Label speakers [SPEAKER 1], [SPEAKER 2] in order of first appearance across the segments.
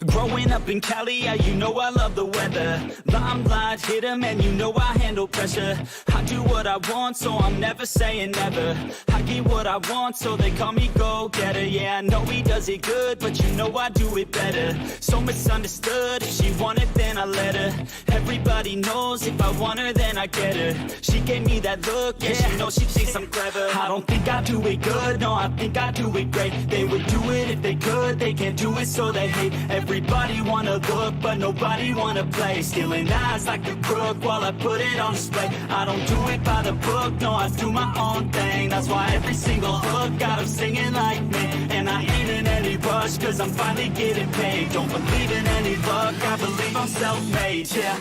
[SPEAKER 1] Growing up in Cali, yeah, you know I love the weather. Limelight hit 'em and you know I handle pressure. I do what I want, so I'm never saying never. I get what I want, so they call me go-getter. Yeah, I know he does it good, but you know I do it better. So misunderstood, if she want it, then I let her. Everybody knows if I want her, then I get her. She gave me that look, yeah, she knows she thinks I'm clever. I don't think I do it good, no, I think I do it great. They would do it if they could, they can't do it, so they hate. Everybody wanna look, but nobody wanna play. Stealing eyes like a crook while I put it on display. I don't do it by the book, no, I do my own thing. That's why every single hook got them singing like me. And I ain't in any rush, cause I'm finally getting paid. Don't believe in any luck, I believe I'm self-made, yeah.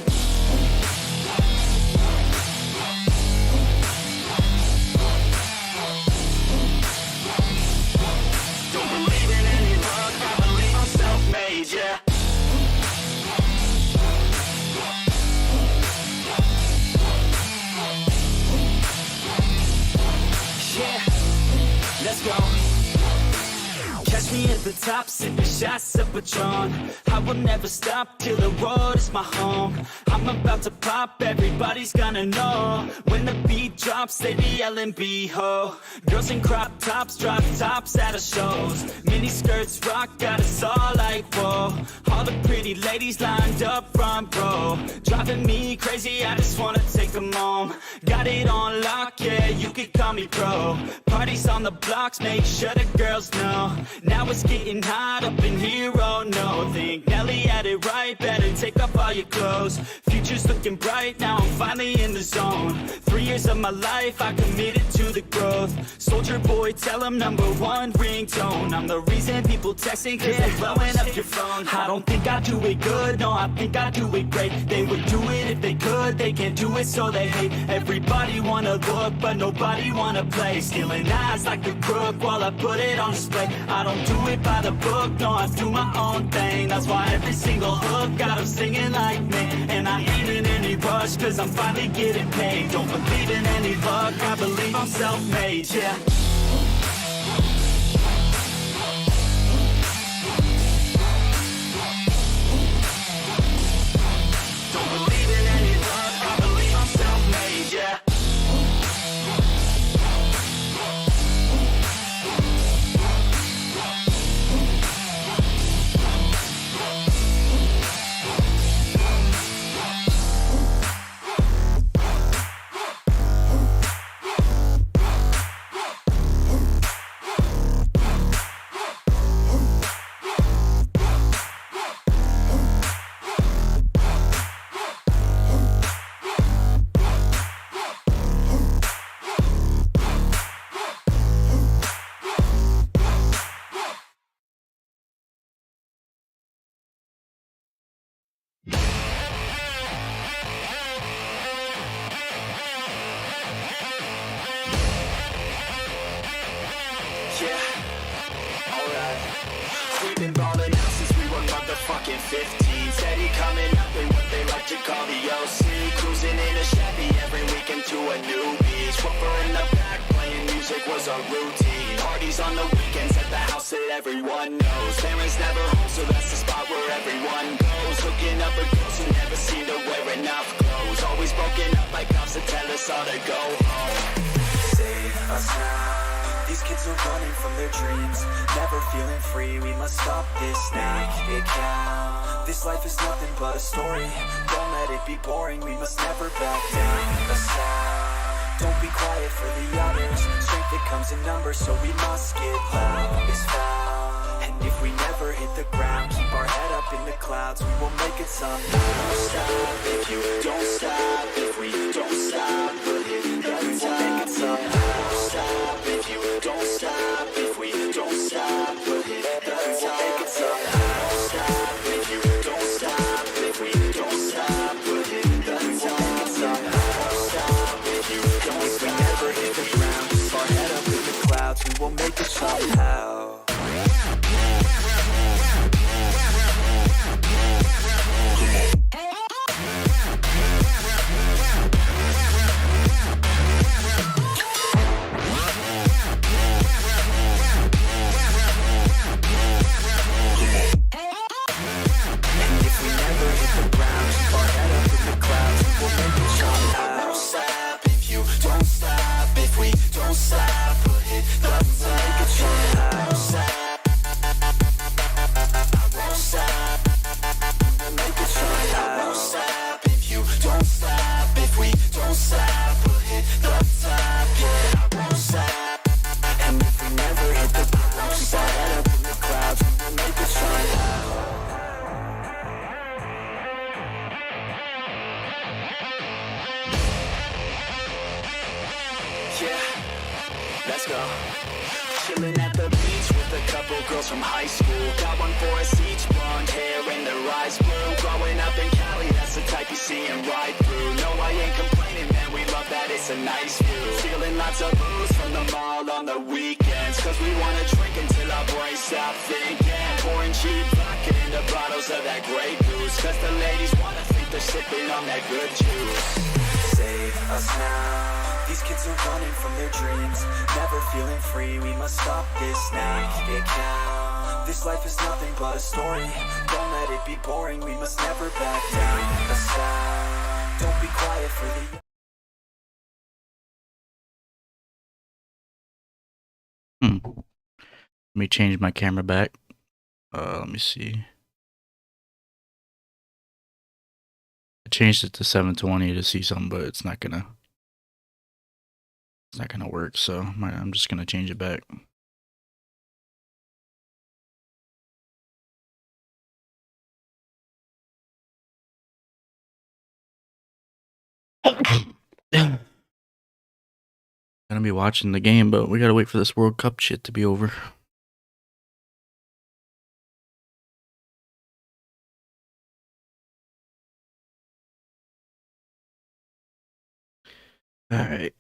[SPEAKER 1] Don't believe in any luck, I believe I'm self-made, yeah. Let's go. Catch me at the top, sipping shots of Patron. I will never stop till the road is my home. I'm about to pop, everybody's gonna know. When the beat drops, they be yelling B-ho. Girls in crop tops, drop tops at our shows. Mini skirts rock, got us all like whoa. All the pretty ladies lined up front row. Driving me crazy, I just wanna take them home. Got it on lock, yeah, you could call me pro. Parties on the blocks, make sure the girls know. Now it's getting hot up in here, oh no. Think Nelly had it right, better take off all your clothes. Future's looking bright, now I'm finally in the zone. 3 years of my life, I committed to the growth. Soldier boy, tell him #1 ringtone. I'm the reason people texting, cause they're blowing up your phone. I don't think I do it good, no, I think I do it great. They would do it if they could, they can't do it, so they hate. Everybody wanna look, but nobody wanna play. Stealing eyes like a crook while I put it on display. I don't do it by the book, no, I do my own thing. That's why every single hook got them singing like me. And I ain't in any rush, cause I'm finally getting paid. Don't believe in any luck, I believe I'm self-made, yeah. Don't believe in any luck, I believe I'm self-made, yeah. We've been ballin' out since we were motherfucking 15. Steady coming up in what they like to call the OC. Cruising in a Chevy every weekend to a new beach. Whooper in the back, playing music was a routine. Parties on the weekends at the house that everyone knows. Parents never home, so that's the spot where everyone goes. Hooking up with girls who never seem to wear enough clothes. Always broken up by cops that tell us all to go home. Save us now. These kids are running from their dreams, never feeling free. We must stop this, make it count. This life is nothing but a story. Don't let it be boring. We must never back down. The sound. Don't be quiet for the others. Strength that comes in numbers, so we must get loud. It's found. And if we never hit the ground, keep our head up in the clouds. We will make it somehow. Don't stop if you don't stop. If we don't stop, we'll hit the top. We will make it somehow. Don't stop if you don't stop. If we don't stop, we'll hit the top. We will make it somehow. Don't stop if you don't stop. If we don't stop, we'll hit the top. We will make it somehow. Don't stop if you don't stop. If we never hit the ground, keep our head up in the clouds. We will make it somehow. couple girls from high school. Got one for us each, blonde hair and their eyes blue. Growing up in Cali, that's the type you see and ride through. No, I ain't complaining, man, we love that, it's a nice view. Stealing lots of booze from the mall on the weekends, cause we wanna drink until our brains stop thinking. Pouring cheap vodka into bottles of that Grey Goose, cause the ladies wanna think they're sipping on that good juice. Save us now, these kids are running from their dreams, never feeling free, we must stop this now. It counts. This life is nothing but a story, don't let it be boring, we must never back down. A sound, don't be quiet for the...
[SPEAKER 2] Let me change my camera back. Let me see. I changed it to 720 to see something, but it's not gonna work, so I'm just gonna change it back. Gonna be watching the game, but we gotta wait for this World Cup shit to be over. Alright.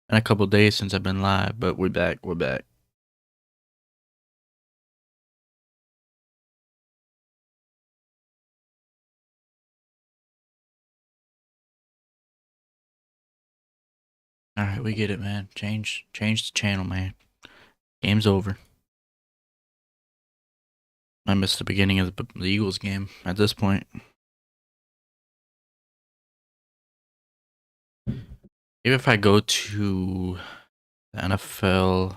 [SPEAKER 2] In a couple days since I've been live, but we're back. Alright, we get it, man. Change the channel, man. Game's over. I missed the beginning of the Eagles game at this point. Maybe if I go to the NFL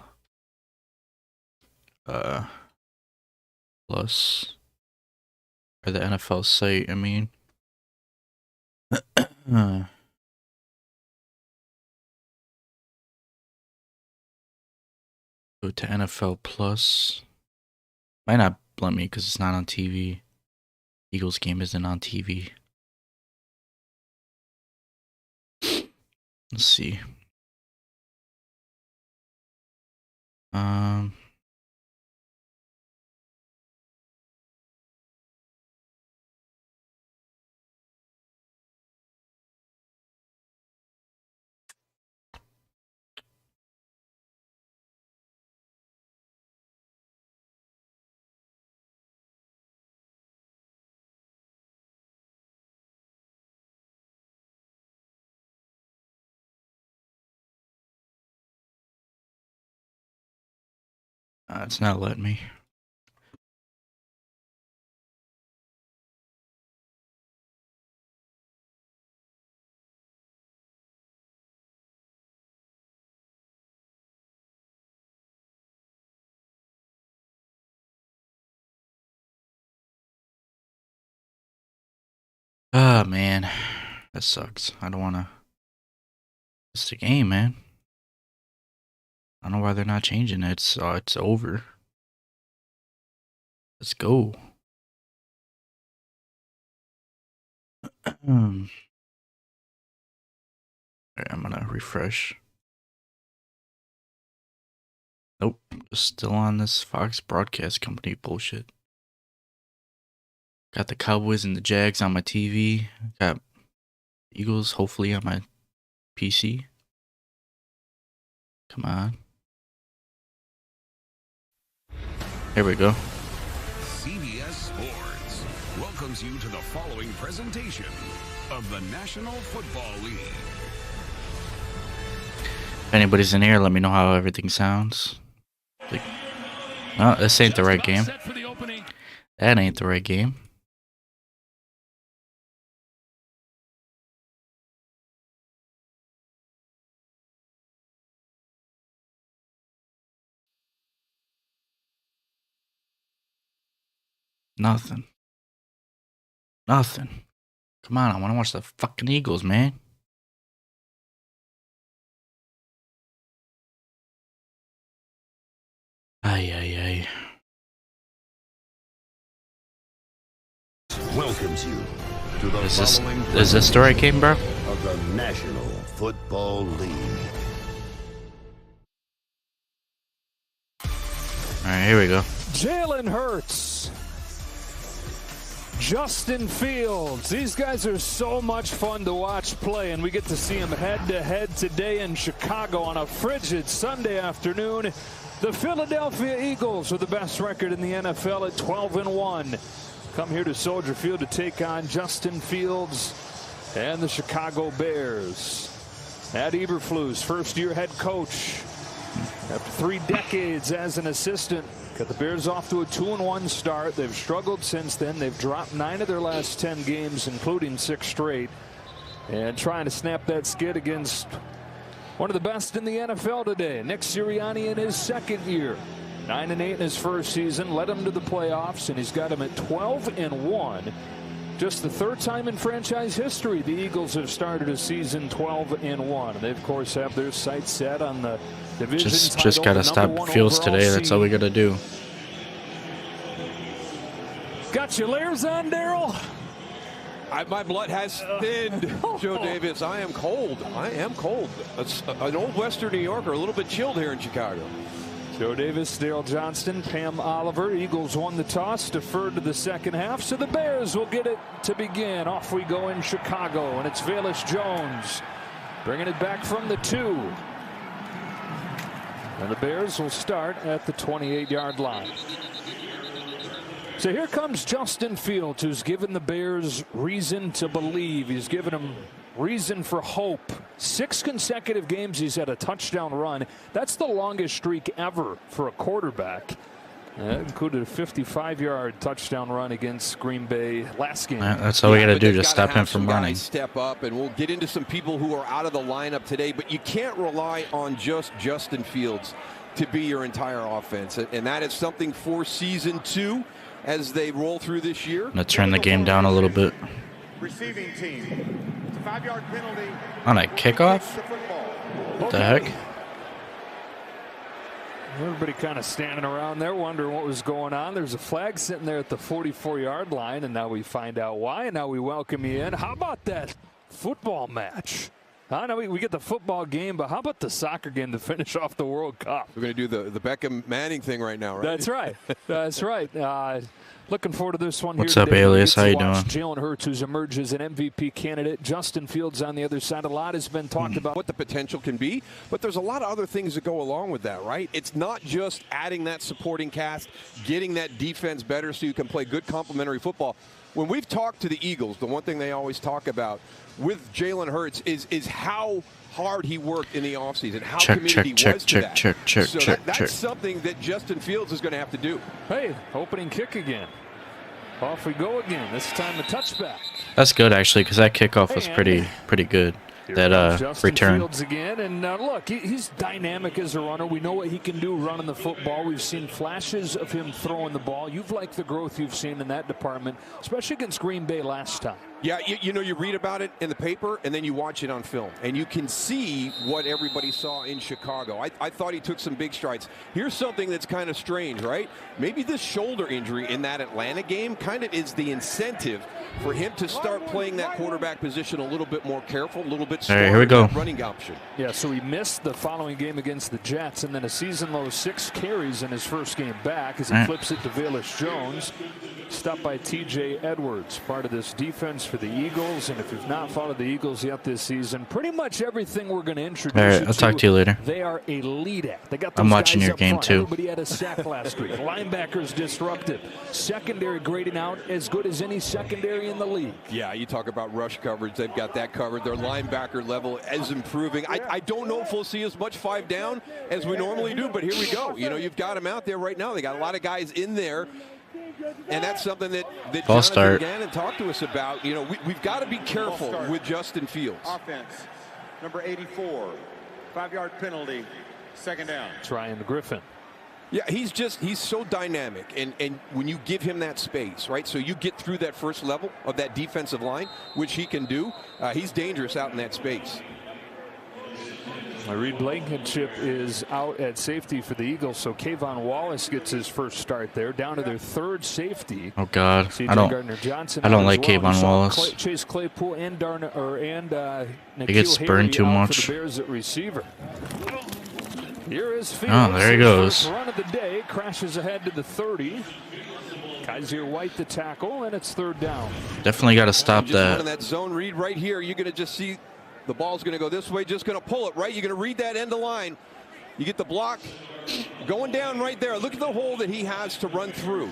[SPEAKER 2] plus, or the NFL site, I mean. Go to NFL plus. Might not let me because it's not on TV. Eagles game isn't on TV. Let's see. It's not letting me. Ah, man. That sucks. I don't wanna... It's the game, man. I don't know why they're not changing it. It's over. Let's go. Alright, I'm gonna refresh. Nope, still on this Fox Broadcast Company bullshit. Got the Cowboys and the Jags on my TV. Got Eagles hopefully on my PC. Come on. Here we go.
[SPEAKER 3] CBS Sports welcomes you to the following presentation of the National Football League.
[SPEAKER 2] If anybody's in here, let me know how everything sounds. Like, no, this ain't the right game. That ain't the right game. Nothing. Come on, I want to watch the fucking Eagles, man. Ay.
[SPEAKER 3] Welcomes you to the following
[SPEAKER 2] Is this the right game, bro?
[SPEAKER 3] of the National Football League.
[SPEAKER 2] right, here we go.
[SPEAKER 4] Jalen Hurts, Justin Fields. These guys are so much fun to watch play, and we get to see them head-to-head today in Chicago on a frigid Sunday afternoon. The Philadelphia Eagles with the best record in the NFL at 12-1. Come here to Soldier Field to take on Justin Fields and the Chicago Bears. Matt Eberflus, first-year head coach. After 3 decades as an assistant, got the Bears off to a 2-1 start. They've struggled since then. They've dropped 9 of their last 10 games, including 6 straight. And trying to snap that skid against one of the best in the NFL today, Nick Sirianni in his second year. 9-8 in his first season, led him to the playoffs, and he's got him at 12-1. Just the 3rd time in franchise history the Eagles have started a season 12-1. And they, of course, have their sights set on the division title.
[SPEAKER 2] Just got to stop Fields today. That's all we got to do.
[SPEAKER 4] Got your layers on, Daryl?
[SPEAKER 5] My blood has thinned, Joe Davis. I am cold. I am cold. An old Western New Yorker, a little bit chilled here in Chicago.
[SPEAKER 4] Joe Davis, Daryl Johnston, Pam Oliver. Eagles won the toss, deferred to the second half, so the Bears will get it to begin. Off we go in Chicago, and it's Velus Jones bringing it back from the 2. And the Bears will start at the 28-yard line. So here comes Justin Fields, who's given the Bears reason to believe. He's given them reason for hope. 6 consecutive games he's had a touchdown run. That's the longest streak ever for a quarterback. That included a 55-yard touchdown run against Green Bay last game.
[SPEAKER 2] That's all we got to do, just stop him from running.
[SPEAKER 5] Step up, and we'll get into some people who are out of the lineup today, but you can't rely on just Justin Fields to be your entire offense, and that is something for season 2 as they roll through this year.
[SPEAKER 2] I'm going to turn the game down a little bit.
[SPEAKER 6] Receiving team. It's a 5-yard penalty.
[SPEAKER 2] On a kickoff? What the heck?
[SPEAKER 4] Everybody kind of standing around there wondering what was going on. There's a flag sitting there at the 44-yard line, and now we find out why, and now we welcome you in. How about that football match? I know we get the football game, but how about the soccer game to finish off the World Cup?
[SPEAKER 5] We're going to do the Beckham Manning thing right now, right?
[SPEAKER 4] That's right. That's right. Looking forward to this one.
[SPEAKER 2] What's
[SPEAKER 4] here
[SPEAKER 2] up,
[SPEAKER 4] today.
[SPEAKER 2] Alias? How you doing?
[SPEAKER 4] Jalen Hurts, who's emerged as an MVP candidate. Justin Fields on the other side. A lot has been talked about
[SPEAKER 5] what the potential can be, but there's a lot of other things that go along with that, right? It's not just adding that supporting cast, getting that defense better so you can play good complementary football. When we've talked to the Eagles, the one thing they always talk about with Jalen Hurts is how hard he worked in the offseason, how committed he was to that. That's something that Justin Fields is going to have to do.
[SPEAKER 4] Hey, opening kick again. Off we go again. This time a touchback.
[SPEAKER 2] That's good, actually, because that kickoff was pretty good. That return.
[SPEAKER 4] Fields again, and look, he's dynamic as a runner. We know what he can do running the football. We've seen flashes of him throwing the ball. You've liked the growth you've seen in that department, especially against Green Bay last time.
[SPEAKER 5] Yeah, you know, you read about it in the paper, and then you watch it on film, and you can see what everybody saw in Chicago. I thought he took some big strides. Here's something that's kind of strange, right? Maybe this shoulder injury in that Atlanta game kind of is the incentive for him to start playing that quarterback position a little bit more careful, a little bit smarter.
[SPEAKER 2] All right, here we go.
[SPEAKER 5] Running option.
[SPEAKER 4] Yeah, so he missed the following game against the Jets, and then a season-low 6 carries in his first game back as he flips it to Velus Jones. Stopped by T.J. Edwards, part of this defense for the Eagles. And if you've not followed the Eagles yet this season, pretty much everything we're going to introduce.
[SPEAKER 2] All right, I'll talk to you later.
[SPEAKER 4] They are elite at. They got those
[SPEAKER 2] I'm watching
[SPEAKER 4] guys
[SPEAKER 2] your
[SPEAKER 4] up
[SPEAKER 2] game
[SPEAKER 4] front.
[SPEAKER 2] too.
[SPEAKER 4] Everybody had a sack last week. Linebackers disruptive. Secondary grading out as good as any secondary in the league.
[SPEAKER 5] Yeah, you talk about rush coverage. They've got that covered. Their linebacker level is improving. I don't know if we'll see as much 5 down as we normally do, but here we go. You know, you've got them out there right now. They got a lot of guys in there. And that's something that Jonathan Gannon talked to us about. You know, we've got to be careful with Justin Fields.
[SPEAKER 6] Offense, number 84, 5-yard penalty, second down.
[SPEAKER 4] Ryan Griffin.
[SPEAKER 5] Yeah, he's so dynamic, and when you give him that space, right, so you get through that first level of that defensive line, which he can do, he's dangerous out in that space.
[SPEAKER 4] Reed Blankenship is out at safety for the Eagles, so Kayvon Wallace gets his first start there, down to their 3rd safety.
[SPEAKER 2] Oh God, I don't like Kayvon Wallace.
[SPEAKER 4] Chase Claypool and
[SPEAKER 2] he gets burned too much.
[SPEAKER 4] The Bears at receiver. Here is Fields.
[SPEAKER 2] Oh, there he goes.
[SPEAKER 4] First run of the day, crashes ahead to the 30. Kaiser White the tackle, and it's 3rd down.
[SPEAKER 2] Definitely got to stop
[SPEAKER 5] Just
[SPEAKER 2] that.
[SPEAKER 5] running that zone read right here. You're going to just see the ball's going to go this way, just going to pull it, right? You're going to read that end of line. You get the block going down right there. Look at the hole that he has to run through.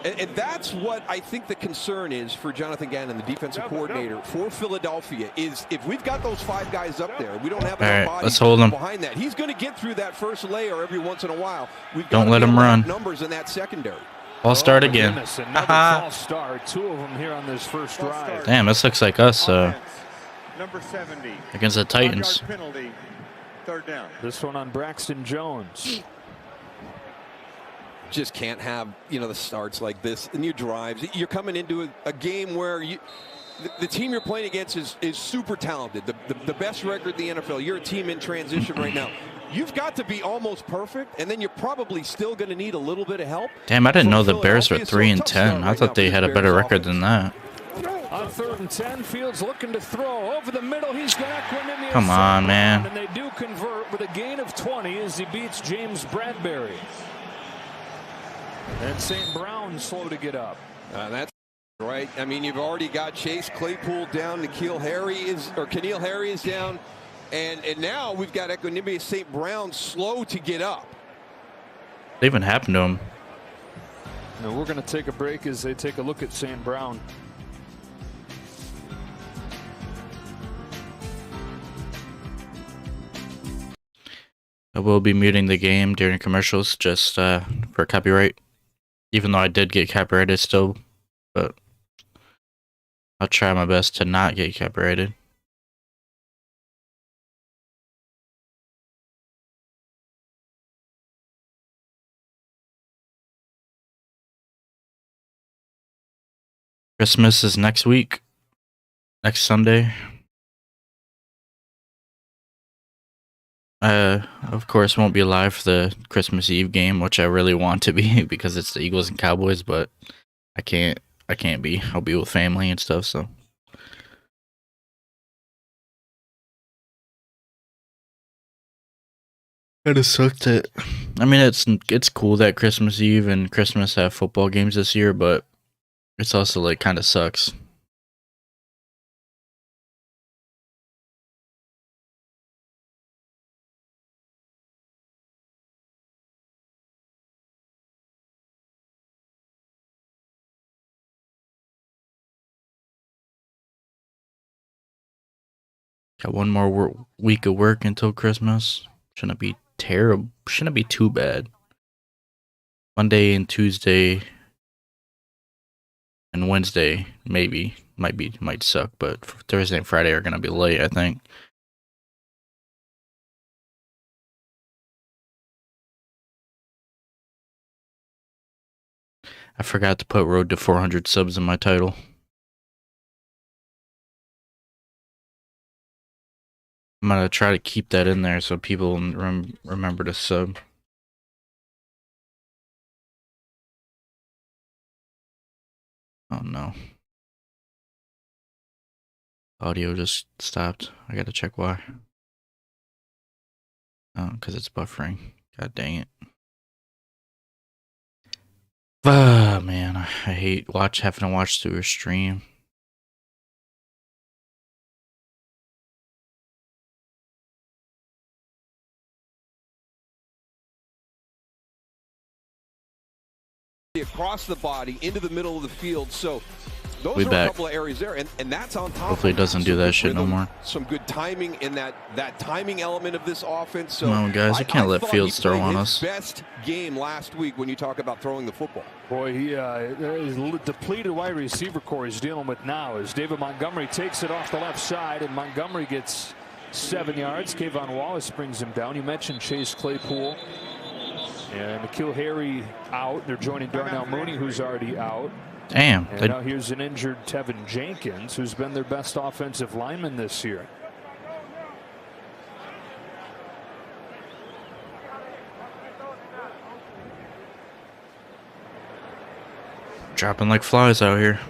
[SPEAKER 5] And that's what I think the concern is for Jonathan Gannon, the defensive coordinator for Philadelphia, is if we've got those 5 guys up there, we don't have enough bodies
[SPEAKER 2] let's hold him
[SPEAKER 5] behind that. He's going to get through that first layer every once in a while. We've
[SPEAKER 2] Don't let him run.
[SPEAKER 5] Numbers in that secondary.
[SPEAKER 2] False start again.
[SPEAKER 4] Goodness, another false start. 2 of them here on this first drive.
[SPEAKER 2] Damn, this looks like us
[SPEAKER 6] Number 70.
[SPEAKER 2] against the Titans.
[SPEAKER 6] 5-yard penalty. 3rd down.
[SPEAKER 4] This one on Braxton Jones.
[SPEAKER 5] Just can't have, the starts like this in your drives. You're coming into a game where the team you're playing against is super talented, the best record in the NFL. You're a team in transition right now. You've got to be almost perfect, and then you're probably still going to need a little bit of help.
[SPEAKER 2] Damn, I didn't know the Bears were 3-10. I thought they had a better record than that.
[SPEAKER 4] On 3rd and 10, Fields looking to throw over the middle. He's got Equinemius.
[SPEAKER 2] Come on, man.
[SPEAKER 4] And they do convert with a gain of 20 as he beats James Bradbury. And St. Brown slow to get up.
[SPEAKER 5] That's right. I mean, you've already got Chase Claypool down. Keneal Harry is down. And now we've got Equinemius St. Brown slow to get up.
[SPEAKER 2] It even happened to him.
[SPEAKER 4] Now we're going to take a break as they take a look at St. Brown.
[SPEAKER 2] I will be muting the game during commercials just for copyright. Even though I did get copyrighted still, but I'll try my best to not get copyrighted. Christmas is next week, next Sunday. Of course, won't be live for the Christmas Eve game, which I really want to be because it's the Eagles and Cowboys, but I can't be. I'll be with family and stuff, so. Kinda sucked it. I mean, it's cool that Christmas Eve and Christmas have football games this year, but it's also like kind of sucks. Got one more week of work until Christmas. Shouldn't be terrible. Shouldn't be too bad. Monday and Tuesday and Wednesday might suck, but Thursday and Friday are gonna be late, I think. I forgot to put Road to 400 subs in my title. I'm gonna try to keep that in there so people remember to sub. Oh no. Audio just stopped. I gotta check why. Oh, because it's buffering. God dang it. Ah, man, I hate having to watch through a stream.
[SPEAKER 5] Across the body into the middle of the field, so those
[SPEAKER 2] We
[SPEAKER 5] are
[SPEAKER 2] back.
[SPEAKER 5] a couple of areas there, and that's on top.
[SPEAKER 2] Hopefully it doesn't do that shit no more.
[SPEAKER 5] Some good timing in that timing element of this offense. So
[SPEAKER 2] Come on, guys, you can't let
[SPEAKER 5] thought
[SPEAKER 2] Fields
[SPEAKER 5] he
[SPEAKER 2] throw
[SPEAKER 5] played
[SPEAKER 2] on
[SPEAKER 5] his
[SPEAKER 2] us.
[SPEAKER 5] Best game last week when you talk about throwing the football.
[SPEAKER 4] Boy, he is depleted wide receiver core he's dealing with now as David Montgomery takes it off the left side, and Montgomery gets 7 yards. Kayvon Wallace brings him down. You mentioned Chase Claypool. And N'Keal Harry out. They're joining Darnell Mooney, who's already out.
[SPEAKER 2] Damn.
[SPEAKER 4] And now here's an injured Tevin Jenkins, who's been their best offensive lineman this year.
[SPEAKER 2] Dropping like flies out here.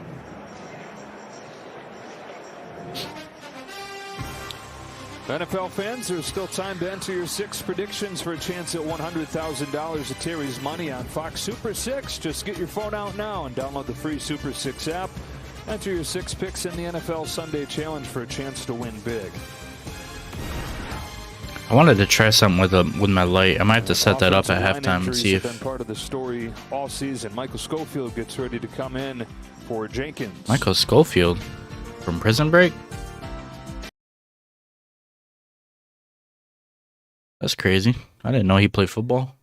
[SPEAKER 4] NFL fans, there's still time to enter your 6 predictions for a chance at $100,000 of Terry's money on Fox Super 6. Just get your phone out now and download the free Super 6 app. Enter your 6 picks in the NFL Sunday Challenge for a chance to win big.
[SPEAKER 2] I wanted to try something with my light. I might have to set that up at
[SPEAKER 4] Offensive line
[SPEAKER 2] halftime and see
[SPEAKER 4] injuries have
[SPEAKER 2] if
[SPEAKER 4] been part of the story all season. Michael Schofield gets ready to come in for Jenkins.
[SPEAKER 2] Michael Schofield from Prison Break. That's crazy. I didn't know he played football.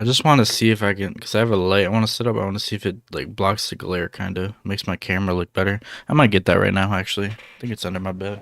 [SPEAKER 2] I just want to see if I can, because I have a light I want to set up. I want to see if it like blocks the glare, kind of makes my camera look better. I might get that right now, actually. I think it's under my bed.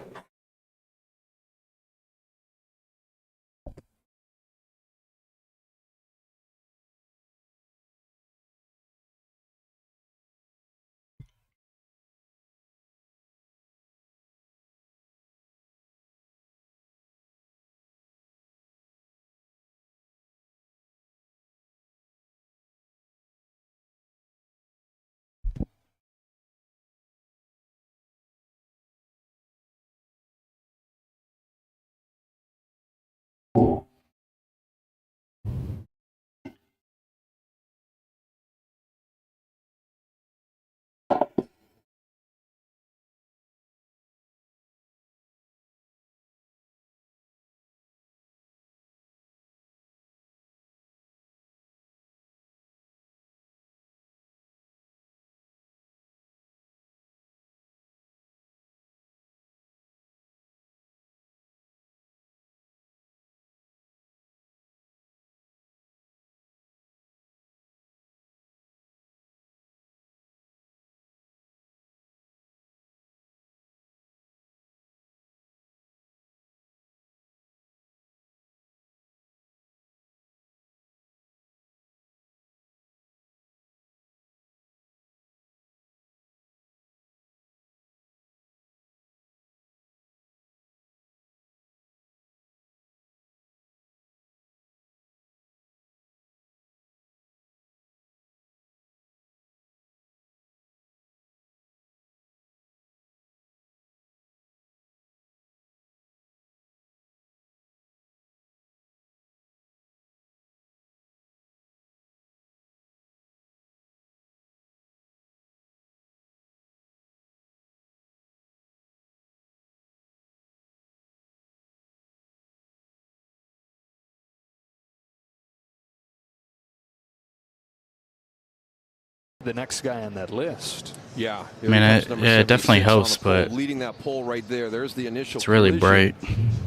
[SPEAKER 4] The next guy on that list.
[SPEAKER 5] Yeah,
[SPEAKER 2] I mean, it definitely helps, but
[SPEAKER 5] leading that pole right there. There's the initial.
[SPEAKER 2] It's really bright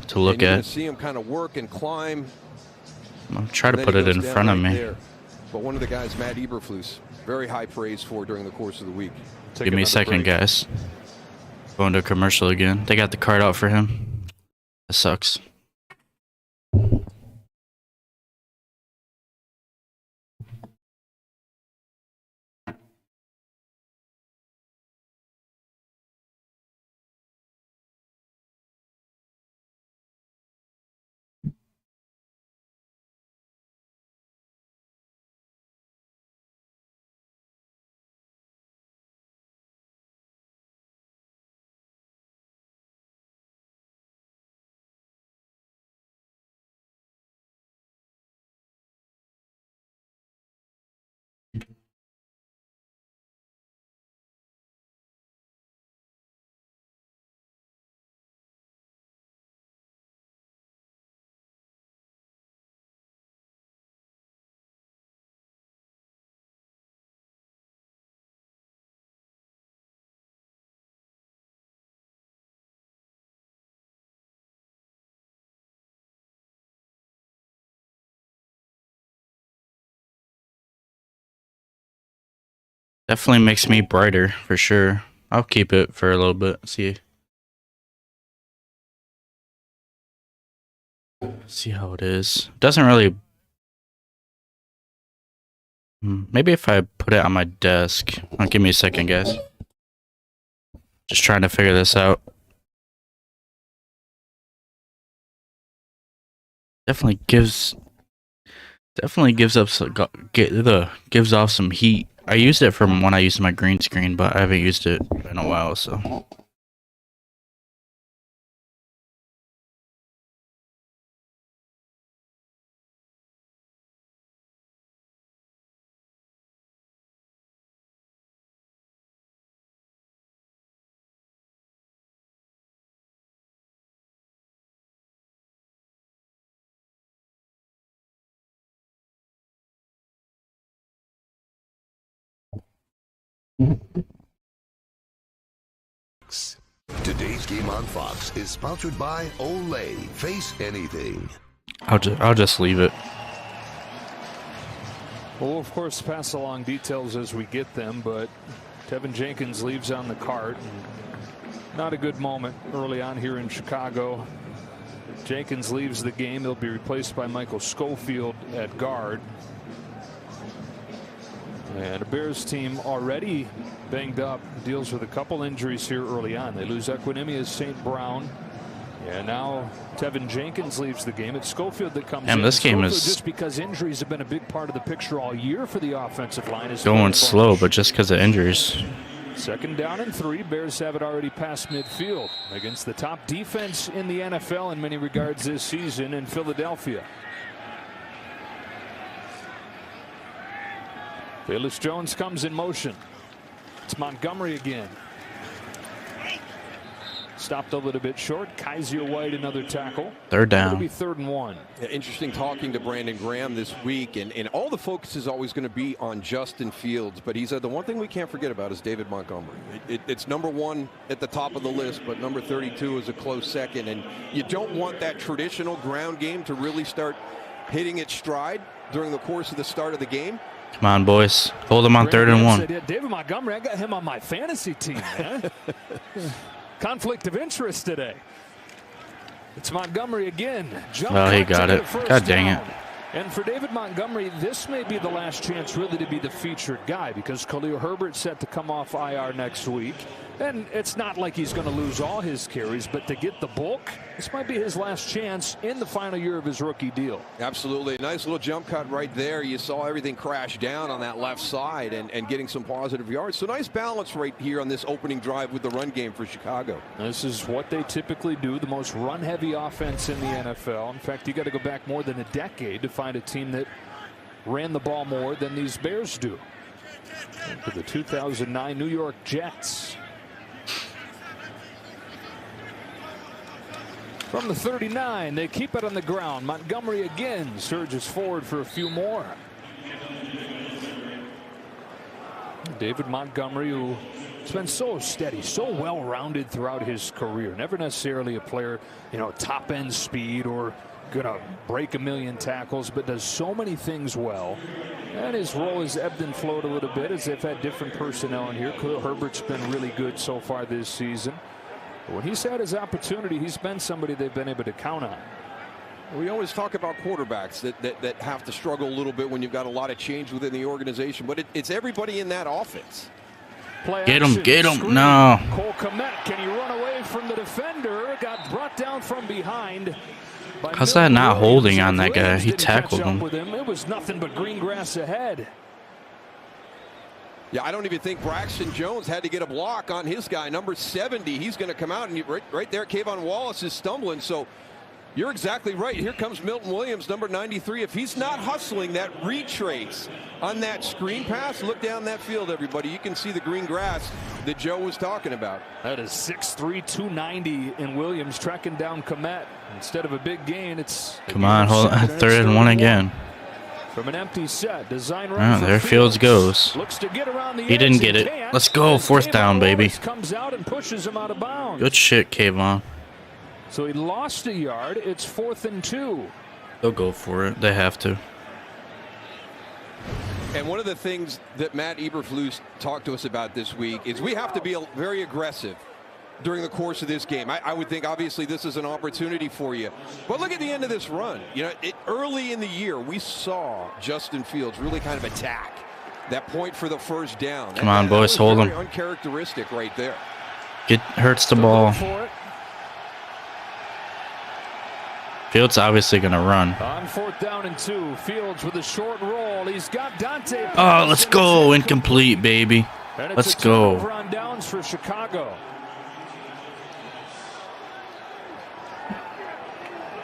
[SPEAKER 2] to look
[SPEAKER 5] and you're
[SPEAKER 2] at.
[SPEAKER 5] See him kind of work and climb.
[SPEAKER 2] I'll try to put it in front of me.
[SPEAKER 5] There. But one of the guys, Matt Eberflus, very high praise for during the course of the week.
[SPEAKER 2] Give me a second, guys. Going to a commercial again. They got the card out for him. That sucks. Definitely makes me brighter, for sure. I'll keep it for a little bit. See how it is. Doesn't really... Maybe if I put it on my desk. Give me a second, guys. Just trying to figure this out. Definitely gives gives off some heat. I used it from when I used my green screen, but I haven't used it in a while, so.
[SPEAKER 7] Today's game on Fox is sponsored by Olay. Face anything.
[SPEAKER 2] I'll just leave it.
[SPEAKER 4] We'll, of course, pass along details as we get them, but Tevin Jenkins leaves on the cart. Not a good moment early on here in Chicago. Jenkins leaves the game. He'll be replaced by Michael Schofield at guard. And the Bears team already banged up, deals with a couple injuries here early on. They lose Equinemius St. Brown. And now Tevin Jenkins leaves the game. It's Schofield that comes in.
[SPEAKER 2] This game
[SPEAKER 4] Schofield,
[SPEAKER 2] is
[SPEAKER 4] just because injuries have been a big part of the picture all year for the offensive line. Is
[SPEAKER 2] going slow, but just because of injuries.
[SPEAKER 4] 2nd down and 3. Bears have it already past midfield against the top defense in the NFL in many regards this season in Philadelphia. Velus Jones comes in motion. It's Montgomery again. Stopped a little bit short. Kaiser White another tackle.
[SPEAKER 2] 3rd down.
[SPEAKER 4] It'll be 3rd and 1.
[SPEAKER 5] Yeah, interesting talking to Brandon Graham this week, and all the focus is always going to be on Justin Fields, but he said the one thing we can't forget about is David Montgomery. It's number 1 at the top of the list, but number 32 is a close second, and you don't want that traditional ground game to really start hitting its stride during the course of the start of the game.
[SPEAKER 2] Come on, boys. Hold him on 3rd and 1.
[SPEAKER 4] David Montgomery, I got him on my fantasy team, man. Conflict of interest today. It's Montgomery again.
[SPEAKER 2] Oh, he got it. God dang it.
[SPEAKER 4] And for David Montgomery, this may be the last chance really to be the featured guy, because Khalil Herbert's set to come off IR next week. And it's not like he's going to lose all his carries, but to get the bulk, this might be his last chance in the final year of his rookie deal.
[SPEAKER 5] Absolutely. A nice little jump cut right there. You saw everything crash down on that left side and getting some positive yards. So nice balance right here on this opening drive with the run game for Chicago.
[SPEAKER 4] This is what they typically do, the most run-heavy offense in the NFL. In fact, you got to go back more than a decade to find a team that ran the ball more than these Bears do. To the 2009 New York Jets. From the 39, they keep it on the ground. Montgomery again surges forward for a few more. David Montgomery, who has been so steady, so well-rounded throughout his career. Never necessarily a player, top-end speed or gonna break a million tackles, but does so many things well. And his role has ebbed and flowed a little bit as they've had different personnel in here. Khalil Herbert's been really good so far this season. When he's had his opportunity, he's been somebody they've been able to count on.
[SPEAKER 5] We always talk about quarterbacks that have to struggle a little bit when you've got a lot of change within the organization, but it's everybody in that offense.
[SPEAKER 2] Get him, no.
[SPEAKER 4] Cole Kmet, can he run away from the defender? Got brought down from behind.
[SPEAKER 2] How's that not holding on that guy? He tackled him.
[SPEAKER 4] It was nothing but green grass ahead.
[SPEAKER 5] Yeah, I don't even think Braxton Jones had to get a block on his guy. Number 70, he's going to come out, and right there, Kayvon Wallace is stumbling. So you're exactly right. Here comes Milton Williams, number 93. If he's not hustling that retrace on that screen pass, look down that field, everybody. You can see the green grass that Joe was talking about.
[SPEAKER 4] That is 6'3", 290 in Williams tracking down Kmet. Instead of a big gain, it's...
[SPEAKER 2] Come on, hold on. 3rd and 1 again.
[SPEAKER 4] From an empty set, design run.
[SPEAKER 2] There Fields goes.
[SPEAKER 4] Looks to get around the
[SPEAKER 2] he didn't get it. Let's go, 4th down, baby.
[SPEAKER 4] Comes out and pushes him out of bounds.
[SPEAKER 2] Good shit, Kayvon.
[SPEAKER 4] So he lost a yard. It's 4th and 2.
[SPEAKER 2] They'll go for it. They have to.
[SPEAKER 5] And one of the things that Matt Eberflus talked to us about this week is we have to be very aggressive during the course of this game. I would think obviously this is an opportunity for you, but look at the end of this run. Early in the year we saw Justin Fields really kind of attack that point for the 1st down.
[SPEAKER 2] Come on, boys, hold him.
[SPEAKER 5] Uncharacteristic right there.
[SPEAKER 2] Hurts the ball. Fields obviously going to run.
[SPEAKER 4] On 4th down and 2, Fields with a short roll. He's got Dante.
[SPEAKER 2] Oh, let's go. Incomplete, baby. Let's go.
[SPEAKER 4] Turnover on downs for Chicago.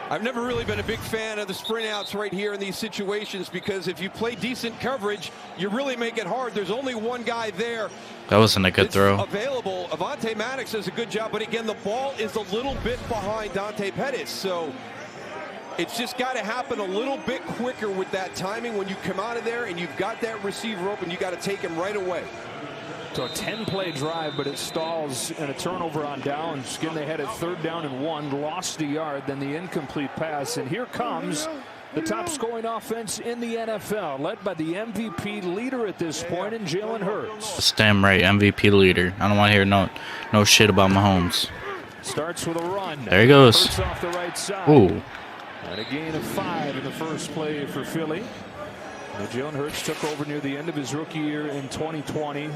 [SPEAKER 5] I've never really been a big fan of the sprint outs right here in these situations because if you play decent coverage, you really make it hard. There's only one guy there.
[SPEAKER 2] That wasn't a good throw.
[SPEAKER 5] Available. Avonte Maddox does a good job, but again, the ball is a little bit behind Dante Pettis, so it's just got to happen a little bit quicker with that timing when you come out of there and you've got that receiver open. You got to take him right away.
[SPEAKER 4] So a 10-play drive, but it stalls and a turnover on downs. Again, they had it 3rd down and 1, lost a yard, then the incomplete pass. And here comes the top scoring offense in the NFL, led by the MVP leader at this point in Jalen Hurts.
[SPEAKER 2] Damn right, MVP leader. I don't want to hear no shit about Mahomes.
[SPEAKER 4] Starts with a run.
[SPEAKER 2] There he goes.
[SPEAKER 4] Hurts off the right side.
[SPEAKER 2] Ooh.
[SPEAKER 4] And a gain of 5 in the first play for Philly. Now, Jalen Hurts took over near the end of his rookie year in 2020.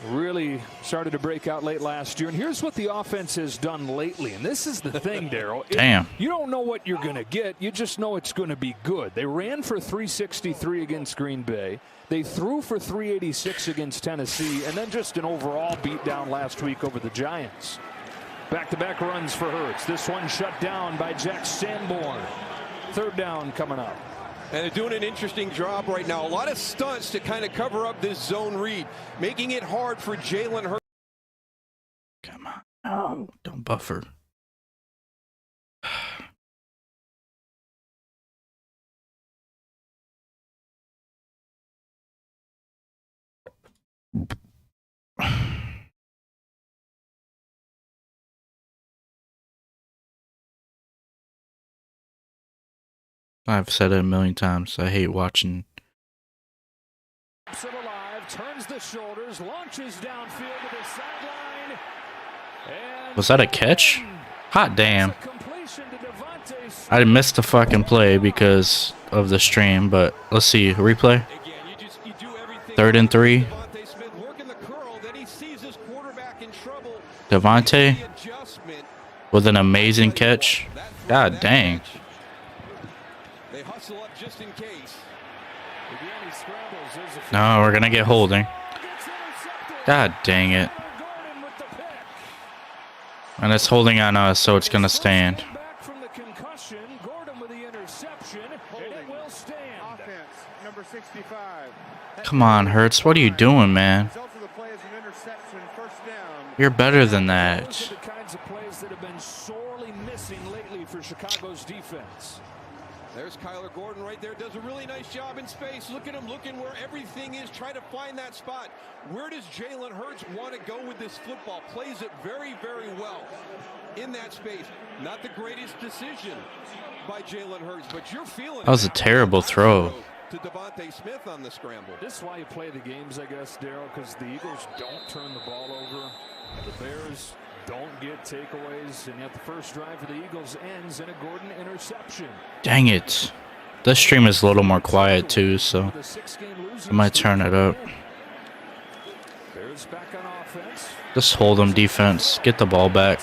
[SPEAKER 4] Really started to break out late last year. And here's what the offense has done lately. And this is the thing, Daryl.
[SPEAKER 2] Damn.
[SPEAKER 4] You don't know what you're going to get. You just know it's going to be good. They ran for 363 against Green Bay. They threw for 386 against Tennessee. And then just an overall beatdown last week over the Giants. Back-to-back runs for Hurts. This one shut down by Jack Sanborn. 3rd down coming up.
[SPEAKER 5] And they're doing an interesting job right now. A lot of stunts to kind of cover up this zone read, making it hard for Jalen Hurts.
[SPEAKER 2] Come on. No, don't buffer. I've said it a million times. I hate watching.
[SPEAKER 4] Alive, turns the shoulders, launches downfield to the sideline.
[SPEAKER 2] Was that a catch? Hot damn. I missed the fucking play because of the stream, but let's see. Replay. 3rd and 3. Devontae with an amazing catch. God dang. No, we're going to get holding. God dang it. And it's holding on us, so it's going to stand. Come on, Hurts. What are you doing, man? You're better than that.
[SPEAKER 4] The kinds of plays that have been sorely missing lately for Chicago's defense.
[SPEAKER 5] There's Kyler Gordon right there. Does a really nice job in space. Look at him looking where everything is. Try to find that spot. Where does Jalen Hurts want to go with this football? Plays it very, very well in that space. Not the greatest decision by Jalen Hurts, but you're feeling
[SPEAKER 2] that was a terrible throw.
[SPEAKER 5] To Devontae Smith on the scramble.
[SPEAKER 4] This is why you play the games, I guess, Daryl, because the Eagles don't turn the ball over. The Bears don't get takeaways, and yet the first drive for the Eagles ends in a Gordon interception.
[SPEAKER 2] Dang it. This stream is a little more quiet too, so I might turn it up.
[SPEAKER 4] Bears back on offense.
[SPEAKER 2] Just hold them defense. Get the ball back.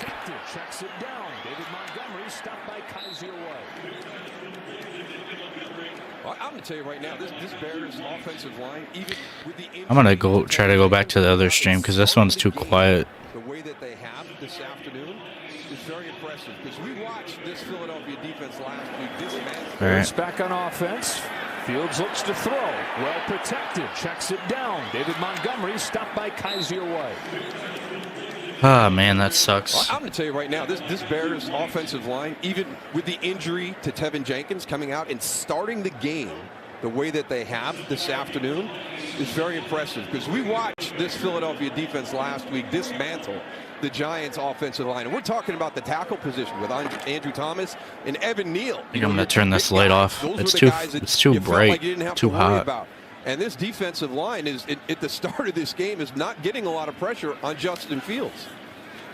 [SPEAKER 4] Checks it down. David Montgomery stopped by Kaiser White.
[SPEAKER 5] I'm going to tell you right now, this Bears offensive line, even with the
[SPEAKER 2] I'm going to try to go back to the other stream because this one's too quiet.
[SPEAKER 5] The way that they have this afternoon is very impressive because we watched this Philadelphia defense last week.
[SPEAKER 2] All right.
[SPEAKER 4] Back on offense. Fields looks to throw. Well protected. Checks it down. David Montgomery stopped by Kaiser White.
[SPEAKER 2] Ah, man, that sucks.
[SPEAKER 5] I'm going to tell you right now, this Bears offensive line, even with the injury to Tevin Jenkins coming out and starting the game the way that they have this afternoon is very impressive because we watched this Philadelphia defense last week dismantle the Giants offensive line. And we're talking about the tackle position with Andrew Thomas and Evan Neal.
[SPEAKER 2] I think I'm going to turn this light off. It's too bright, too hot.
[SPEAKER 5] And this defensive line is at the start of this game is not getting a lot of pressure on Justin Fields.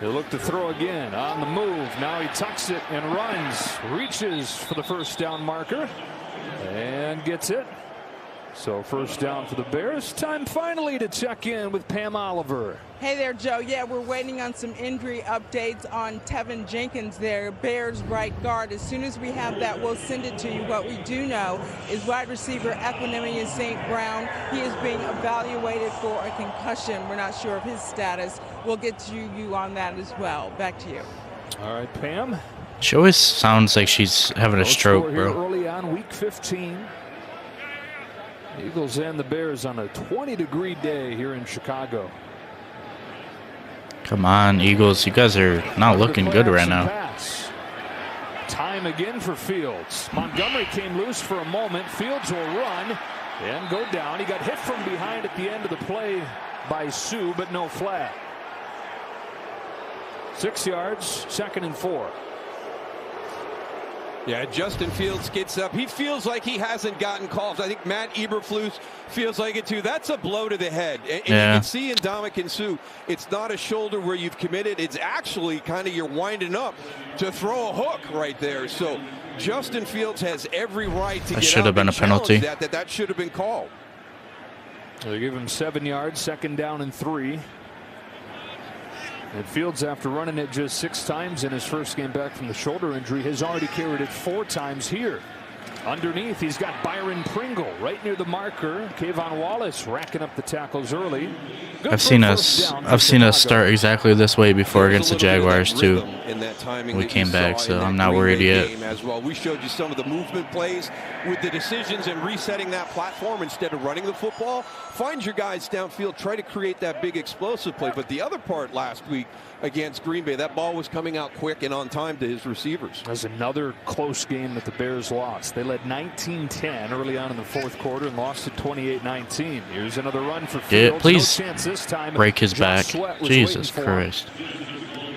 [SPEAKER 4] He'll look to throw again on the move. Now he tucks it and runs, reaches for the first down marker and gets it. So first down for the Bears. Time finally to check in with Pam Oliver.
[SPEAKER 8] Hey there, Joe. Yeah, we're waiting on some injury updates on Tevin Jenkins there, Bears right guard. As soon as we have that, we'll send it to you. What we do know is wide receiver Equinemius St. Brown. He is being evaluated for a concussion. We're not sure of his status. We'll get to you on that as well. Back to you.
[SPEAKER 4] All right, Pam.
[SPEAKER 2] She always sounds like she's having a stroke,
[SPEAKER 4] Here
[SPEAKER 2] bro.
[SPEAKER 4] early on, week 15. Eagles and the Bears on a 20-degree day here in Chicago.
[SPEAKER 2] Come on, Eagles. You guys are not looking good right now.
[SPEAKER 4] Pass. Time again for Fields. Montgomery came loose for a moment. Fields will run and go down. He got hit from behind at the end of the play by Sue, but no flag. 6 yards, 2nd and 4.
[SPEAKER 5] Yeah, Justin Fields gets up. He feels like he hasn't gotten calls. I think Matt Eberflus feels like it too. That's a blow to the head. And you can see in Ndamukong Suh, it's not a shoulder where you've committed. It's actually kind of you're winding up to throw a hook right there. So Justin Fields has every right to get
[SPEAKER 2] should have been a penalty.
[SPEAKER 5] That should have been called.
[SPEAKER 4] They give him 7 yards, 2nd down and 3. And Fields, after running it just 6 times in his first game back from the shoulder injury, has already carried it 4 times here. Underneath, he's got Byron Pringle right near the marker. Kayvon Wallace racking up the tackles early.
[SPEAKER 2] I've seen us start exactly this way before against the Jaguars too. We came back, so I'm not worried yet.
[SPEAKER 5] As well, we showed you some of the movement plays with the decisions and resetting that platform instead of running the football. Find your guys downfield, try to create that big explosive play. But the other part last week against Green Bay, that ball was coming out quick and on time to his receivers.
[SPEAKER 4] That's another close game that the Bears lost. They led 19-10 early on in the 4th quarter and lost it 28-19. Here's another run for Fields.
[SPEAKER 2] Please
[SPEAKER 4] no chance this time.
[SPEAKER 2] break his back.
[SPEAKER 4] Sweat
[SPEAKER 2] Jesus Christ.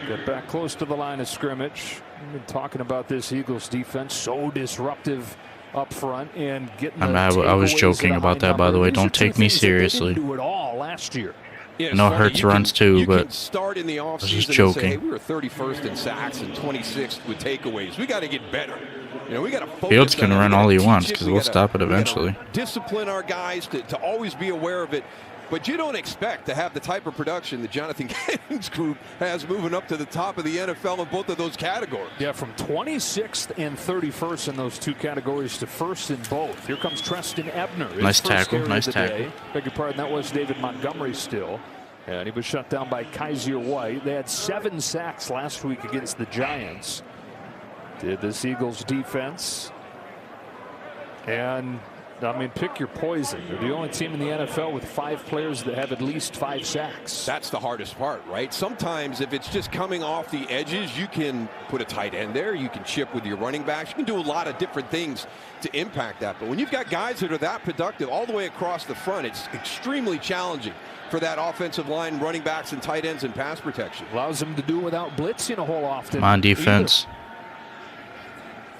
[SPEAKER 4] Get back close to the line of scrimmage. We've been talking about this Eagles defense, so disruptive up front and getting.
[SPEAKER 2] I was joking about that, by the way. Don't take me seriously.
[SPEAKER 4] They didn't do it all last year.
[SPEAKER 5] Yeah,
[SPEAKER 2] I know Hurts runs too, but
[SPEAKER 5] start in the
[SPEAKER 2] I was
[SPEAKER 5] offseason
[SPEAKER 2] just
[SPEAKER 5] and
[SPEAKER 2] joking.
[SPEAKER 5] say, hey, we were 31st in sacks and 26th with takeaways. We got to get better. You know, we got to focus.
[SPEAKER 2] Fields can
[SPEAKER 5] on it.
[SPEAKER 2] run
[SPEAKER 5] We
[SPEAKER 2] all he
[SPEAKER 5] gotta
[SPEAKER 2] wants
[SPEAKER 5] teach it.
[SPEAKER 2] because
[SPEAKER 5] We
[SPEAKER 2] we'll
[SPEAKER 5] gotta-
[SPEAKER 2] stop it
[SPEAKER 5] we gotta
[SPEAKER 2] eventually.
[SPEAKER 5] Discipline our guys to always be aware of it. But you don't expect to have the type of production that Jonathan Gannon's group has moving up to the top of the NFL in both of those categories.
[SPEAKER 4] Yeah, from 26th and 31st in those 2 categories to 1st in both. Here comes Treston Ebner. His
[SPEAKER 2] Nice
[SPEAKER 4] first
[SPEAKER 2] tackle,
[SPEAKER 4] carry of
[SPEAKER 2] nice
[SPEAKER 4] the
[SPEAKER 2] tackle.
[SPEAKER 4] day. Beg your pardon, that was David Montgomery still. And he was shut down by Kaiser White. They had 7 sacks last week against the Giants. Did this Eagles defense. And I mean, pick your poison. They're the only team in the NFL with 5 players that have at least 5 sacks.
[SPEAKER 5] That's the hardest part, right? Sometimes if it's just coming off the edges, you can put a tight end there. You can chip with your running backs. You can do a lot of different things to impact that. But when you've got guys that are that productive all the way across the front, it's extremely challenging for that offensive line, running backs and tight ends and pass protection.
[SPEAKER 4] Allows them to do without blitzing a whole often.
[SPEAKER 2] Come on, defense.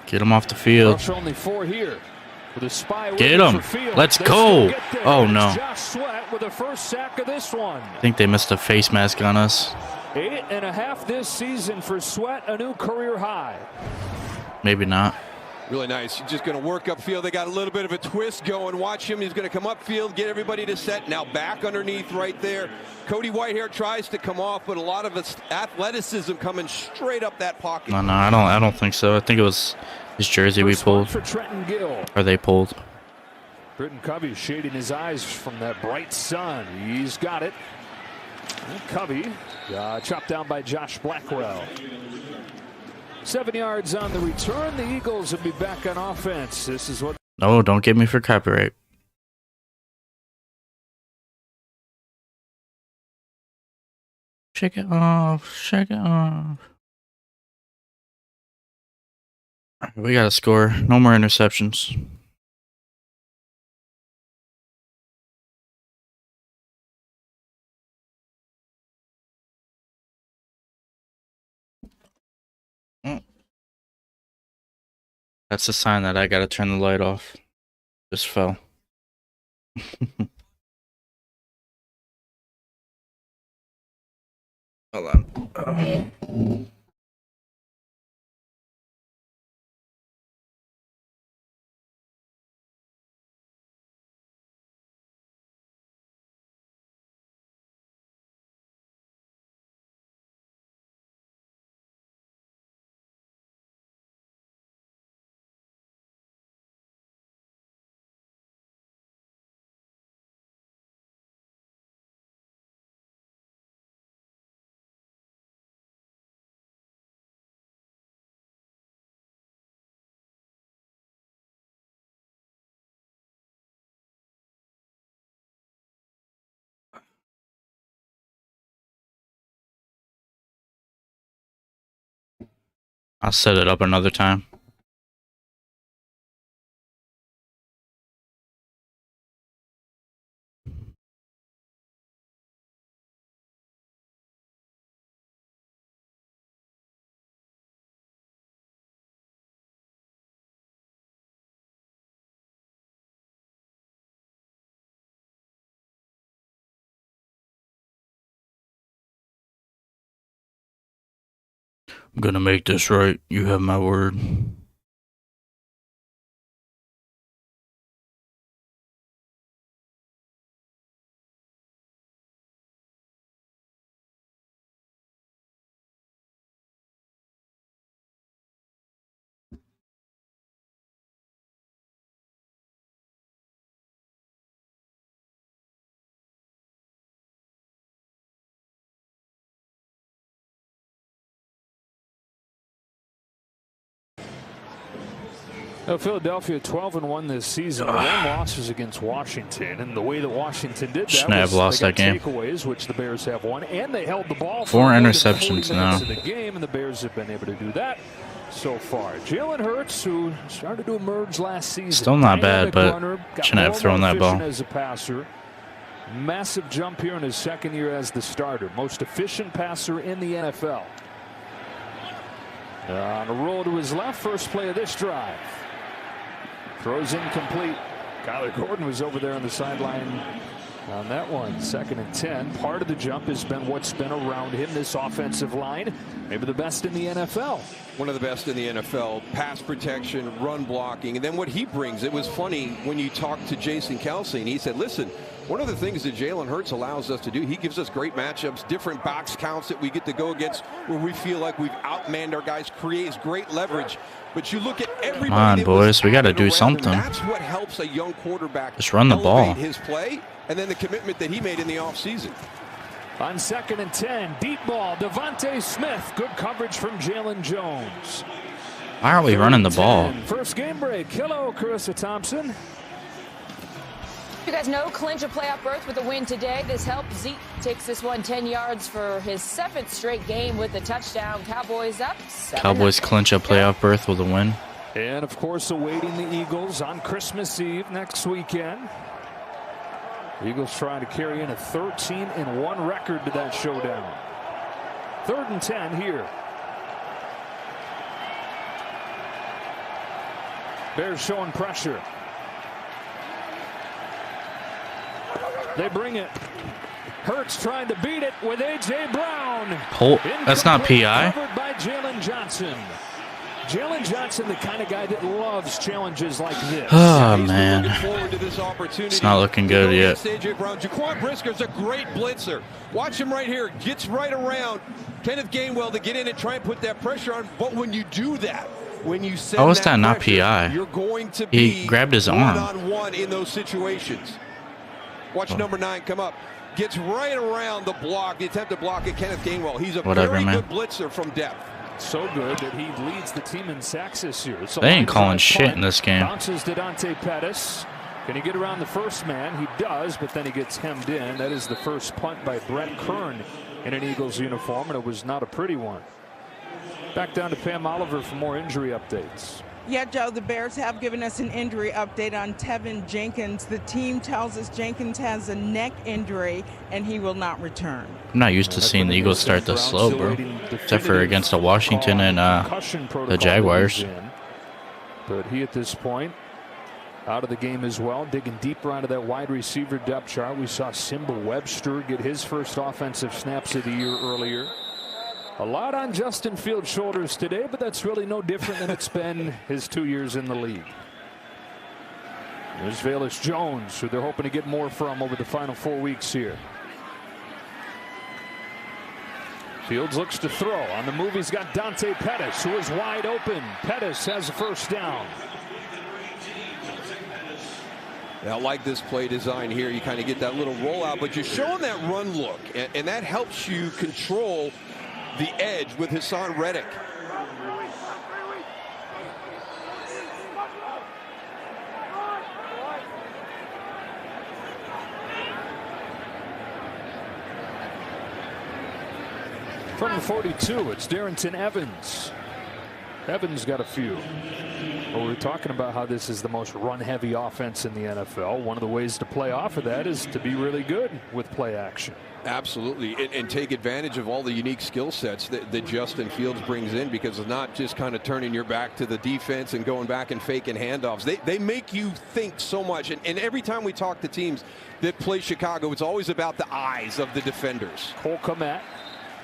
[SPEAKER 2] Get him off the field.
[SPEAKER 4] Rush only 4 here. With a spy
[SPEAKER 2] Get him. Let's go. Oh, no.
[SPEAKER 4] Josh Sweat with the first sack of this one.
[SPEAKER 2] I think they missed a face mask on us.
[SPEAKER 4] 8.5 this season for Sweat, a new career high.
[SPEAKER 2] Maybe not.
[SPEAKER 5] Really nice. He's just going to work upfield. They got a little bit of a twist going. Watch him. He's going to come upfield, get everybody to set. Now back underneath right there. Cody Whitehair tries to come off, but a lot of athleticism coming straight up that pocket.
[SPEAKER 2] No, I don't think so. I think it was his jersey we pulled.
[SPEAKER 4] For Trenton Gill.
[SPEAKER 2] Or they pulled.
[SPEAKER 4] Britton Covey shading his eyes from that bright sun. He's got it. And Covey chopped down by Josh Blackwell. 7 yards on the return. The Eagles will be back on offense. This is what.
[SPEAKER 2] No, don't get me for copyright. Shake it off. Shake it off. We got to score. No more interceptions. That's a sign that I got to turn the light off. Just fell. Hold on. I'll set it up another time. I'm gonna make this right. You have my word.
[SPEAKER 4] Now, Philadelphia 12-1 this season. The one loss was against Washington, and the way that Washington did that
[SPEAKER 2] Shouldn't have
[SPEAKER 4] was
[SPEAKER 2] lost
[SPEAKER 4] they
[SPEAKER 2] that
[SPEAKER 4] got
[SPEAKER 2] game.
[SPEAKER 4] takeaways, which the Bears have won, and they held the ball
[SPEAKER 2] 4
[SPEAKER 4] for more than
[SPEAKER 2] interceptions
[SPEAKER 4] 40
[SPEAKER 2] now.
[SPEAKER 4] minutes of the game, and the Bears have been able to do that so far. Jalen Hurts, who started to emerge last season,
[SPEAKER 2] Still not bad,
[SPEAKER 4] dynamic
[SPEAKER 2] but
[SPEAKER 4] runner, got
[SPEAKER 2] shouldn't have
[SPEAKER 4] more
[SPEAKER 2] thrown that
[SPEAKER 4] efficient
[SPEAKER 2] ball.
[SPEAKER 4] as a passer. Massive jump here in his second year as the starter. Most efficient passer in the NFL. On a roll to his left, first play of this drive. Throws incomplete. Kyler Gordon was over there on the sideline on that one. 2nd and 10. Part of the jump has been what's been around him, this offensive line. Maybe the best in the NFL.
[SPEAKER 5] One of the best in the NFL. Pass protection, run blocking, and then what he brings. It was funny when you talked to Jason Kelsey, and he said, listen, one of the things that Jalen Hurts allows us to do, he gives us great matchups, different box counts that we get to go against where we feel like we've outmanned our guys, creates great leverage. But you look at everybody.
[SPEAKER 2] Come on, boys, we got to do something.
[SPEAKER 5] That's what helps a young quarterback
[SPEAKER 2] just run the ball.
[SPEAKER 5] elevate his play, and then the commitment that he made in the offseason.
[SPEAKER 4] On 2nd and 10, deep ball, Devontae Smith. Good coverage from Jalen Jones.
[SPEAKER 2] Why aren't we running the ball?
[SPEAKER 4] First game break. Hello, Carissa Thompson.
[SPEAKER 9] You guys know clinch a playoff berth with a win today. This helps. Zeke takes this one 10 yards for his 7th straight game with a touchdown. Cowboys up 7-0.
[SPEAKER 2] Cowboys clinch a playoff berth with a win.
[SPEAKER 4] And, of course, awaiting the Eagles on Christmas Eve next weekend. Eagles trying to carry in a 13-1 record to that showdown. 3rd and 10 here. Bears showing pressure. They bring it. Hurts trying to beat it with A.J. Brown.
[SPEAKER 2] That's not PI.
[SPEAKER 4] Covered by Jalen Johnson. Jalen Johnson, the kind of guy that loves challenges like this.
[SPEAKER 2] Oh, man.
[SPEAKER 5] It's
[SPEAKER 2] not looking good yet.
[SPEAKER 5] A.J. Brown. Jaquan Brisker's a great blitzer. Watch him right here. Gets right around Kenneth Gainwell to get in and try and put that pressure on. But when you do that, when you send
[SPEAKER 2] How is that not
[SPEAKER 5] pressure,
[SPEAKER 2] PI?
[SPEAKER 5] you're going to be
[SPEAKER 2] He grabbed his arm.
[SPEAKER 5] one-on-one in those situations. Watch number 9 come up. Gets right around the block, the attempted block at Kenneth Gainwell. He's a very good blitzer from depth.
[SPEAKER 4] So good that he leads the team in sacks this year. So
[SPEAKER 2] they ain't calling shit in this game.
[SPEAKER 4] Bounces to Dante Pettis. Can he get around the first man? He does, but then he gets hemmed in. That is the first punt by Brett Kern in an Eagles uniform, and it was not a pretty one. Back down to Pam Oliver for more injury updates.
[SPEAKER 8] Yeah, Joe, the Bears have given us an injury update on Tevin Jenkins. The team tells us Jenkins has a neck injury and he will not return.
[SPEAKER 2] I'm not used to seeing the Eagles start this slow, bro. Except for against the Washington and the Jaguars.
[SPEAKER 4] But he at this point out of the game as well, digging deeper onto that wide receiver depth chart. We saw Simba Webster get his first offensive snaps of the year earlier. A lot on Justin Fields' shoulders today, but that's really no different than it's been his 2 years in the league. There's Velus Jones, who they're hoping to get more from over the final 4 weeks here. Fields looks to throw. On the move, he's got Dante Pettis, who is wide open. Pettis has a first down.
[SPEAKER 5] I like this play design here. You kind of get that little rollout, but you're showing that run look, and that helps you control the edge with Hassan Reddick.
[SPEAKER 4] From the 42, it's Darrington Evans. Evan's got a few. Well, we're talking about how this is the most run-heavy offense in the NFL. One of the ways to play off of that is to be really good with play action.
[SPEAKER 5] Absolutely, and take advantage of all the unique skill sets that Justin Fields brings in, because it's not just kind of turning your back to the defense and going back and faking handoffs. They make you think so much, and every time we talk to teams that play Chicago, it's always about the eyes of the defenders.
[SPEAKER 4] Cole Kmet,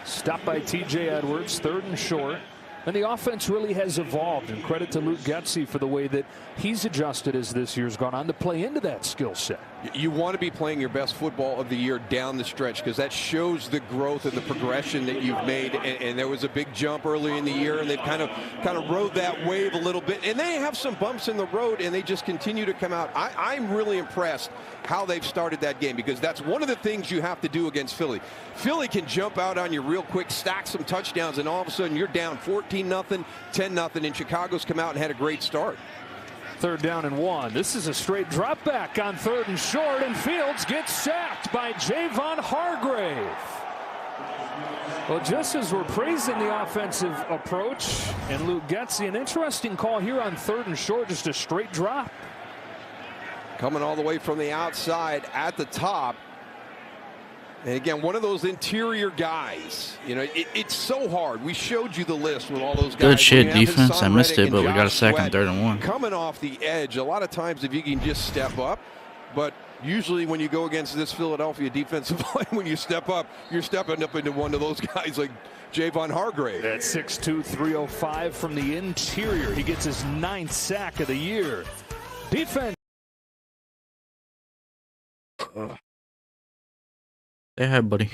[SPEAKER 4] stopped by T.J. Edwards, 3rd and short. And the offense really has evolved, and credit to Luke Getsy for the way that he's adjusted as this year's gone on to play into that skill set.
[SPEAKER 5] You want to be playing your best football of the year down the stretch, because that shows the growth and the progression that you've made. And there was a big jump early in the year, and they've kind of rode that wave a little bit. And they have some bumps in the road, and they just continue to come out. I'm really impressed how they've started that game, because that's one of the things you have to do against Philly. Philly can jump out on you real quick, stack some touchdowns, and all of a sudden you're down 14-0, 10-0, and Chicago's come out and had a great start.
[SPEAKER 4] 3rd down and 1. This is a straight drop back on 3rd and short, and Fields gets sacked by Javon Hargrave. Well, just as we're praising the offensive approach and Luke Getsy, an interesting call here on 3rd and short, just a straight drop.
[SPEAKER 5] Coming all the way from the outside at the top. And again, one of those interior guys. You know, it's so hard. We showed you the list with all those guys.
[SPEAKER 2] Good shit defense. I missed it, but we got a sack on 3rd and 1.
[SPEAKER 5] Coming off the edge, a lot of times if you can just step up. But usually when you go against this Philadelphia defensive line, when you step up, you're stepping up into one of those guys like Javon Hargrave.
[SPEAKER 4] At 6'2", 305 from the interior. He gets his 9th sack of the year. Defense.
[SPEAKER 2] Say hi, buddy.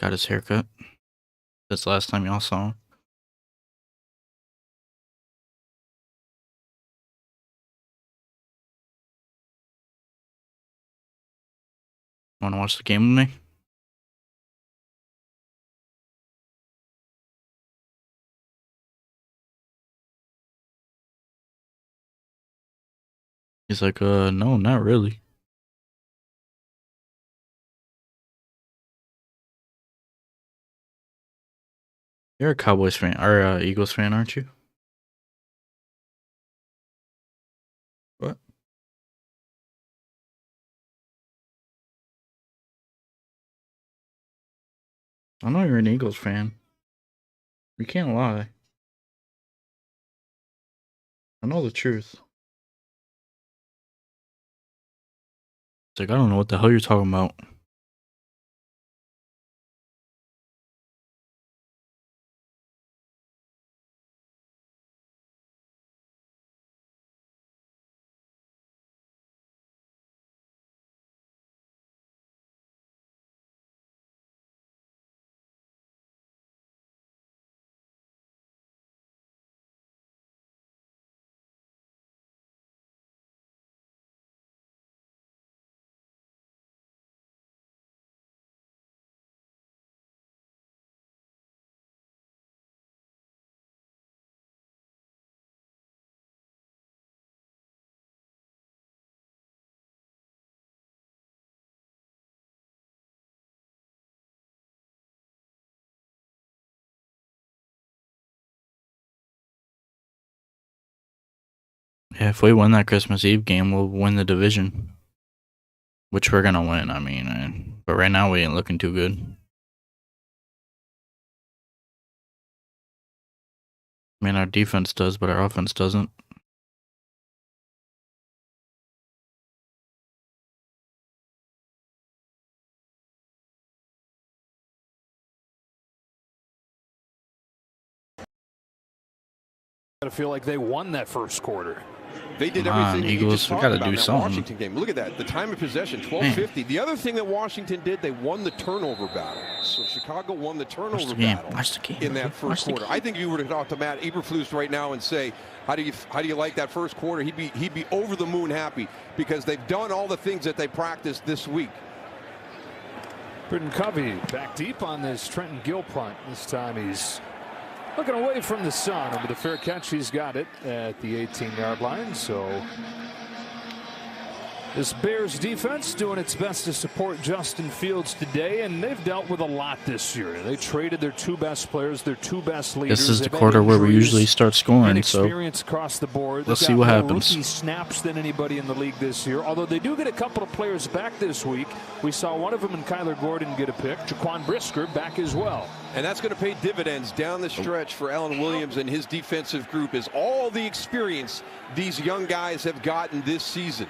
[SPEAKER 2] Got his haircut. That's the last time y'all saw him. Want to watch the game with me? He's like, no, not really. You're a Cowboys fan, or Eagles fan, aren't you? What? I know you're an Eagles fan. You can't lie. I know the truth. It's like, I don't know what the hell you're talking about. Yeah, if we win that Christmas Eve game, we'll win the division. Which we're gonna win, I mean. But right now we ain't looking too good. I mean, our defense does, but our offense doesn't.
[SPEAKER 4] I feel like they won that first quarter.
[SPEAKER 5] They did everything you
[SPEAKER 2] Eagles,
[SPEAKER 5] just talked
[SPEAKER 2] we gotta
[SPEAKER 5] about
[SPEAKER 2] do
[SPEAKER 5] in that
[SPEAKER 2] something.
[SPEAKER 5] Washington game. Look at that. The time of possession, 12:50. The other thing that Washington did, they won the turnover battle. So Chicago won the turnover battle in that first quarter. I think if you were to talk to Matt Eberflus right now and say, how do you like that first quarter? He'd be over the moon happy, because they've done all the things that they practiced this week.
[SPEAKER 4] Britton Covey back deep on this Trenton Gill punt. This time he's looking away from the sun. Over the fair catch, he's got it at the 18-yard line. So This Bears defense doing its best to support Justin Fields today, and they've dealt with a lot this year. They traded their 2 best players, their 2 best leaders.
[SPEAKER 2] This is the quarter where we usually start scoring, so
[SPEAKER 4] across the board.
[SPEAKER 2] Let's see what happens.
[SPEAKER 4] Rookie snaps than anybody in the league this year, although they do get a couple of players back this week. We saw one of them in Kyler Gordon get a pick. Jaquan Brisker back as well.
[SPEAKER 5] And that's going to pay dividends down the stretch for Alan Williams and his defensive group, is all the experience these young guys have gotten this season.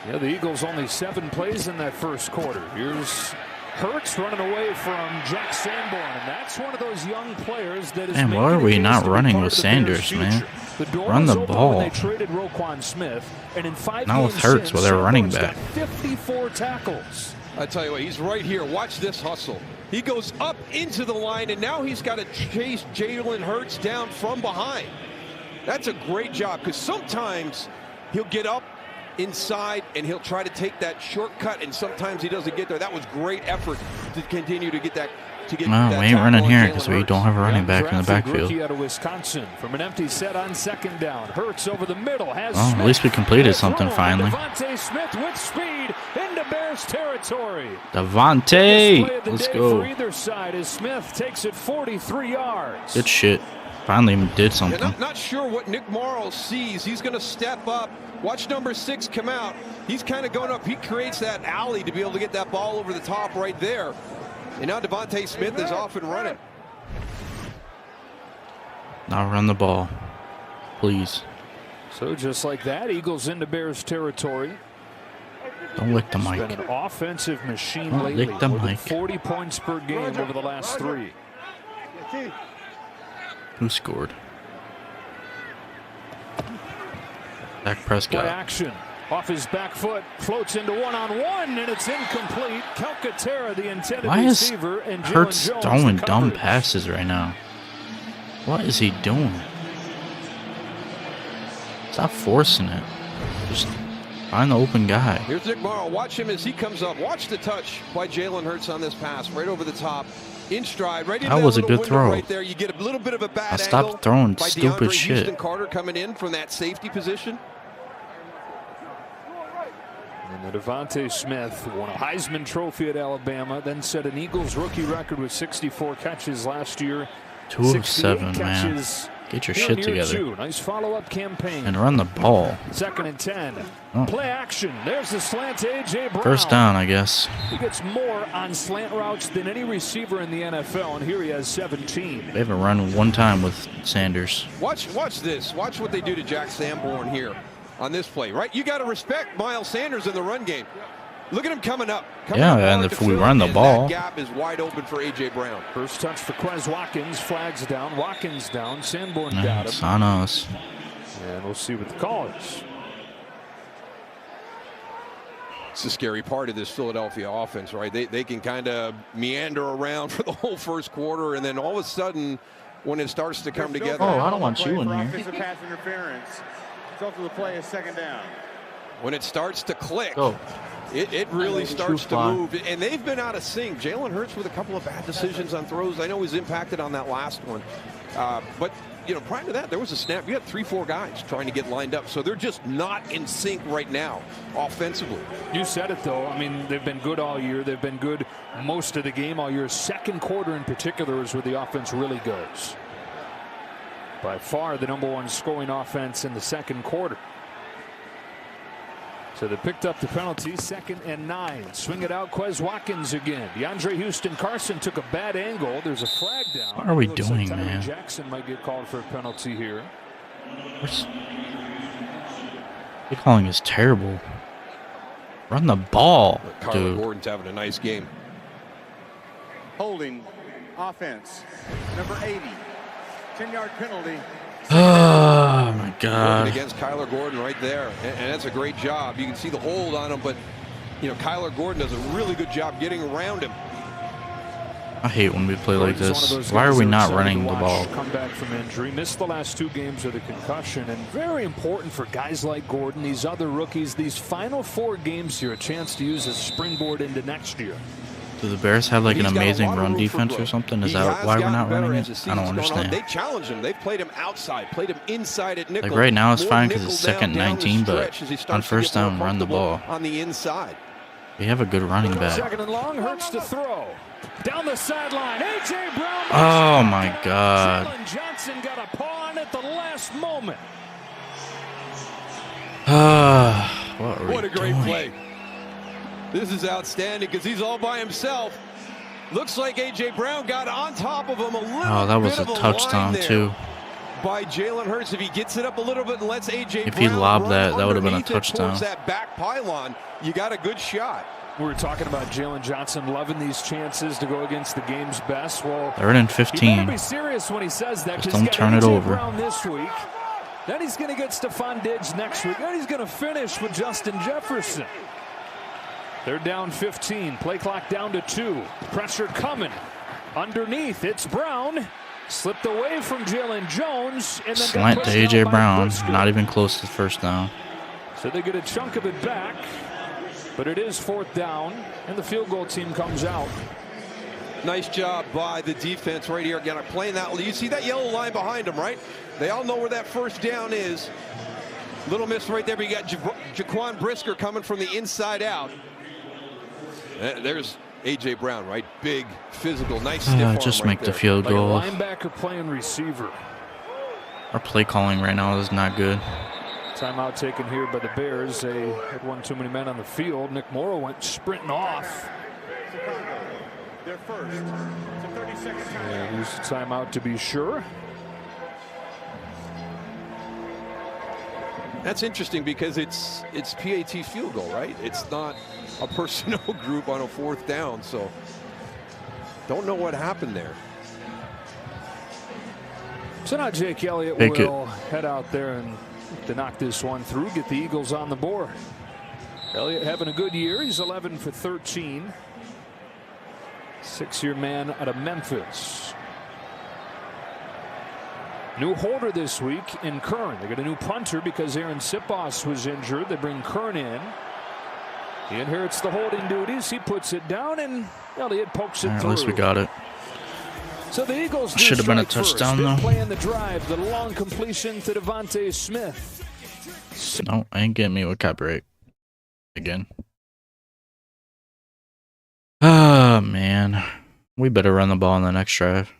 [SPEAKER 4] Yeah, the Eagles only 7 plays in that first quarter. Here's Hurts running away from Jack Sanborn, and that's one of those young players that is.
[SPEAKER 2] Man, why are we not running with Sanders, man? Run the ball.
[SPEAKER 4] They traded Roquan Smith, and in 5
[SPEAKER 2] Not with Hurts, while they're running back.
[SPEAKER 4] 54 tackles.
[SPEAKER 5] I tell you what, he's right here. Watch this hustle. He goes up into the line, and now he's got to chase Jalen Hurts down from behind. That's a great job, because sometimes he'll get up inside and he'll try to take that shortcut, and sometimes he doesn't get there. That was great effort to continue to get that.
[SPEAKER 2] No, we ain't running here because we don't have a running back in the backfield.
[SPEAKER 4] Rookie out of Wisconsin from an empty set on 2nd down. Hurts over the middle. Has
[SPEAKER 2] at least we completed something finally.
[SPEAKER 4] Devontae Smith with speed into Bears territory.
[SPEAKER 2] Devontae, let's go.
[SPEAKER 4] For either side as Smith takes it 43 yards.
[SPEAKER 2] Good shit. Finally did something.
[SPEAKER 5] Yeah, not sure what Nick Morrow sees. He's going to step up. Watch number 6 come out. He's kind of going up. He creates that alley to be able to get that ball over the top right there. And now Devontae Smith is off and running.
[SPEAKER 2] Now run the ball, please.
[SPEAKER 4] So just like that, Eagles into Bears territory.
[SPEAKER 2] Don't lick the mic.
[SPEAKER 4] It's been an offensive machine lately.
[SPEAKER 2] Lick the mic.
[SPEAKER 4] 40 points per game over the last 3.
[SPEAKER 2] Who scored? Dak Prescott.
[SPEAKER 4] Play action. Off his back foot, floats into one-on-one, and it's incomplete. Calcaterra, the intended receiver, and
[SPEAKER 2] Hurts
[SPEAKER 4] Jones
[SPEAKER 2] throwing dumb passes right now? What is he doing? Stop forcing it. Just find the open guy.
[SPEAKER 5] Here's Nick Morrow. Watch him as he comes up. Watch the touch by Jalen Hurts on this pass, right over the top, in stride, right into
[SPEAKER 2] that was a good throw.
[SPEAKER 5] Right there, you get a little bit of a bad angle.
[SPEAKER 2] Stop throwing
[SPEAKER 5] by
[SPEAKER 2] stupid
[SPEAKER 5] DeAndre
[SPEAKER 2] shit.
[SPEAKER 5] Houston Carter coming in from that safety position.
[SPEAKER 4] And the Devontae Smith won a Heisman Trophy at Alabama, then set an Eagles rookie record with 64 catches last year.
[SPEAKER 2] 2 of 7, man. Get your shit together.
[SPEAKER 4] Nice follow-up campaign.
[SPEAKER 2] And run the ball.
[SPEAKER 4] 2nd and 10. Play action. There's the slant to A.J. Brown.
[SPEAKER 2] First down, I guess.
[SPEAKER 4] He gets more on slant routes than any receiver in the NFL, and here he has 17.
[SPEAKER 2] They haven't run one time with Sanders.
[SPEAKER 5] Watch this. Watch what they do to Jack Sanborn here on this play, right? You got to respect Miles Sanders in the run game. Look at him coming up.
[SPEAKER 2] And if we run the ball,
[SPEAKER 5] that gap is wide open for A.J. Brown.
[SPEAKER 4] First touch for Quez Watkins. Flags down. Watkins down. Sanborn got him.
[SPEAKER 2] It's on us.
[SPEAKER 4] And we'll see what the call is.
[SPEAKER 5] It's the scary part of this Philadelphia offense, right? They can kind of meander around for the whole first quarter, and then all of a sudden, when it starts to come together.
[SPEAKER 2] Oh, I don't want you in here.
[SPEAKER 6] Offensive pass interference. Result of the play is 2nd down.
[SPEAKER 5] When it starts to click,
[SPEAKER 2] Go.
[SPEAKER 5] it really starts to move. And they've been out of sync. Jalen Hurts with a couple of bad decisions on throws. I know he's impacted on that last one. But, you know, prior to that, there was a snap. You had 3-4 guys trying to get lined up. So they're just not in sync right now offensively.
[SPEAKER 4] You said it, though. I mean, they've been good all year. They've been good most of the game all year. 2nd quarter in particular is where the offense really goes. By far the #1 scoring offense in the 2nd quarter. So they picked up the penalty. 2nd and 9. Swing it out. Quez Watkins again. DeAndre Houston Carson took a bad angle. There's a flag down.
[SPEAKER 2] What are we doing, man?
[SPEAKER 4] Jackson might get called for a penalty here.
[SPEAKER 2] The calling is terrible. Run the ball,
[SPEAKER 5] Kyler Gordon's having a nice game.
[SPEAKER 6] Holding offense. Number 80. 10-yard penalty.
[SPEAKER 2] Oh my God!
[SPEAKER 5] Against Kyler Gordon right there, and that's a great job. You can see the hold on him, but you know Kyler Gordon does a really good job getting around him.
[SPEAKER 2] I hate when we play like this. Why are we not running the ball?
[SPEAKER 4] Come back from injury, missed the last 2 games with a concussion, and very important for guys like Gordon, these other rookies, these final 4 games here, a chance to use as a springboard into next year.
[SPEAKER 2] Do the Bears have like an
[SPEAKER 5] He's got a
[SPEAKER 2] amazing
[SPEAKER 5] lot of
[SPEAKER 2] run
[SPEAKER 5] room for
[SPEAKER 2] defense or
[SPEAKER 5] growth.
[SPEAKER 2] something? Is
[SPEAKER 5] He
[SPEAKER 2] that
[SPEAKER 5] has
[SPEAKER 2] why we're
[SPEAKER 5] gotten
[SPEAKER 2] not
[SPEAKER 5] better
[SPEAKER 2] running
[SPEAKER 5] as the
[SPEAKER 2] it? I don't
[SPEAKER 5] season's gone on.
[SPEAKER 2] understand.
[SPEAKER 5] They challenged him. They've played him outside, played him inside at nickel.
[SPEAKER 2] Like right now it's
[SPEAKER 5] More
[SPEAKER 2] fine because
[SPEAKER 5] nickel
[SPEAKER 2] it's second
[SPEAKER 5] down
[SPEAKER 2] and
[SPEAKER 5] the
[SPEAKER 2] 19, but
[SPEAKER 5] stretch as he
[SPEAKER 2] on
[SPEAKER 5] starts to
[SPEAKER 2] first
[SPEAKER 5] get more
[SPEAKER 2] down, run the
[SPEAKER 5] comfortable
[SPEAKER 2] ball.
[SPEAKER 5] on the inside.
[SPEAKER 2] We have a good running back.
[SPEAKER 4] Second and long, Hurts to throw. Down the sideline, A.J. Brown.
[SPEAKER 2] Oh my God.
[SPEAKER 4] Jalen Johnson got a paw on at the last moment.
[SPEAKER 2] What
[SPEAKER 5] a great play. This is outstanding because he's all by himself. Looks like A.J. Brown got on top of him a little.
[SPEAKER 2] Oh, that was a
[SPEAKER 5] bit of
[SPEAKER 2] touchdown
[SPEAKER 5] line
[SPEAKER 2] too.
[SPEAKER 5] By Jalen Hurts. If he gets it up a little bit and lets A.J.
[SPEAKER 2] If
[SPEAKER 5] Brown
[SPEAKER 2] he lobbed
[SPEAKER 5] run
[SPEAKER 2] that, that would have been a
[SPEAKER 5] underneath it
[SPEAKER 2] touchdown.
[SPEAKER 5] towards that back pylon, you got a good shot.
[SPEAKER 4] We were talking about Jalen Johnson loving these chances to go against the game's best. Well,
[SPEAKER 2] They're in
[SPEAKER 4] he
[SPEAKER 2] 15.
[SPEAKER 4] better be serious when he says that.
[SPEAKER 2] Just
[SPEAKER 4] 'cause he's
[SPEAKER 2] don't
[SPEAKER 4] got
[SPEAKER 2] turn it
[SPEAKER 4] A.J.
[SPEAKER 2] over.
[SPEAKER 4] Brown this week. Then he's going to get Stephon Diggs next week. Then he's going to finish with Justin Jefferson. They're down 15. Play clock down to 2. Pressure coming. Underneath, it's Brown. Slipped away from Jalen Jones. And then
[SPEAKER 2] Slant
[SPEAKER 4] got
[SPEAKER 2] to
[SPEAKER 4] pushed
[SPEAKER 2] A.J.
[SPEAKER 4] down by
[SPEAKER 2] Brown.
[SPEAKER 4] Brisker.
[SPEAKER 2] Not even close to first down.
[SPEAKER 4] So they get a chunk of it back. But it is 4th down. And the field goal team comes out.
[SPEAKER 5] Nice job by the defense right here. Again, playing that. You see that yellow line behind them, right? They all know where that first down is. Little miss right there, but you got Jaquan Brisker coming from the inside out. There's A.J. Brown, right? Big, physical, nice stiff arm
[SPEAKER 2] Just
[SPEAKER 5] right
[SPEAKER 2] make
[SPEAKER 5] there.
[SPEAKER 2] the field
[SPEAKER 4] Like a
[SPEAKER 2] goal.
[SPEAKER 4] linebacker playing receiver.
[SPEAKER 2] Our play calling right now is not good.
[SPEAKER 4] Timeout taken here by the Bears. They had one too many men on the field. Nick Morrow went sprinting off.
[SPEAKER 6] Their first. It's a 30-second timeout.
[SPEAKER 4] And used the timeout to be sure.
[SPEAKER 5] That's interesting because it's PAT field goal, right? It's not a personnel group on a 4th down, so don't know what happened there.
[SPEAKER 4] So now Jake Elliott
[SPEAKER 2] Pick
[SPEAKER 4] will head out there and to knock this one through, get the Eagles on the board. Elliott having a good year. He's 11 for 13. 6-year man out of Memphis. New holder this week in Kern. They got a new punter because Aaron Sipos was injured. They bring Kern in. He inherits the holding duties. He puts it down, and Elliott pokes it
[SPEAKER 2] At
[SPEAKER 4] through.
[SPEAKER 2] least we got it.
[SPEAKER 4] So the Eagles do
[SPEAKER 2] Should have been a
[SPEAKER 4] strike
[SPEAKER 2] touchdown,
[SPEAKER 4] first.
[SPEAKER 2] though.
[SPEAKER 4] Big play in the drive. The long completion to Devontae Smith.
[SPEAKER 2] No, ain't getting me with copyright again. Oh man, we better run the ball in the next drive.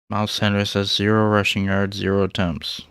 [SPEAKER 2] Miles Sanders has 0 rushing yards, 0 attempts.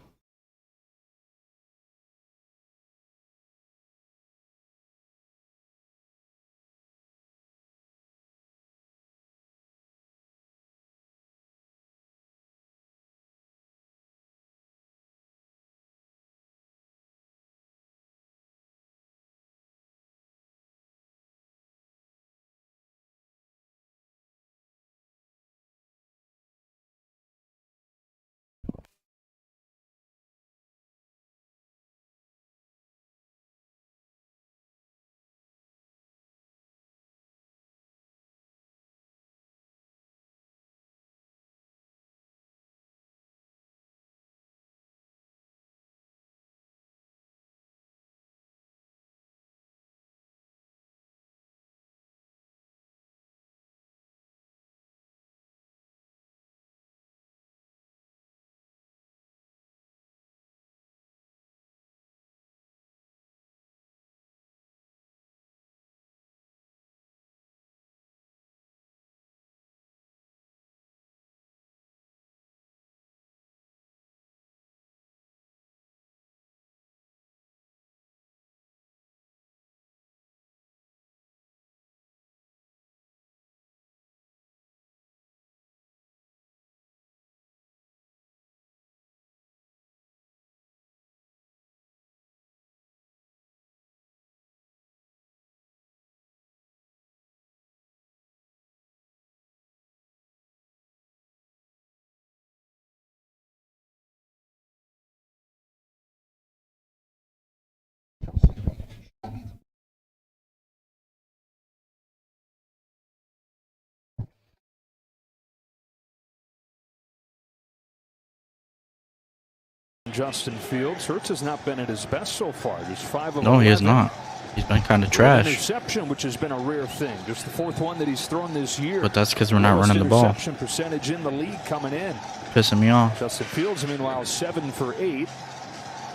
[SPEAKER 4] Justin Fields. Hurts has not been at his best so far. He's 5 of 11.
[SPEAKER 2] No, he has not. He's been kind of trash.
[SPEAKER 4] Interception, which has been a rare thing. Just the 4th one that he's thrown this year.
[SPEAKER 2] But that's because we're not running the ball.
[SPEAKER 4] Interception percentage in the league coming in.
[SPEAKER 2] Pissing me off.
[SPEAKER 4] Justin Fields, meanwhile, 7 for 8.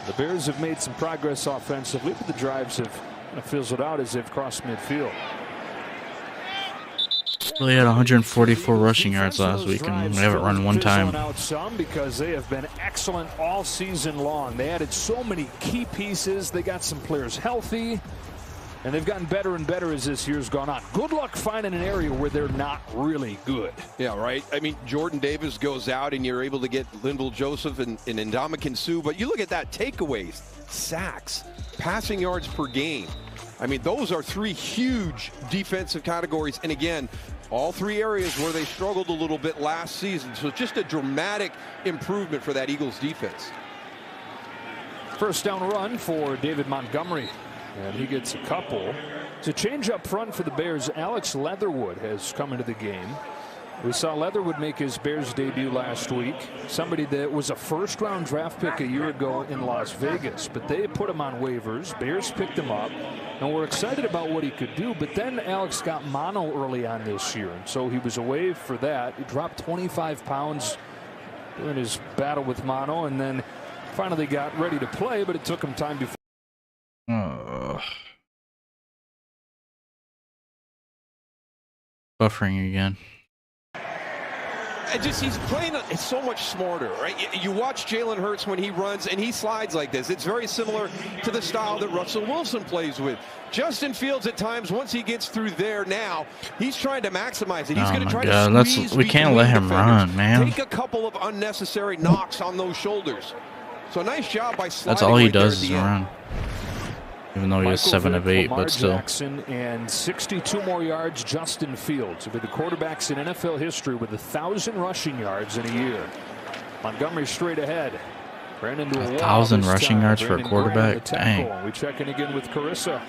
[SPEAKER 4] The Bears have made some progress offensively, but the drives have kind of fizzled out as they've crossed midfield.
[SPEAKER 2] Well, he had 144 rushing yards last week, and we haven't run one time.
[SPEAKER 4] Out some because they have been excellent all season long. They added so many key pieces. They got some players healthy, and they've gotten better and better as this year's gone on. Good luck finding an area where they're not really good.
[SPEAKER 5] Yeah, right. I mean, Jordan Davis goes out, and you're able to get Linval Joseph and Ndamukong Suh. But you look at that: takeaways, sacks, passing yards per game. I mean, those are 3 huge defensive categories. And again, all 3 areas where they struggled a little bit last season. So just a dramatic improvement for that Eagles defense.
[SPEAKER 4] First down run for David Montgomery. And he gets a couple. It's a change up front for the Bears. Alex Leatherwood has come into the game. We saw Leatherwood make his Bears debut last week. Somebody that was a first-round draft pick a year ago in Las Vegas. But they put him on waivers. Bears picked him up. And we're excited about what he could do. But then Alex got mono early on this year. And so he was away for that. He dropped 25 pounds during his battle with mono. And then finally got ready to play. But it took him time before.
[SPEAKER 2] Buffering again.
[SPEAKER 5] He's playing it's so much smarter, right? You watch Jalen Hurts when he runs and he slides like this. It's very similar to the style that Russell Wilson plays with. Justin Fields at times, once he gets through there now, he's trying to maximize it. He's going to try to squeeze.
[SPEAKER 2] We can't let him run, man.
[SPEAKER 5] Take a couple of unnecessary knocks on those shoulders. So nice job by sliding.
[SPEAKER 2] That's all he
[SPEAKER 5] right
[SPEAKER 2] does is run. Even though he is 7 of 8, but still.
[SPEAKER 4] Jackson and 62 more yards. Justin Fields will be the quarterbacks in NFL history with 1,000 rushing yards in a year. Montgomery straight ahead.
[SPEAKER 2] 1,000 rushing yards for a quarterback. Dang.
[SPEAKER 4] We check in again with Carissa.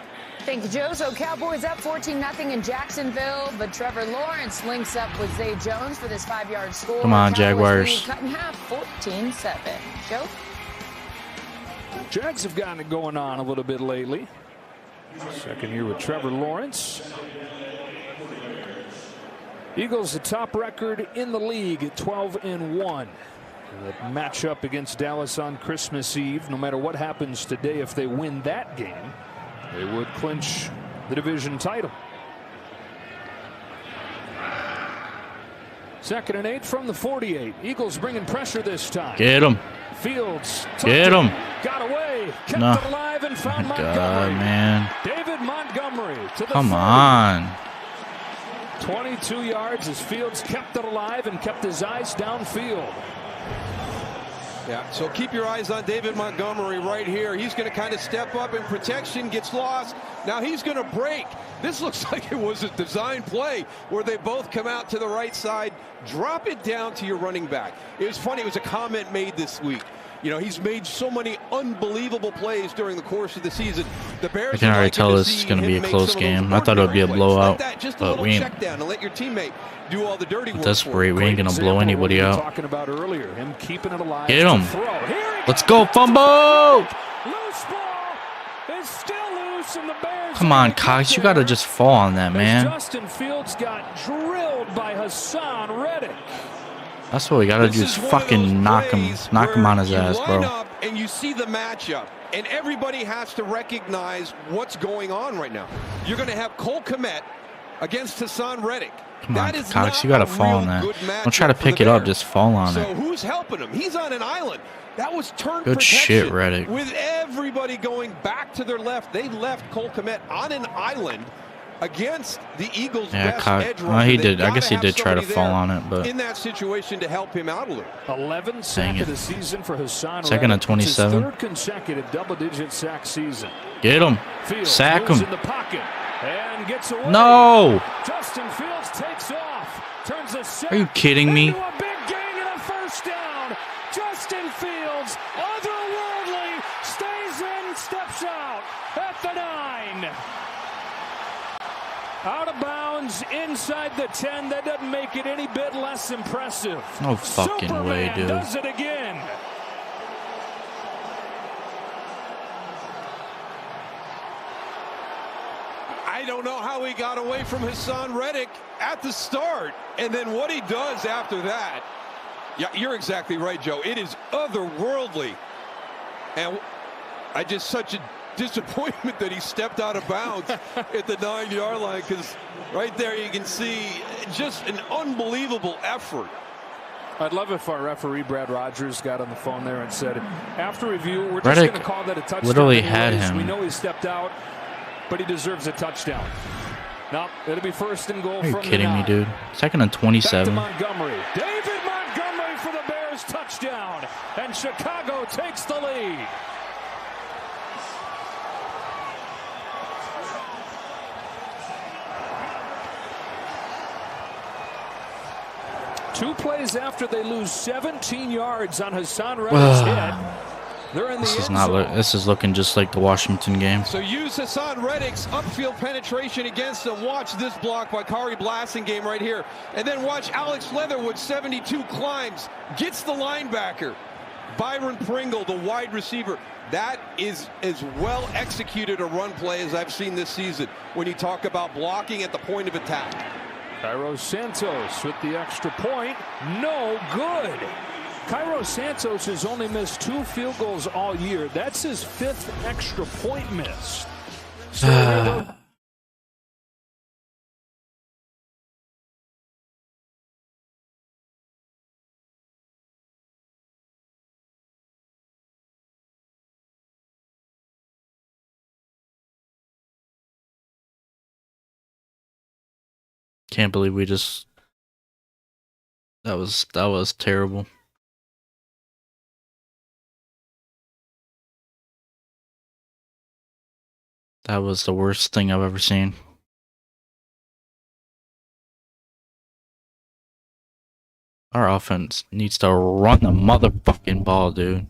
[SPEAKER 9] Thank you, Joe. So Cowboys up 14-0 in Jacksonville, but Trevor Lawrence links up with Zay Jones for this 5-yard score.
[SPEAKER 2] Come on,
[SPEAKER 9] Cowboys
[SPEAKER 2] Jaguars.
[SPEAKER 9] cut in half, 14-7. Joe?
[SPEAKER 4] Jags have gotten it going on a little bit lately. Second year with Trevor Lawrence. Eagles the top record in the league at 12-1. The matchup against Dallas on Christmas Eve. No matter what happens today, if they win that game, they would clinch the division title. 2nd and 8 from the 48. Eagles bringing pressure this time.
[SPEAKER 2] Get him.
[SPEAKER 4] Fields.
[SPEAKER 2] Get him.
[SPEAKER 4] Got away. Kept it alive and found Montgomery.
[SPEAKER 2] God, man.
[SPEAKER 4] David Montgomery to the
[SPEAKER 2] Come
[SPEAKER 4] 40.
[SPEAKER 2] on.
[SPEAKER 4] 22 yards as Fields kept it alive and kept his eyes downfield.
[SPEAKER 5] Yeah, so keep your eyes on David Montgomery right here. He's going to kind of step up in protection, gets lost. Now he's going to break. This looks like it was a design play where they both come out to the right side, drop it down to your running back. It was funny. It was a comment made this week. You know, he's made so many unbelievable plays during the course of the season. The Bears
[SPEAKER 2] I can already tell this is going to be a close game. I thought it would be a blowout, but we ain't.
[SPEAKER 5] Check down and let your teammate do all the dirty work.
[SPEAKER 2] At this rate, we ain't going to blow anybody out.
[SPEAKER 4] Talking about earlier, him keeping it alive.
[SPEAKER 2] Get him. Let's go, fumble!
[SPEAKER 4] Loose ball is still loose, and the Bears.
[SPEAKER 2] Come on, Cox, you got to just fall on that, man.
[SPEAKER 4] Justin Fields got drilled by Hassan Reddick.
[SPEAKER 2] That's what we got to do is fucking knock him on his ass, bro.
[SPEAKER 5] Up and you see the matchup, and everybody has to recognize what's going on right now. You're going to have Cole Kmet against Hassan Reddick.
[SPEAKER 2] Come on, Cox, you got to fall on that. Don't try to pick it up, just fall on it.
[SPEAKER 5] So who's helping him? He's on an island. That was turn
[SPEAKER 2] good
[SPEAKER 5] protection.
[SPEAKER 2] Shit, Reddick.
[SPEAKER 5] With everybody going back to their left, they left Cole Kmet on an island against the Eagles' best edge rusher.
[SPEAKER 2] He did. I guess he did try to fall on it, but
[SPEAKER 5] in that situation to help him out a little.
[SPEAKER 4] 11th sack of the season for Hassan.
[SPEAKER 2] Second and 27.
[SPEAKER 4] Third consecutive double-digit sack season.
[SPEAKER 2] Get him.
[SPEAKER 4] Fields
[SPEAKER 2] sack him.
[SPEAKER 4] In the pocket and gets away.
[SPEAKER 2] No.
[SPEAKER 4] Justin Fields takes off. Turns a sack.
[SPEAKER 2] Are you kidding me?
[SPEAKER 4] A big gain and a first down. Justin Fields, otherworldly, stays in, steps out at the 9. Out of bounds inside the 10. That doesn't make it any bit less impressive.
[SPEAKER 2] No fucking
[SPEAKER 4] Superman
[SPEAKER 2] way, dude.
[SPEAKER 4] Does it again.
[SPEAKER 5] I don't know how he got away from Hassan Reddick at the start. And then what he does after that. Yeah, you're exactly right, Joe. It is otherworldly. And I just such a disappointment that he stepped out of bounds at the 9-yard line, because right there you can see just an unbelievable effort.
[SPEAKER 4] I'd love if our referee, Brad Rogers, got on the phone there and said, after review, we're just going to call that a touchdown.
[SPEAKER 2] Literally had him.
[SPEAKER 4] We know he stepped out, but he deserves a touchdown. Now, it'll be first and goal.
[SPEAKER 2] Are you
[SPEAKER 4] from
[SPEAKER 2] kidding me, dude? Second and 27.
[SPEAKER 4] Back to Montgomery. David Montgomery for the Bears touchdown. And Chicago takes the lead. Two plays after they lose 17 yards on Hassan Reddick's hit. They're in the
[SPEAKER 2] This is
[SPEAKER 4] end
[SPEAKER 2] not.
[SPEAKER 4] zone.
[SPEAKER 2] This is looking just like the Washington game.
[SPEAKER 5] So use Hassan Reddick's upfield penetration against them. Watch this block by Kari Blasingame right here. And then watch Alex Leatherwood, 72, climbs, gets the linebacker. Byron Pringle, the wide receiver. That is as well executed a run play as I've seen this season when you talk about blocking at the point of attack.
[SPEAKER 4] Cairo Santos with the extra point. No good. Cairo Santos has only missed 2 field goals all year. That's his 5th extra point miss. So
[SPEAKER 2] Can't believe we just. That was terrible. That was the worst thing I've ever seen. Our offense needs to run the motherfucking ball, dude.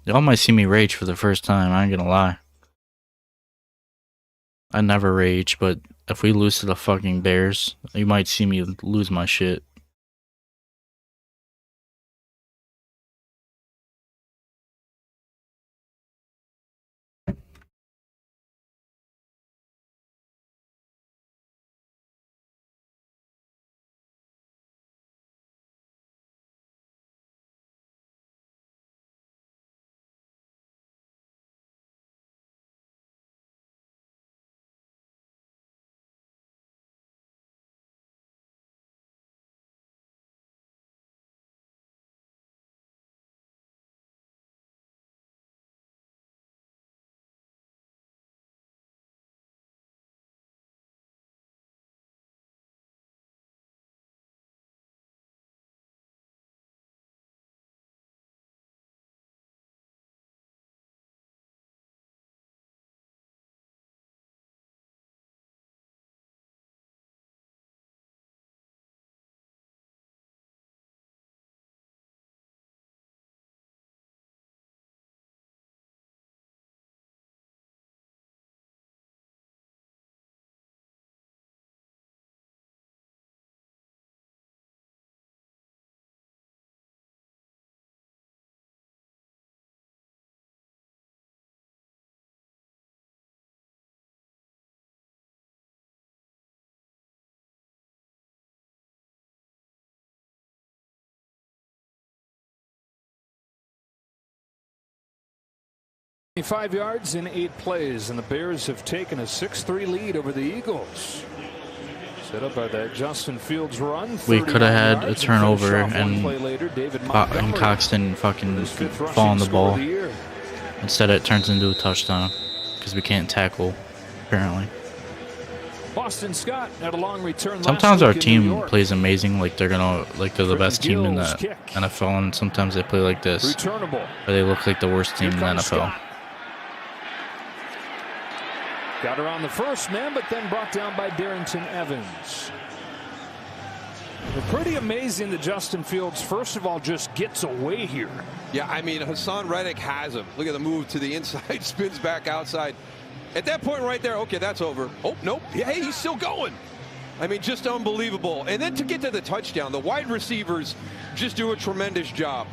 [SPEAKER 2] Y'all might see me rage for the first time, I ain't gonna lie. I never rage, but if we lose to the fucking Bears, you might see me lose my shit.
[SPEAKER 4] $5 yards in 8 plays, and the Bears have taken a 6-3 lead over the Eagles. Set up by that Justin Fields run.
[SPEAKER 2] We could have had a turnover and Cox didn't fucking fall on the ball. Instead, it turns into a touchdown because we can't tackle, apparently.
[SPEAKER 4] Boston Scott had a long return.
[SPEAKER 2] Sometimes our team plays amazing, like they're the best team in the NFL, and sometimes they play like this, where they look like the worst team in the NFL.
[SPEAKER 4] Got around the first man, but then brought down by Darrington Evans. Pretty amazing that Justin Fields, first of all, just gets away here.
[SPEAKER 5] Yeah, I mean, Hassan Reddick has him. Look at the move to the inside, spins back outside. At that point right there, okay, that's over. Oh, nope. Yeah, hey, he's still going. I mean, just unbelievable. And then to get to the touchdown, the wide receivers just do a tremendous job.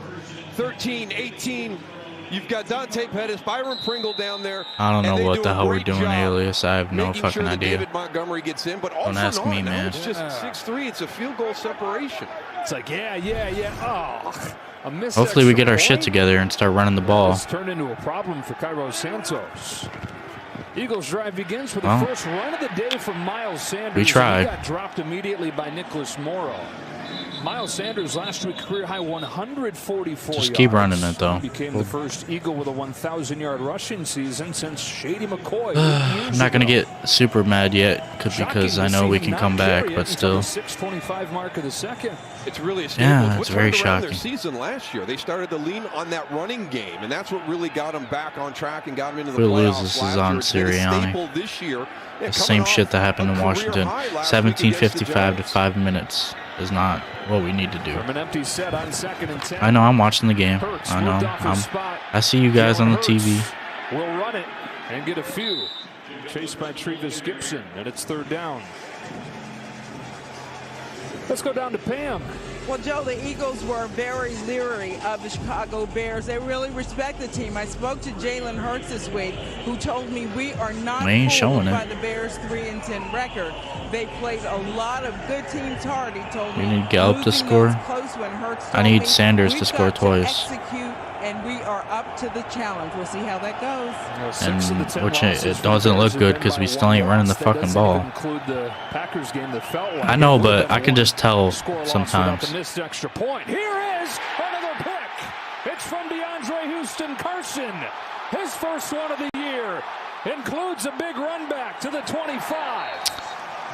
[SPEAKER 5] 13, 18, you've got Dante Pettis, Byron Pringle down there.
[SPEAKER 2] I don't know what the hell we're doing, Alias. I have no fucking idea.
[SPEAKER 5] David Montgomery gets in, but
[SPEAKER 2] don't ask me, man.
[SPEAKER 5] It's just 6-3. It's a field goal separation.
[SPEAKER 4] It's like, yeah. Oh, a missed
[SPEAKER 2] Hopefully we
[SPEAKER 4] extra
[SPEAKER 2] get our
[SPEAKER 4] point.
[SPEAKER 2] shit together and start running the ball.
[SPEAKER 4] It's turned into a problem for Cairo Santos. Eagles drive begins with the first run of the day from Miles Sanders.
[SPEAKER 2] We tried.
[SPEAKER 4] He got dropped immediately by Nicholas Morrow. Miles Sanders last week career high 144
[SPEAKER 2] Just keep
[SPEAKER 4] yards.
[SPEAKER 2] running it though.
[SPEAKER 4] He became the first Eagle with a 1,000-yard rushing season since Shady McCoy.
[SPEAKER 2] I'm not gonna get super mad yet because I know we can come back, but still.
[SPEAKER 4] 6:25 mark of the second.
[SPEAKER 5] It's really a
[SPEAKER 2] yeah, it's very shocking.
[SPEAKER 5] Their season last year, they started to lean on that running game, and that's what really got them back on track and got them into the playoffs.
[SPEAKER 2] Lose, this is on Sirianni.
[SPEAKER 5] This year.
[SPEAKER 2] The same shit that happened in Washington. 17:55 to 5 minutes is not what we need to do.
[SPEAKER 4] From an empty set on 2nd and 10.
[SPEAKER 2] I know I'm watching the game. I know. I see you guys on the TV.
[SPEAKER 4] We'll run it and get a few. Chased by Trevis Gibson, and it's 3rd down. Let's go down to Pam.
[SPEAKER 8] Well, Joe, the Eagles were very leery of the Chicago Bears. They really respect the team. I spoke to Jalen Hurts this week, who told me we are not fooled by the Bears' 3-10 record. They played a lot of good teams hard. He told me.
[SPEAKER 2] We need Gallup to score. I need Sanders to score twice.
[SPEAKER 8] And we are up to the challenge. We'll see how that goes.
[SPEAKER 2] And which it doesn't look good because we still ain't running the fucking ball. I know, but I can just tell sometimes.
[SPEAKER 4] Missed extra point. Here is another pick. It's from DeAndre Houston Carson. His first one of the year includes a big run back to the 25.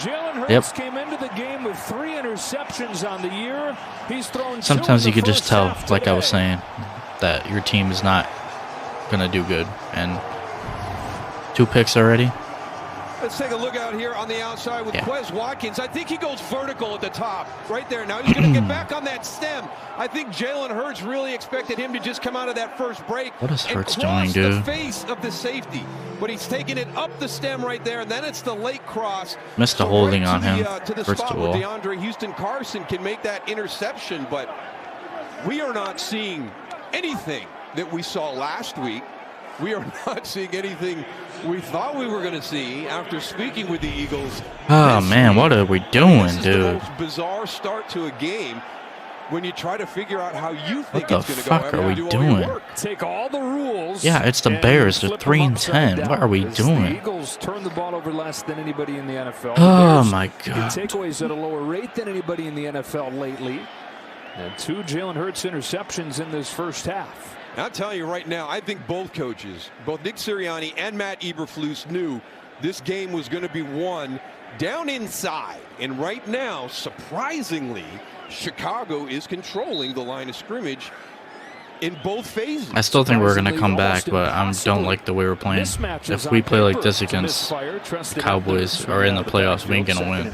[SPEAKER 4] Jalen Hurts came into the game with 3 interceptions on the year. He's thrown.
[SPEAKER 2] Sometimes you could just tell, like I was saying, that your team is not gonna do good. And 2 picks already.
[SPEAKER 5] Let's take a look out here on the outside with Quez Watkins. I think he goes vertical at the top, right there. Now he's going to get back on that stem. I think Jalen Hurts really expected him to just come out of that first break.
[SPEAKER 2] What is Hurts doing,
[SPEAKER 5] and cross
[SPEAKER 2] dude?
[SPEAKER 5] the face of the safety. But he's taking it up the stem right there, and then it's the late cross.
[SPEAKER 2] Missed a holding on him,
[SPEAKER 5] to the
[SPEAKER 2] first
[SPEAKER 5] spot
[SPEAKER 2] of all.
[SPEAKER 5] where DeAndre Houston Carson can make that interception, but we are not seeing anything that we saw last week. We are not seeing anything we thought we were going to see after speaking with the Eagles.
[SPEAKER 2] Oh man, what are we doing,
[SPEAKER 5] this is
[SPEAKER 2] dude?
[SPEAKER 5] the most bizarre start to a game when you try to figure out how you think
[SPEAKER 2] What the
[SPEAKER 5] it's going to go.
[SPEAKER 2] fuck are we doing?
[SPEAKER 4] Take all the rules.
[SPEAKER 2] Yeah, it's the Bears. They're 3-10. What are we doing?
[SPEAKER 4] The Eagles turn the ball over less than anybody in the NFL.
[SPEAKER 2] Oh my God.
[SPEAKER 4] Takeaways at a lower rate than anybody in the NFL lately. And 2 Jalen Hurts interceptions in this first half.
[SPEAKER 5] I'll tell you right now, I think both coaches, both Nick Sirianni and Matt Eberflus, knew this game was going to be won down inside. And right now, surprisingly, Chicago is controlling the line of scrimmage in both phases.
[SPEAKER 2] I still think we're going to come back, but I don't like the way we're playing. If we play like this against the Cowboys or in the playoffs, we ain't going to win.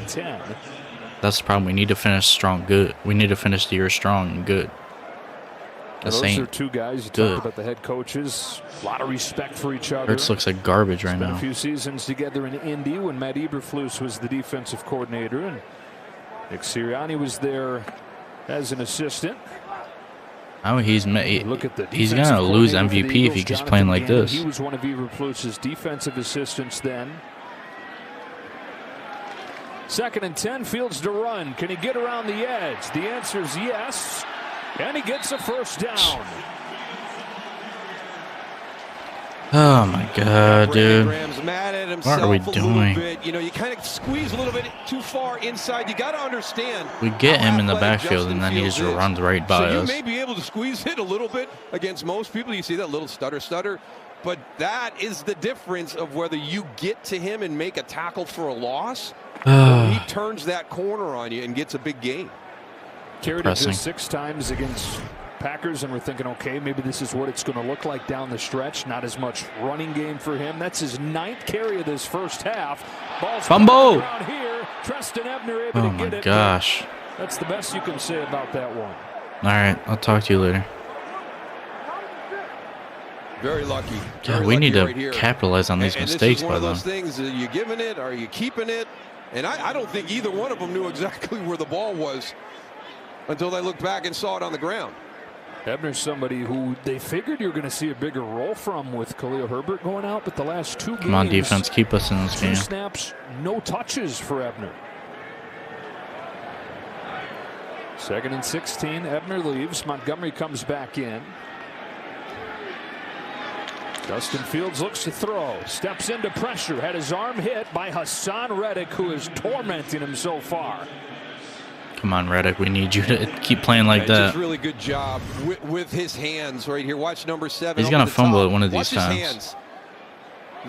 [SPEAKER 2] That's the problem. We need to finish strong, good. We need to finish the year strong and good.
[SPEAKER 4] Those are 2 guys. You talked about the head coaches. A lot of respect for each other.
[SPEAKER 2] Hurts looks like garbage right
[SPEAKER 4] Spent
[SPEAKER 2] now.
[SPEAKER 4] a few seasons together in Indy when Matt Eberflus was the defensive coordinator, and Nick Sirianni was there as an assistant.
[SPEAKER 2] I mean, he's
[SPEAKER 4] Look at the
[SPEAKER 2] he's gonna lose MVP if he keeps playing like this.
[SPEAKER 4] He was one of Eberflus's defensive assistants then. 2nd and 10, Fields to run. Can he get around the edge? The answer is yes. And he gets a first down.
[SPEAKER 2] Oh my God, dude.
[SPEAKER 5] Mad at
[SPEAKER 2] What are we doing?
[SPEAKER 5] You know, you kind of squeeze a little bit too far inside. You got to understand.
[SPEAKER 2] We get him in the backfield, and then he just runs right by us.
[SPEAKER 5] So you may be able to squeeze it a little bit against most people. You see that little stutter. But that is the difference of whether you get to him and make a tackle for a loss, or he turns that corner on you and gets a big gain.
[SPEAKER 4] Carried it just 6 times against Packers, and we're thinking, okay, maybe this is what it's going to look like down the stretch. Not as much running game for him. That's his 9th carry of this first half. Ball's
[SPEAKER 2] fumble
[SPEAKER 4] here. Treston Ebner able to get it.
[SPEAKER 2] Oh my gosh.
[SPEAKER 4] That's the best you can say about that one.
[SPEAKER 2] All right, I'll talk to you later.
[SPEAKER 5] Very lucky.
[SPEAKER 2] God, we need to capitalize on these mistakes by them.
[SPEAKER 5] Those things, are you giving it? Are you keeping it? And I don't think either one of them knew exactly where the ball was until they looked back and saw it on the ground.
[SPEAKER 4] Ebner's somebody who they figured you're going to see a bigger role from with Khalil Herbert going out, but the last 2 games.
[SPEAKER 2] Come on, defense, keep us in this
[SPEAKER 4] 2
[SPEAKER 2] game.
[SPEAKER 4] snaps, no touches for Ebner. 2nd and 16. Ebner leaves. Montgomery comes back in. Justin Fields looks to throw. Steps into pressure. Had his arm hit by Hassan Reddick, who is tormenting him so far.
[SPEAKER 2] Come on, Reddick. We need you to keep playing like that.
[SPEAKER 5] Just really good job with his hands right here. Watch number 7.
[SPEAKER 2] He's going to fumble it one of these times.
[SPEAKER 5] His hands.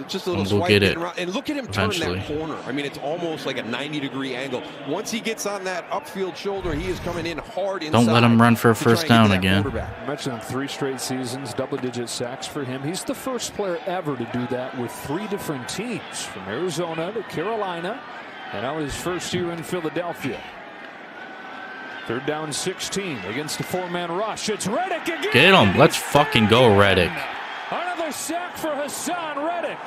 [SPEAKER 5] Just a little
[SPEAKER 2] We'll
[SPEAKER 5] swipe
[SPEAKER 2] get it
[SPEAKER 5] and look at him
[SPEAKER 2] eventually.
[SPEAKER 5] turn that corner. I mean, it's almost like a 90-degree angle. Once he gets on that upfield shoulder, he is coming in hard inside.
[SPEAKER 2] Don't let him run for a first down again.
[SPEAKER 4] I mentioned 3 straight seasons, double-digit sacks for him. He's the first player ever to do that with 3 different teams, from Arizona to Carolina, and now his first year in Philadelphia. 3rd down 16 against a 4-man rush. It's Reddick again.
[SPEAKER 2] Get him. Let's fucking go, Reddick.
[SPEAKER 4] Another sack for Hassan Reddick.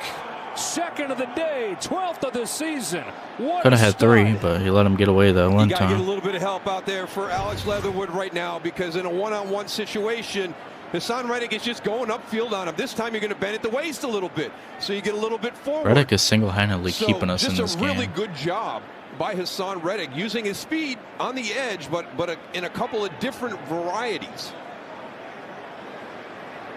[SPEAKER 4] 2nd of the day, 12th of the season.
[SPEAKER 2] Could have had 3, but he let him get away that one
[SPEAKER 5] You got to get a
[SPEAKER 2] time.
[SPEAKER 5] little bit of help out there for Alex Leatherwood right now, because in a one-on-one situation, Hassan Reddick is just going upfield on him. This time you're going to bend at the waist a little bit, so you get a little bit forward.
[SPEAKER 2] Reddick is single-handedly keeping us in this
[SPEAKER 5] just a really
[SPEAKER 2] game.
[SPEAKER 5] good job by Hassan Reddick, using his speed on the edge, but in a couple of different varieties.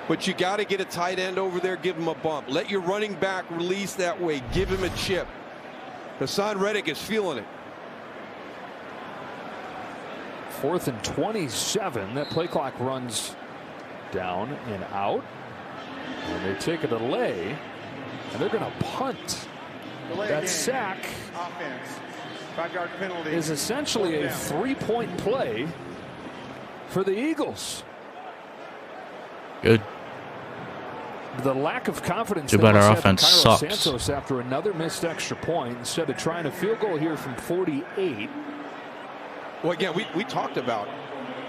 [SPEAKER 5] But you got to get a tight end over there, give him a bump. Let your running back release that way. Give him a chip. Hassan Reddick is feeling it.
[SPEAKER 4] 4th and 27. That play clock runs down and out. And they take a delay. And they're going to punt. That sack
[SPEAKER 6] Offense. 5-yard penalty.
[SPEAKER 4] is essentially a 3-point play for the Eagles.
[SPEAKER 2] Good.
[SPEAKER 4] The lack of confidence.
[SPEAKER 2] Too
[SPEAKER 4] they
[SPEAKER 2] bad our
[SPEAKER 4] must have in
[SPEAKER 2] offense
[SPEAKER 4] Cairo
[SPEAKER 2] sucks.
[SPEAKER 4] Santos after another missed extra point, instead of trying a field goal here from 48.
[SPEAKER 5] Well, again, we talked about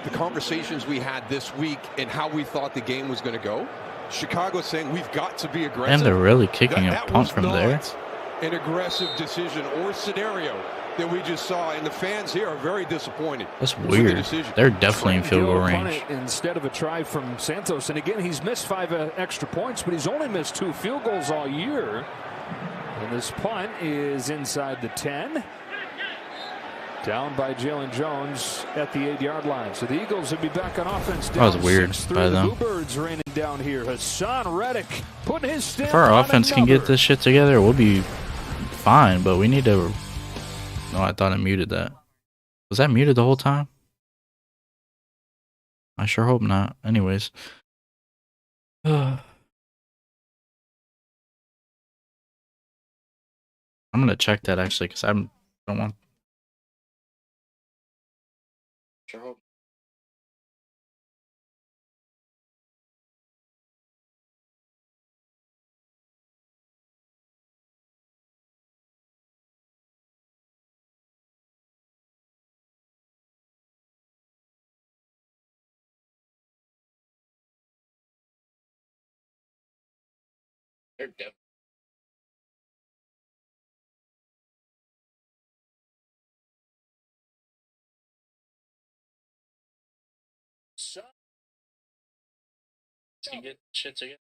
[SPEAKER 5] the conversations we had this week and how we thought the game was going to go. Chicago saying we've got to be aggressive.
[SPEAKER 2] And they're really kicking
[SPEAKER 5] That
[SPEAKER 2] a punt
[SPEAKER 5] was
[SPEAKER 2] from
[SPEAKER 5] not
[SPEAKER 2] there.
[SPEAKER 5] an aggressive decision or scenario that we just saw, and the fans here are very disappointed.
[SPEAKER 2] That's
[SPEAKER 5] with the
[SPEAKER 2] weird.
[SPEAKER 5] decision.
[SPEAKER 2] They're definitely in field goal
[SPEAKER 4] Punt
[SPEAKER 2] range.
[SPEAKER 4] it instead of a try from Santos. And again, he's missed 5 extra points, but he's only missed 2 field goals all year. And this punt is inside the 10. Down by Jalen Jones at the 8-yard line. So the Eagles will be back on offense.
[SPEAKER 2] That was weird by
[SPEAKER 4] The
[SPEAKER 2] them.
[SPEAKER 4] Bluebirds raining down here. Hassan Reddick putting his stamp
[SPEAKER 2] If our
[SPEAKER 4] on
[SPEAKER 2] offense can get
[SPEAKER 4] another.
[SPEAKER 2] this shit together, we'll be fine, but we need to... No, I thought I muted that. Was that muted the whole time? I sure hope not. Anyways. I'm going to check that, actually, because I don't want... Sure hope. They're definitely get shit together. Is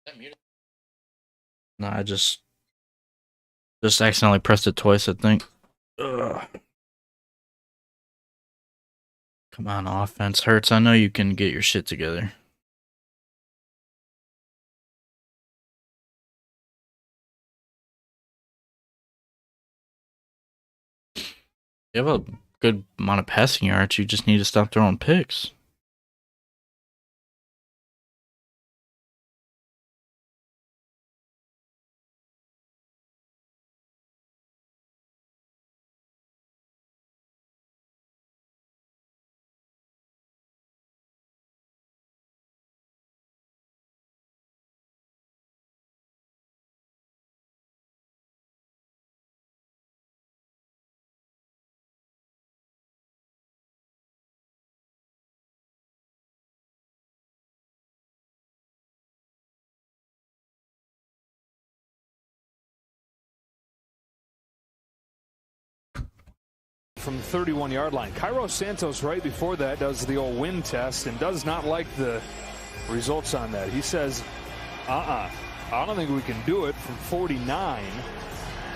[SPEAKER 2] that muted? No, I just accidentally pressed it twice, I think. Ugh. Come on, offense. Hurts, I know you can get your shit together. You have a good amount of passing yards. You just need to stop throwing picks.
[SPEAKER 4] from the 31-yard line. Cairo Santos right before that does the old wind test and does not like the results on that. He says, I don't think we can do it from 49.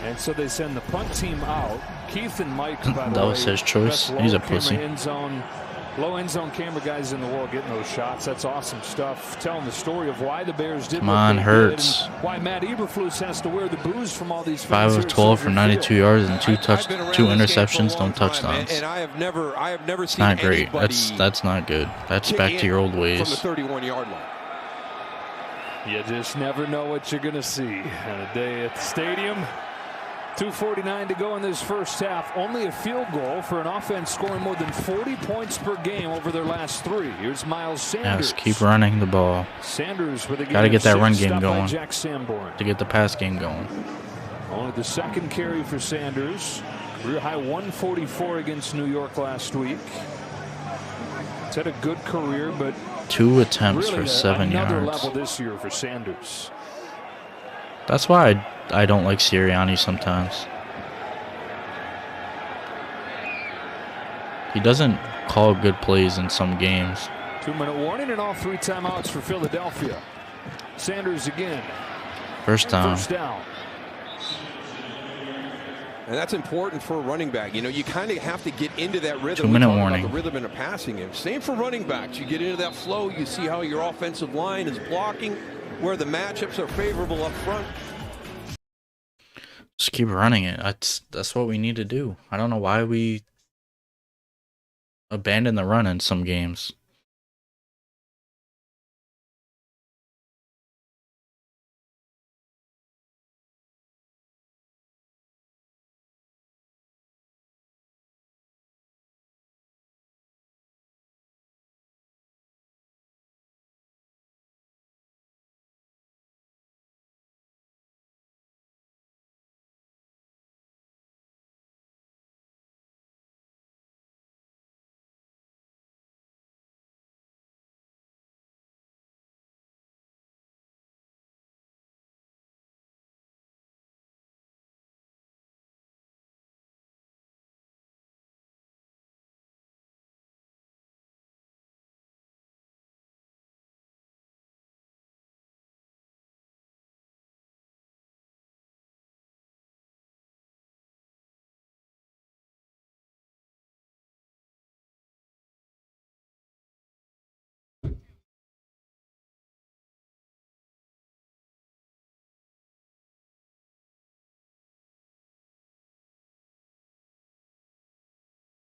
[SPEAKER 4] And so they send the punt team out. Keith and Mike, by the way,
[SPEAKER 2] that was his choice. He's a pussy.
[SPEAKER 4] Low end zone camera guys in the world getting those shots. That's awesome stuff. Telling the story of why the Bears did
[SPEAKER 2] Come
[SPEAKER 4] what
[SPEAKER 2] on,
[SPEAKER 4] they
[SPEAKER 2] Hurts.
[SPEAKER 4] did and why Matt Eberflus has to wear the booze from all these
[SPEAKER 2] 5 of 12 for 92 yards and two interceptions, no touchdowns.
[SPEAKER 5] And I have never seen
[SPEAKER 2] Not great. That's not good. That's back to your old ways.
[SPEAKER 5] From the 31-yard line.
[SPEAKER 4] You just never know what you're going to see on a day at the stadium. 2:49 to go in this first half. Only a field goal for an offense scoring more than 40 points per game over their last 3. Here's Miles Sanders.
[SPEAKER 2] Yes, keep running the ball.
[SPEAKER 4] Sanders with a
[SPEAKER 2] Got to get that run game going
[SPEAKER 4] Jack Sanborn.
[SPEAKER 2] to get the pass game going.
[SPEAKER 4] Only the second carry for Sanders. Career high 144 against New York last week. He's had a good career, but
[SPEAKER 2] 2 attempts
[SPEAKER 4] really
[SPEAKER 2] for 7
[SPEAKER 4] another
[SPEAKER 2] yards.
[SPEAKER 4] level this year for Sanders.
[SPEAKER 2] That's why I don't like Sirianni sometimes. He doesn't call good plays in some games.
[SPEAKER 4] 2-minute warning and all 3 timeouts for Philadelphia. Sanders again.
[SPEAKER 2] First down.
[SPEAKER 4] First down.
[SPEAKER 5] And that's important for a running back. You know, you kind of have to get into that rhythm.
[SPEAKER 2] 2-minute
[SPEAKER 5] We talk
[SPEAKER 2] warning.
[SPEAKER 5] about the rhythm in a passing game. Same for running backs. You get into that flow. You see how your offensive line is blocking, where the matchups are favorable up front.
[SPEAKER 2] Just keep running it. That's what we need to do. I don't know why we abandon the run in some games.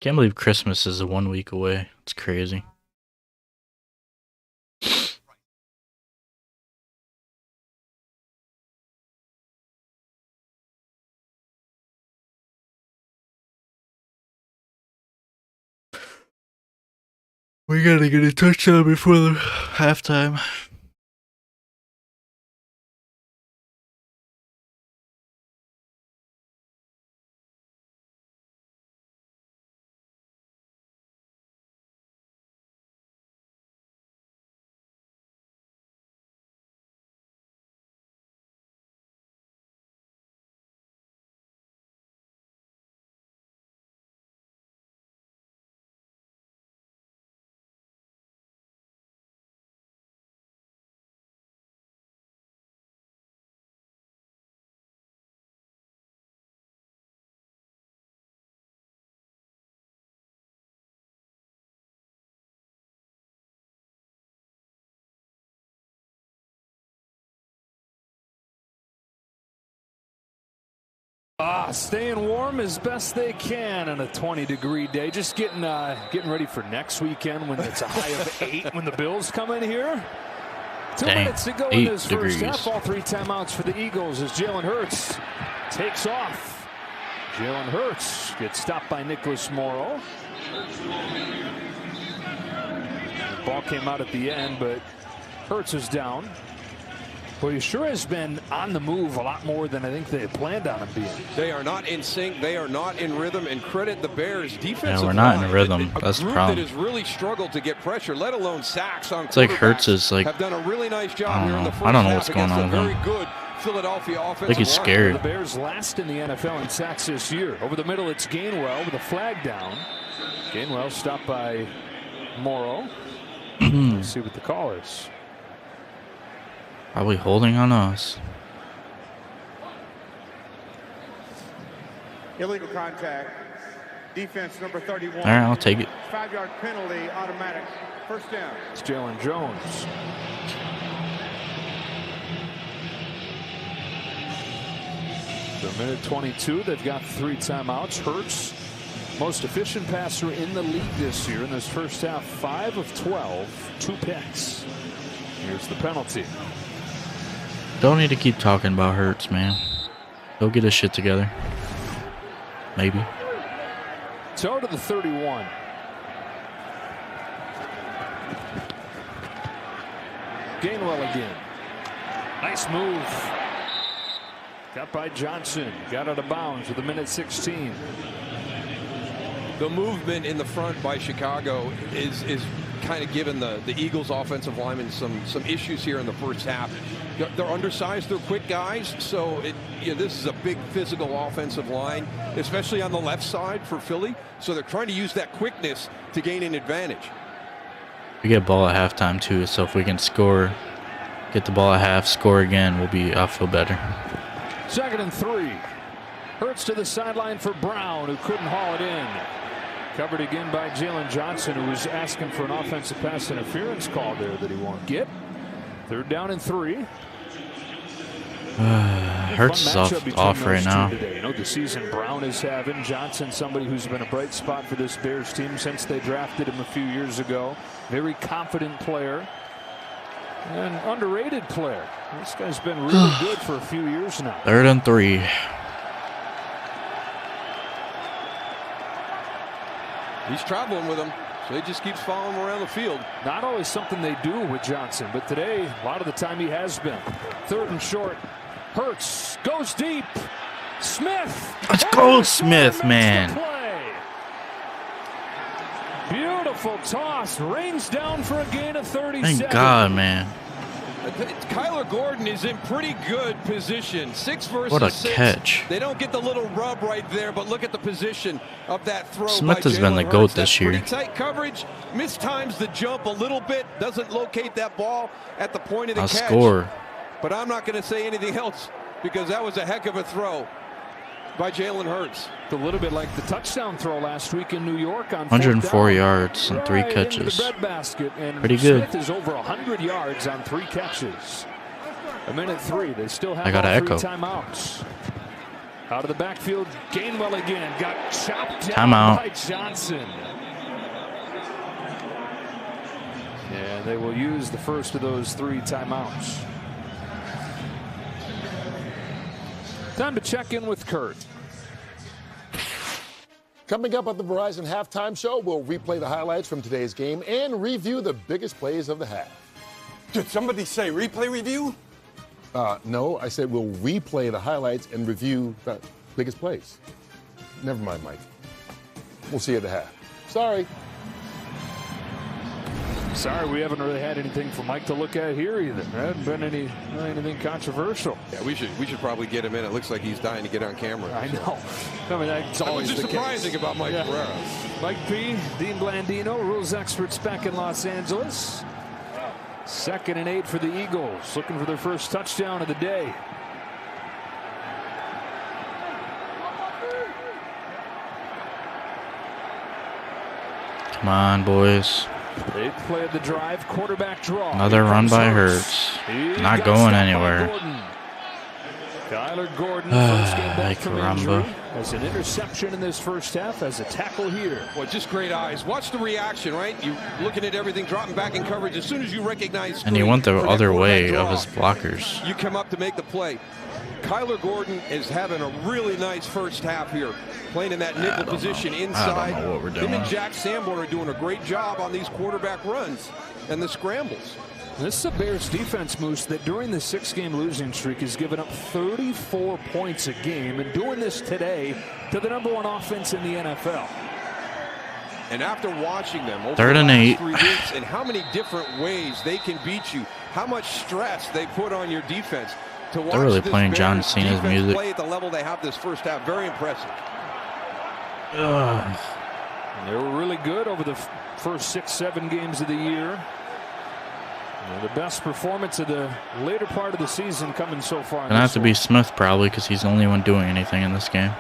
[SPEAKER 2] Can't believe Christmas is 1 week away. It's crazy. We gotta get a touchdown before the halftime.
[SPEAKER 4] Staying warm as best they can on a 20-degree day. Just getting ready for next weekend when it's a high of 8 when the Bills come in here. 2 minutes to go in this first half. All 3 timeouts for the Eagles as Jalen Hurts takes off. Jalen Hurts gets stopped by Nicholas Morrow. The ball came out at the end, but Hurts is down. Well, he sure has been on the move a lot more than I think they had planned on him being.
[SPEAKER 5] They are not in sync. They are not in rhythm. And credit the Bears' defensive
[SPEAKER 2] Yeah, we're not
[SPEAKER 5] line.
[SPEAKER 2] in rhythm. That's the problem.
[SPEAKER 5] That has really struggled to get pressure, let alone sacks on
[SPEAKER 2] It's like Hurts is like,
[SPEAKER 5] have done a really nice job
[SPEAKER 2] I don't
[SPEAKER 5] here in the
[SPEAKER 2] know.
[SPEAKER 5] first
[SPEAKER 2] I don't know
[SPEAKER 5] half
[SPEAKER 2] what's going
[SPEAKER 5] against
[SPEAKER 2] on
[SPEAKER 5] a
[SPEAKER 2] with
[SPEAKER 5] very
[SPEAKER 2] him.
[SPEAKER 5] good Philadelphia
[SPEAKER 2] I
[SPEAKER 5] offensive
[SPEAKER 2] think he's
[SPEAKER 5] line.
[SPEAKER 2] scared.
[SPEAKER 4] The Bears last in the NFL in sacks this year. Over the middle, it's Gainwell with a flag down. Gainwell stopped by Morrow. Let's see what the call is.
[SPEAKER 2] Probably holding on us.
[SPEAKER 6] Illegal contact. Defense number 31.
[SPEAKER 2] All right, I'll take it.
[SPEAKER 6] 5-yard penalty, automatic. First down.
[SPEAKER 4] It's Jalen Jones. The minute 22, they've got 3 timeouts. Hurts, most efficient passer in the league this year. In this first half, 5 of 12, 2 picks. Here's the penalty.
[SPEAKER 2] Don't need to keep talking about Hurts, man. He'll get his shit together. Maybe.
[SPEAKER 4] So to the 31. Gainwell again. Nice move. Got by Johnson. Got out of bounds with a minute 16.
[SPEAKER 5] The movement in the front by Chicago is kind of given the Eagles offensive linemen some issues here in the first half. They're undersized, they're quick guys, so this is a big physical offensive line, especially on the left side for Philly. So they're trying to use that quickness to gain an advantage.
[SPEAKER 2] We get ball at halftime too, so if we can score, get the ball at half, score again, I'll feel better.
[SPEAKER 4] 2nd and 3. Hurts to the sideline for Brown, who couldn't haul it in. Covered again by Jalen Johnson, who was asking for an offensive pass interference call there that he won't get. 3rd down and 3.
[SPEAKER 2] Hurts is off right now.
[SPEAKER 4] Today. You know, the season Brown is having. Johnson, somebody who's been a bright spot for this Bears team since they drafted him a few years ago. Very confident player. An underrated player. This guy's been really good for a few years now.
[SPEAKER 2] 3rd and 3.
[SPEAKER 5] He's traveling with him, so he just keeps following him around the field.
[SPEAKER 4] Not always something they do with Johnson, but today, a lot of the time he has been. 3rd and short. Hurts goes deep. Smith.
[SPEAKER 2] Let's go, Smith, man.
[SPEAKER 4] Beautiful toss. Rings down for a gain of 37.
[SPEAKER 2] Thank God, man.
[SPEAKER 5] Kyler Gordon is in pretty good position. 6 versus
[SPEAKER 2] What a
[SPEAKER 5] 6.
[SPEAKER 2] catch.
[SPEAKER 5] They don't get the little rub right there, but look at the position of that throw.
[SPEAKER 2] Smith has been the GOAT this year.
[SPEAKER 5] Pretty tight coverage. Mistimes the jump a little bit. Doesn't locate that ball at the point of the catch.
[SPEAKER 2] Score.
[SPEAKER 5] But I'm not going to say anything else because that was a heck of a throw by Jalen Hurts.
[SPEAKER 4] A little bit like the touchdown throw last week in New York on
[SPEAKER 2] 104 yards and 3 catches. Pretty good.
[SPEAKER 4] Smith is over 100 yards on 3 catches. A minute 3. They still have
[SPEAKER 2] I got
[SPEAKER 4] all 3
[SPEAKER 2] echo.
[SPEAKER 4] timeouts. Out of the backfield, Gainwell again. Got chopped down by Johnson. And they will use the first of those 3 timeouts. Time to check in with Kurt.
[SPEAKER 10] Coming up at the Verizon Halftime Show, we'll replay the highlights from today's game and review the biggest plays of the half.
[SPEAKER 5] Did somebody say replay review?
[SPEAKER 10] No, I said we'll replay the highlights and review the biggest plays. Never mind, Mike. We'll see you at the half. Sorry.
[SPEAKER 4] Sorry, we haven't really had anything for Mike to look at here either. There hasn't been anything controversial.
[SPEAKER 5] Yeah, we should probably get him in. It looks like he's dying to get on camera.
[SPEAKER 4] I know. I mean, that's always
[SPEAKER 5] which is surprising about Mike Pereira.
[SPEAKER 4] Mike P, Dean Blandino, rules experts back in Los Angeles. 2nd and 8 for the Eagles, looking for their first touchdown of the day.
[SPEAKER 2] Come on, boys.
[SPEAKER 4] 8th play of the drive, quarterback draw.
[SPEAKER 2] Another run by Hurts. Not going anywhere.
[SPEAKER 4] Kyler Gordon, first game back from injury,
[SPEAKER 2] caramba.
[SPEAKER 4] has an interception in this first half, has a tackle here.
[SPEAKER 5] Well, just great eyes. Watch the reaction, right? You're looking at everything, dropping back in coverage. As soon as you recognize,
[SPEAKER 2] And he went the other way of his blockers.
[SPEAKER 5] You come up to make the play. Kyler Gordon is having a really nice first half here, playing in that nickel position inside.
[SPEAKER 2] I don't know what we're doing.
[SPEAKER 5] Him and Jack Sanborn are doing a great job on these quarterback runs and the scrambles.
[SPEAKER 4] This is a Bears defense, Moose, that during the 6-game losing streak has given up 34 points a game, and doing this today to the #1 offense in the NFL.
[SPEAKER 5] And after watching them over
[SPEAKER 2] 3rd
[SPEAKER 5] the
[SPEAKER 2] and
[SPEAKER 5] last
[SPEAKER 2] 8.
[SPEAKER 5] 3 weeks and how many different ways they can beat you, how much stress they put on your defense, To watch
[SPEAKER 2] They're really
[SPEAKER 5] this
[SPEAKER 2] playing John
[SPEAKER 5] Bears
[SPEAKER 2] Cena's
[SPEAKER 5] defense
[SPEAKER 2] music.
[SPEAKER 5] play at the level they have this first half, very impressive.
[SPEAKER 2] Ugh.
[SPEAKER 4] They were really good over the first 6-7 games of the year. The best performance of the later part of the season coming so far.
[SPEAKER 2] Gonna have to be Smith probably because he's the only one doing anything in this game.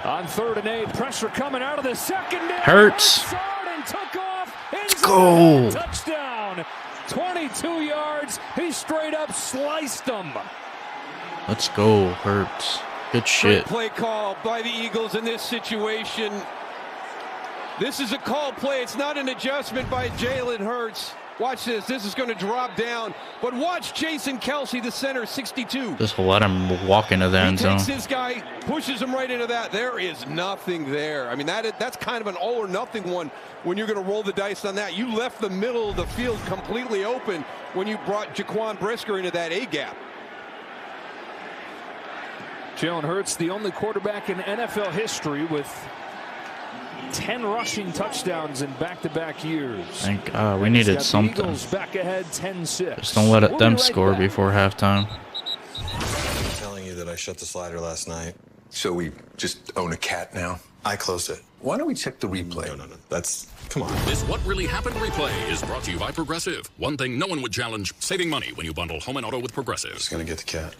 [SPEAKER 4] On 3rd and 8, pressure coming out of the secondary.
[SPEAKER 2] Hurts.
[SPEAKER 4] And took off.
[SPEAKER 2] Let's go.
[SPEAKER 4] Touchdown. 22 yards. He straight up sliced them.
[SPEAKER 2] Let's go, Hurts. Good shit.
[SPEAKER 5] Great play call by the Eagles in this situation. This is a call play. It's not an adjustment by Jalen Hurts. Watch this. This is going to drop down. But watch Jason Kelsey, the center, 62.
[SPEAKER 2] Just let him walk into the end zone.
[SPEAKER 5] He takes his guy, pushes him right into that. There is nothing there. I mean, that's kind of an all or nothing one when you're going to roll the dice on that. You left the middle of the field completely open when you brought Jaquan Brisker into that A-gap.
[SPEAKER 4] Jalen Hurts, the only quarterback in NFL history with 10 rushing touchdowns in back-to-back years.
[SPEAKER 2] Thank God. We needed something.
[SPEAKER 4] Eagles back ahead 10-6.
[SPEAKER 2] Just don't let them score before halftime.
[SPEAKER 11] I'm telling you that I shut the slider last night. So we just own a cat now? I closed it. Why don't we check the replay? No. That's... Come on.
[SPEAKER 3] This What Really Happened replay is brought to you by Progressive. One thing no one would challenge, saving money when you bundle home and auto with Progressive.
[SPEAKER 11] Just gonna get the cat.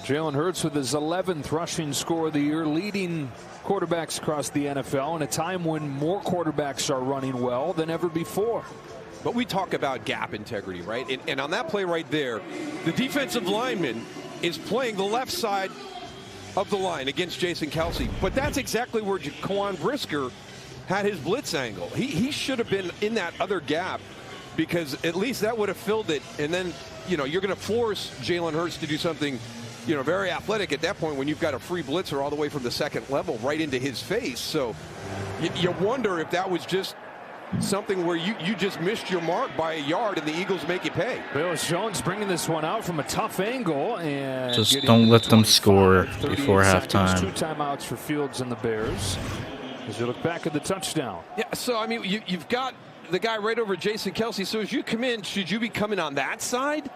[SPEAKER 4] Jalen Hurts with his 11th rushing score of the year, leading quarterbacks across the NFL in a time when more quarterbacks are running well than ever before.
[SPEAKER 5] But we talk about gap integrity, right? And on that play right there, the defensive lineman is playing the left side of the line against Jason Kelsey. But that's exactly where Jaquan Brisker had his blitz angle. He should have been in that other gap because at least that would have filled it. And then, you know, you're going to force Jalen Hurts to do something, you know, very athletic at that point when you've got a free blitzer all the way from the second level right into his face. So you wonder if that was just something where you just missed your mark by a yard and the Eagles make you pay.
[SPEAKER 4] Billis Jones bringing this one out from a tough angle and
[SPEAKER 2] just don't let them score before halftime.
[SPEAKER 4] 2 timeouts for Fields and the Bears as you look back at the touchdown.
[SPEAKER 5] Yeah, so I mean you've got the guy right over Jason Kelsey. So as you come in, should you be coming on that side?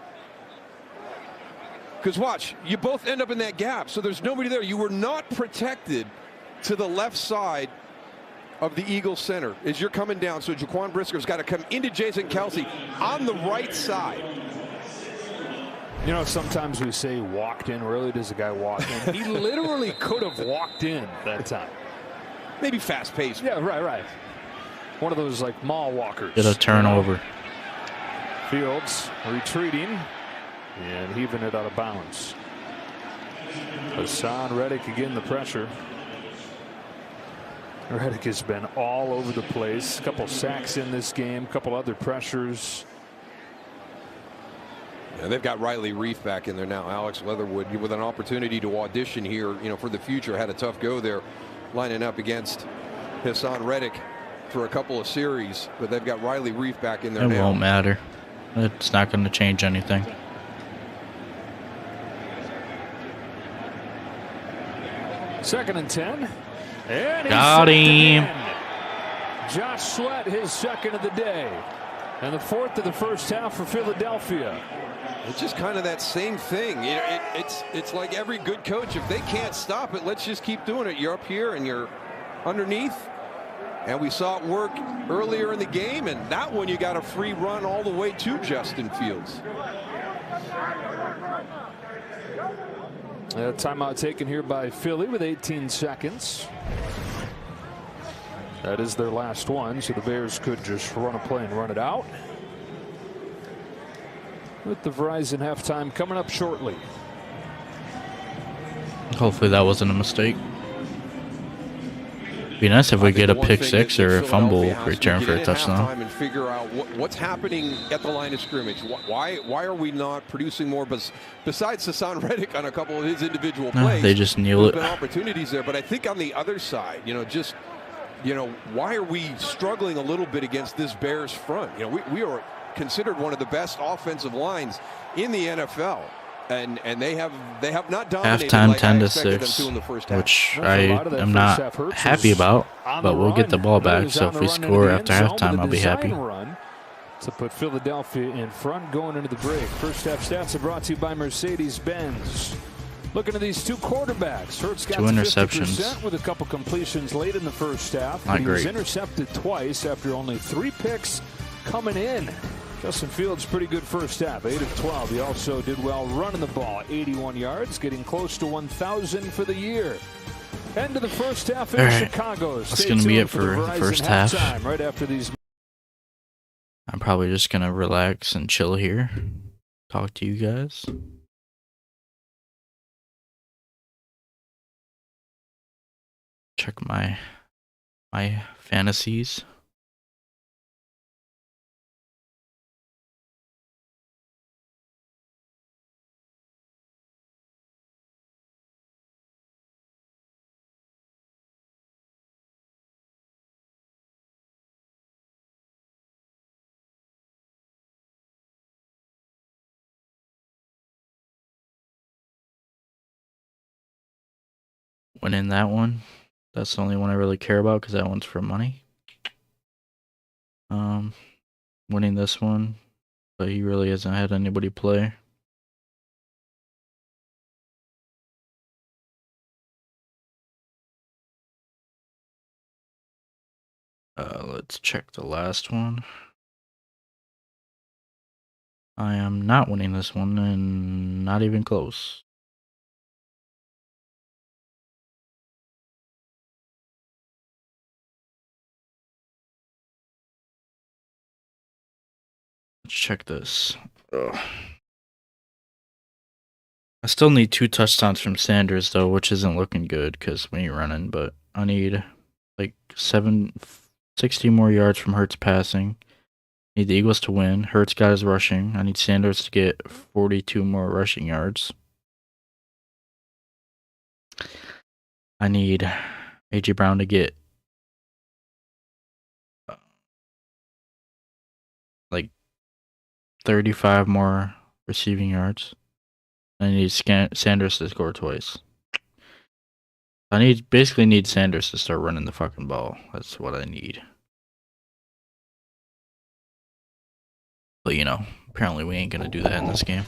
[SPEAKER 5] Because watch, you both end up in that gap, so there's nobody there. You were not protected to the left side of the Eagles center as you're coming down. So Jaquan Brisker's got to come into Jason Kelsey on the right side.
[SPEAKER 4] You know, sometimes we say walked in. Rarely does a guy walk in. He literally could have walked in that time.
[SPEAKER 5] Maybe fast-paced.
[SPEAKER 4] Yeah, right. One of those like mall walkers.
[SPEAKER 2] Get a turnover.
[SPEAKER 4] Fields retreating and heaving it out of bounds. Hassan Reddick again, the pressure. Reddick has been all over the place. A couple sacks in this game, a couple other pressures.
[SPEAKER 5] Yeah, they've got Riley Reif back in there now. Alex Leatherwood with an opportunity to audition here, you know, for the future. Had a tough go there, lining up against Hassan Reddick for a couple of series, but they've got Riley Reif back in there now.
[SPEAKER 2] It won't matter. It's not going to change anything.
[SPEAKER 4] Second and 10. And
[SPEAKER 2] got him.
[SPEAKER 4] Josh Sweat, his second of the day. And the 4th of the first half for Philadelphia.
[SPEAKER 5] It's just kind of that same thing. It's like every good coach, if they can't stop it, let's just keep doing it. You're up here and you're underneath. And we saw it work earlier in the game, and that one you got a free run all the way to Justin Fields.
[SPEAKER 4] Timeout taken here by Philly with 18 seconds. That is their last one, so the Bears could just run a play and run it out. With the Verizon halftime coming up shortly.
[SPEAKER 2] Hopefully that wasn't a mistake. Be nice if we get a pick six or a fumble return for a touchdown.
[SPEAKER 5] And figure out what's happening at the line of scrimmage. Why are we not producing more? Besides Hassan Reddick on a couple of his individual plays,
[SPEAKER 2] they just kneel it.
[SPEAKER 5] There's been opportunities there, but I think on the other side, you know, just you know, why are we struggling a little bit against this Bears front? You know, we are considered one of the best offensive lines in the NFL. And they have not dominated
[SPEAKER 2] Halftime
[SPEAKER 5] like I
[SPEAKER 2] 10 to
[SPEAKER 5] expected them
[SPEAKER 2] 6,
[SPEAKER 5] to in the first half.
[SPEAKER 2] which I am not happy about, but we'll get the ball back. So if we score after halftime, I'll be happy.
[SPEAKER 4] Run to put Philadelphia in front going into the break. First half stats are brought to you by Mercedes-Benz. Looking at these two quarterbacks, Hurts got
[SPEAKER 2] 2 interceptions
[SPEAKER 4] 50% with a couple completions late in the first half.
[SPEAKER 2] Not
[SPEAKER 4] He was
[SPEAKER 2] great.
[SPEAKER 4] intercepted twice after only 3 picks coming in. Justin Fields, pretty good first half, 8 of 12. He also did well running the ball, 81 yards, getting close to 1,000 for the year. End of the first half in Chicago.
[SPEAKER 2] That's going to be it for the first half.
[SPEAKER 4] Right after these.
[SPEAKER 2] I'm probably just going to relax and chill here. Talk to you guys. Check my fantasies. Winning that one. That's the only one I really care about because that one's for money. Winning this one, but he really hasn't had anybody play. Let's check the last one. I am not winning this one, and not even close. Let's check this. Ugh. I still need 2 touchdowns from Sanders, though, which isn't looking good because we ain't running, but I need like 60 more yards from Hurts passing. I need the Eagles to win. Hurts got his rushing. I need Sanders to get 42 more rushing yards. I need A.J. Brown to get like 35 more receiving yards. I need Sanders to score twice. I basically need Sanders to start running the fucking ball. That's what I need. But you know, apparently we ain't gonna do that in this game.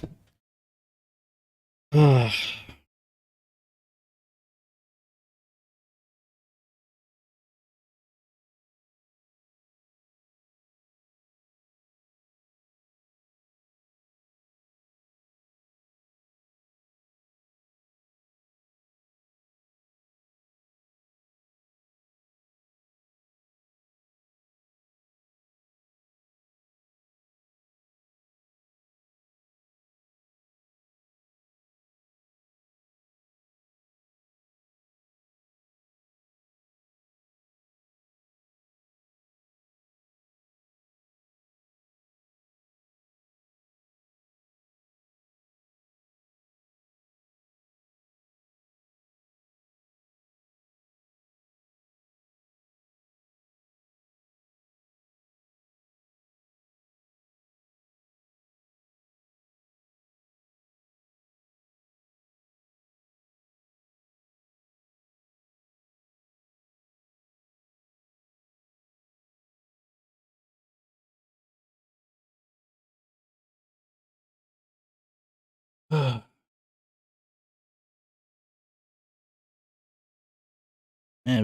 [SPEAKER 2] Man,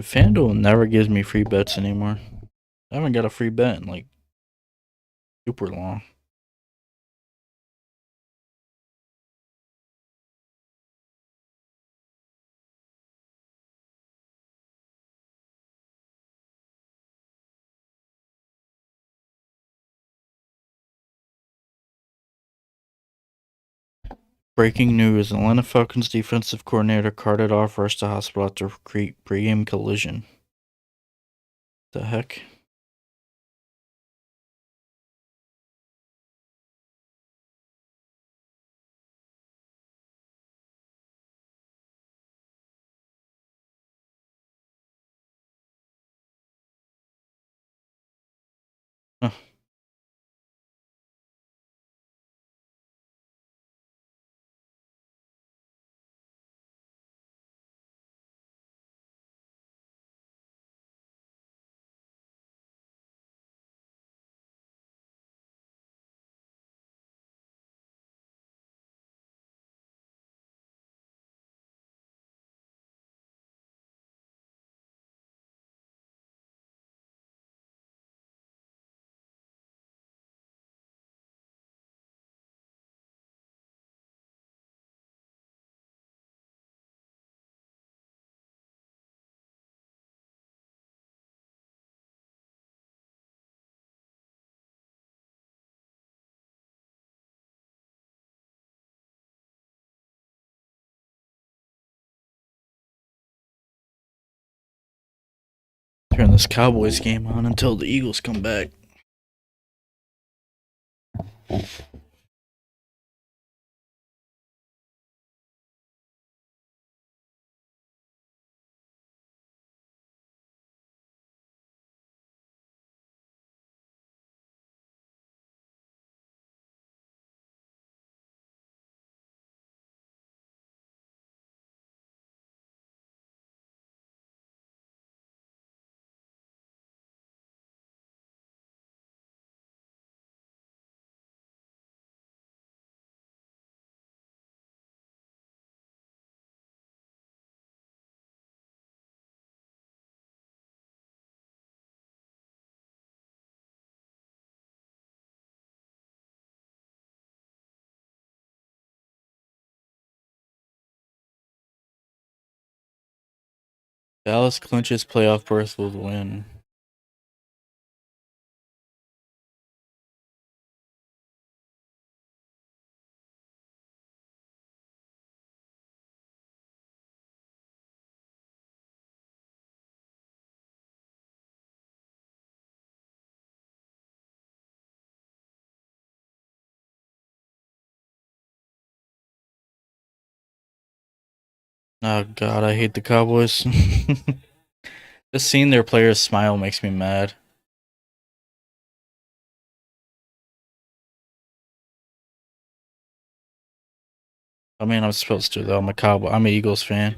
[SPEAKER 2] FanDuel never gives me free bets anymore. I haven't got a free bet in like super long. Breaking news: Atlanta Falcons defensive coordinator carted off, rushed to hospital after pregame collision. The heck? this Cowboys game on until the Eagles come back. Dallas clinches playoff berth with win. Oh god, I hate the Cowboys. Just seeing their players smile makes me mad. I mean, I'm supposed to though. I'm an Eagles fan.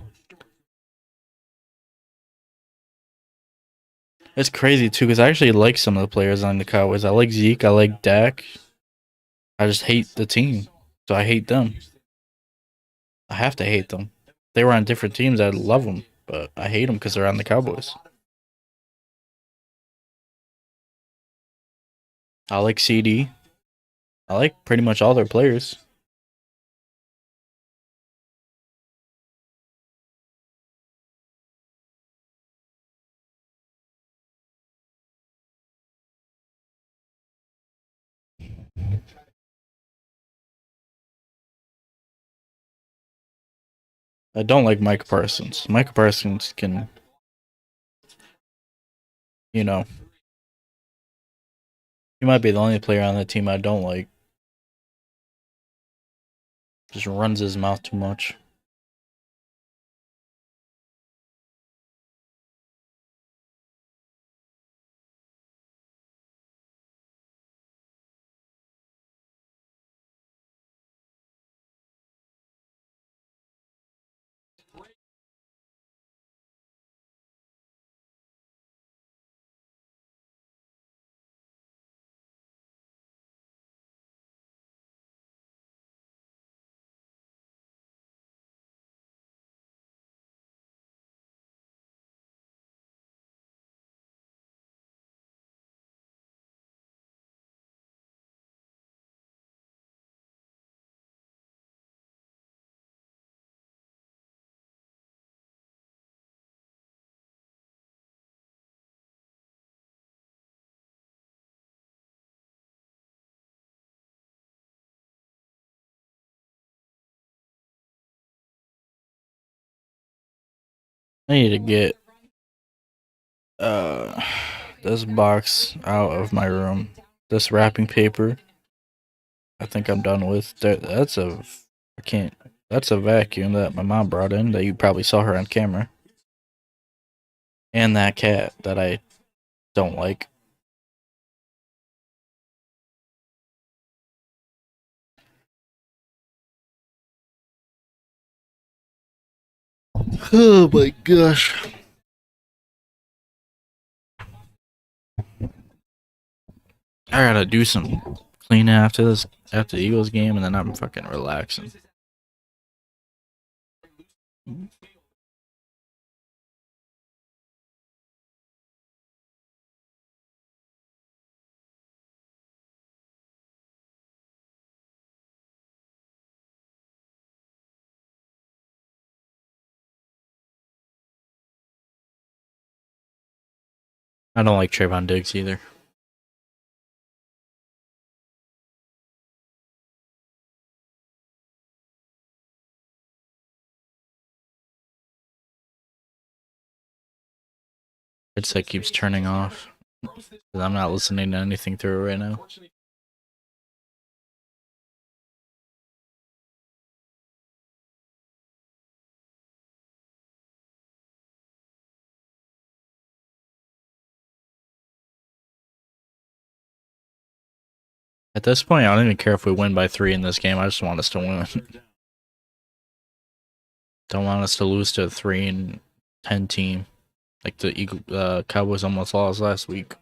[SPEAKER 2] It's crazy too because I actually like some of the players on the Cowboys. I like Zeke. I like Dak. I just hate the team, so I hate them. I have to hate them. If they were on different teams, I'd love them, but I hate them because they're on the Cowboys. I like CD. I like pretty much all their players. I don't like Mike Parsons. Mike Parsons can, you know, he might be the only player on the team I don't like. Just runs his mouth too much. I need to get this box out of my room. This wrapping paper. I think I'm done with. That's a I can't. That's a vacuum that my mom brought in that you probably saw her on camera. And that cat that I don't like. Oh my gosh. I gotta do some cleaning after the Eagles game, and then I'm fucking relaxing. I don't like Trayvon Diggs either. Headset keeps turning off. I'm not listening to anything through it right now. At this point, I don't even care if we win by 3 in this game. I just want us to win. Don't want us to lose to a 3-10 team, like the Cowboys almost lost last week.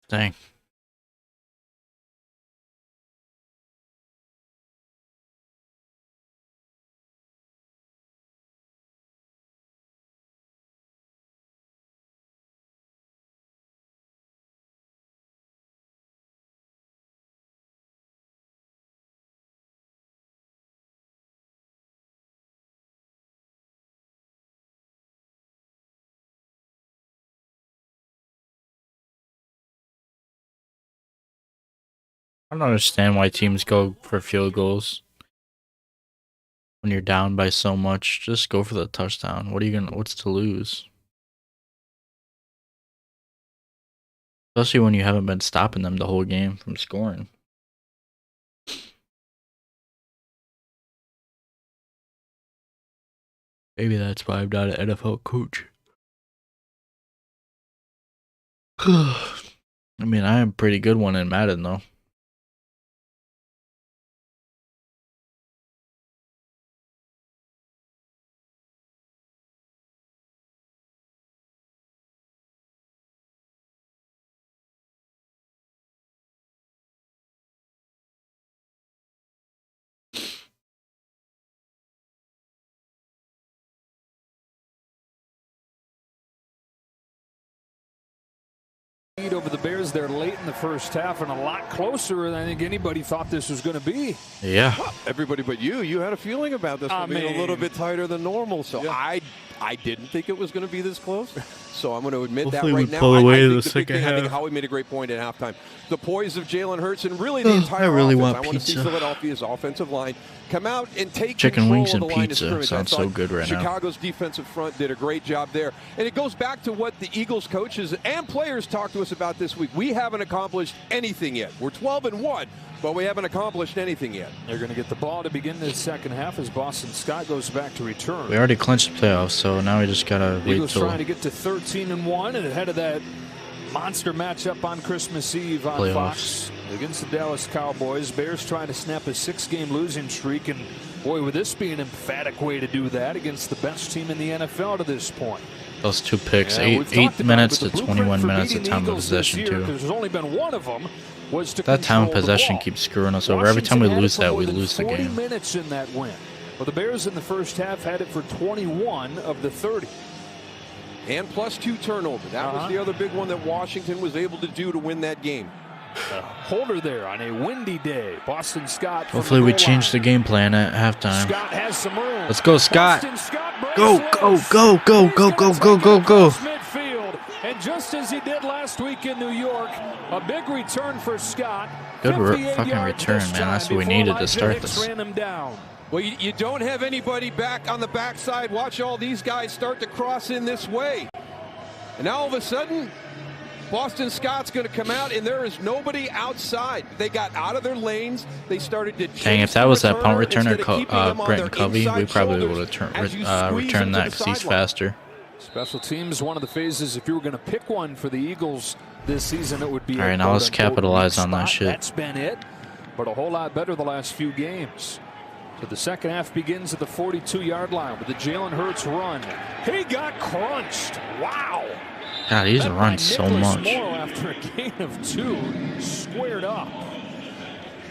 [SPEAKER 2] Dang. I don't understand why teams go for field goals when you're down by so much. Just go for the touchdown. What's to lose? Especially when you haven't been stopping them the whole game from scoring. Maybe that's why I'm not an NFL coach. I mean, I am a pretty good one in Madden, though.
[SPEAKER 4] Over the Bears there late in the first half and a lot closer than I think anybody thought this was going to be.
[SPEAKER 2] Yeah.
[SPEAKER 5] Well, everybody but you had a feeling about this one being a little bit tighter than normal. So yeah. I didn't think it was going to be this close. So I'm going to admit
[SPEAKER 2] Hopefully
[SPEAKER 5] that right
[SPEAKER 2] we
[SPEAKER 5] now.
[SPEAKER 2] Pull away
[SPEAKER 5] I
[SPEAKER 2] the second half.
[SPEAKER 5] I think Howie made a great point at halftime. The poise of Jalen Hurts and really the entire
[SPEAKER 2] I really
[SPEAKER 5] offense.
[SPEAKER 2] want
[SPEAKER 5] I want to see
[SPEAKER 2] pizza.
[SPEAKER 5] Philadelphia's offensive line come out and take
[SPEAKER 2] Chicken
[SPEAKER 5] control
[SPEAKER 2] wings
[SPEAKER 5] of the
[SPEAKER 2] and
[SPEAKER 5] line
[SPEAKER 2] pizza
[SPEAKER 5] of scrimmage.
[SPEAKER 2] sounds so good right now.
[SPEAKER 5] Chicago's defensive front did a great job there. And it goes back to what the Eagles coaches and players talked to us about this week. We haven't accomplished anything yet. We're 12-1. But we haven't accomplished anything yet.
[SPEAKER 4] They're going to get the ball to begin the second half as Boston Scott goes back to return.
[SPEAKER 2] We already clinched the playoffs, so now we just gotta wait
[SPEAKER 4] Eagles
[SPEAKER 2] till
[SPEAKER 4] trying to get to 13-1 and ahead of that monster matchup on Christmas Eve on
[SPEAKER 2] playoffs.
[SPEAKER 4] Fox against the Dallas Cowboys. Bears trying to snap a 6-game losing streak, and boy, would this be an emphatic way to do that against the best team in the NFL to this point.
[SPEAKER 2] Those 2 picks,
[SPEAKER 4] Yeah,
[SPEAKER 2] 8 minutes to 21 minutes of time of possession too.
[SPEAKER 4] There's only been one of them. Was to
[SPEAKER 2] that time of
[SPEAKER 4] control the
[SPEAKER 2] possession
[SPEAKER 4] ball.
[SPEAKER 2] keeps screwing us over. Every time we lose that, we lose the
[SPEAKER 4] 40
[SPEAKER 2] game.
[SPEAKER 4] minutes in that win. Well, the Bears in the first half had it for 21 of the 30.
[SPEAKER 5] And plus 2 turnovers. That was the other big one that Washington was able to do to win that game.
[SPEAKER 4] Holder there on a windy day. Boston Scott.
[SPEAKER 2] Hopefully we change the game plan at halftime.
[SPEAKER 4] Scott has some room.
[SPEAKER 2] Let's go, Scott.
[SPEAKER 4] Scott
[SPEAKER 2] go.
[SPEAKER 4] Midfield. And just as he did last week in New York, a big return for Scott.
[SPEAKER 2] Good fucking return, man. That's what we needed to start this.
[SPEAKER 4] Ran him down.
[SPEAKER 5] Well, you don't have anybody back on the backside. Watch all these guys start to cross in this way. And now all of a sudden, Boston Scott's going to come out, and there is nobody outside. They got out of their lanes. They started to chase.
[SPEAKER 2] Dang, if that was that punt returner,
[SPEAKER 5] Brent
[SPEAKER 2] Covey, we probably would have returned that because he's faster.
[SPEAKER 4] Special teams, one of the phases, if you were going to pick one for the Eagles this season, it would be.
[SPEAKER 2] All right, now let's capitalize on that shit.
[SPEAKER 4] That's been it, but a whole lot better the last few games. So the second half begins at the 42-yard line with the Jalen Hurts run. He got crunched. Wow.
[SPEAKER 2] God, he's run so much.
[SPEAKER 4] After a gain of 2, squared up.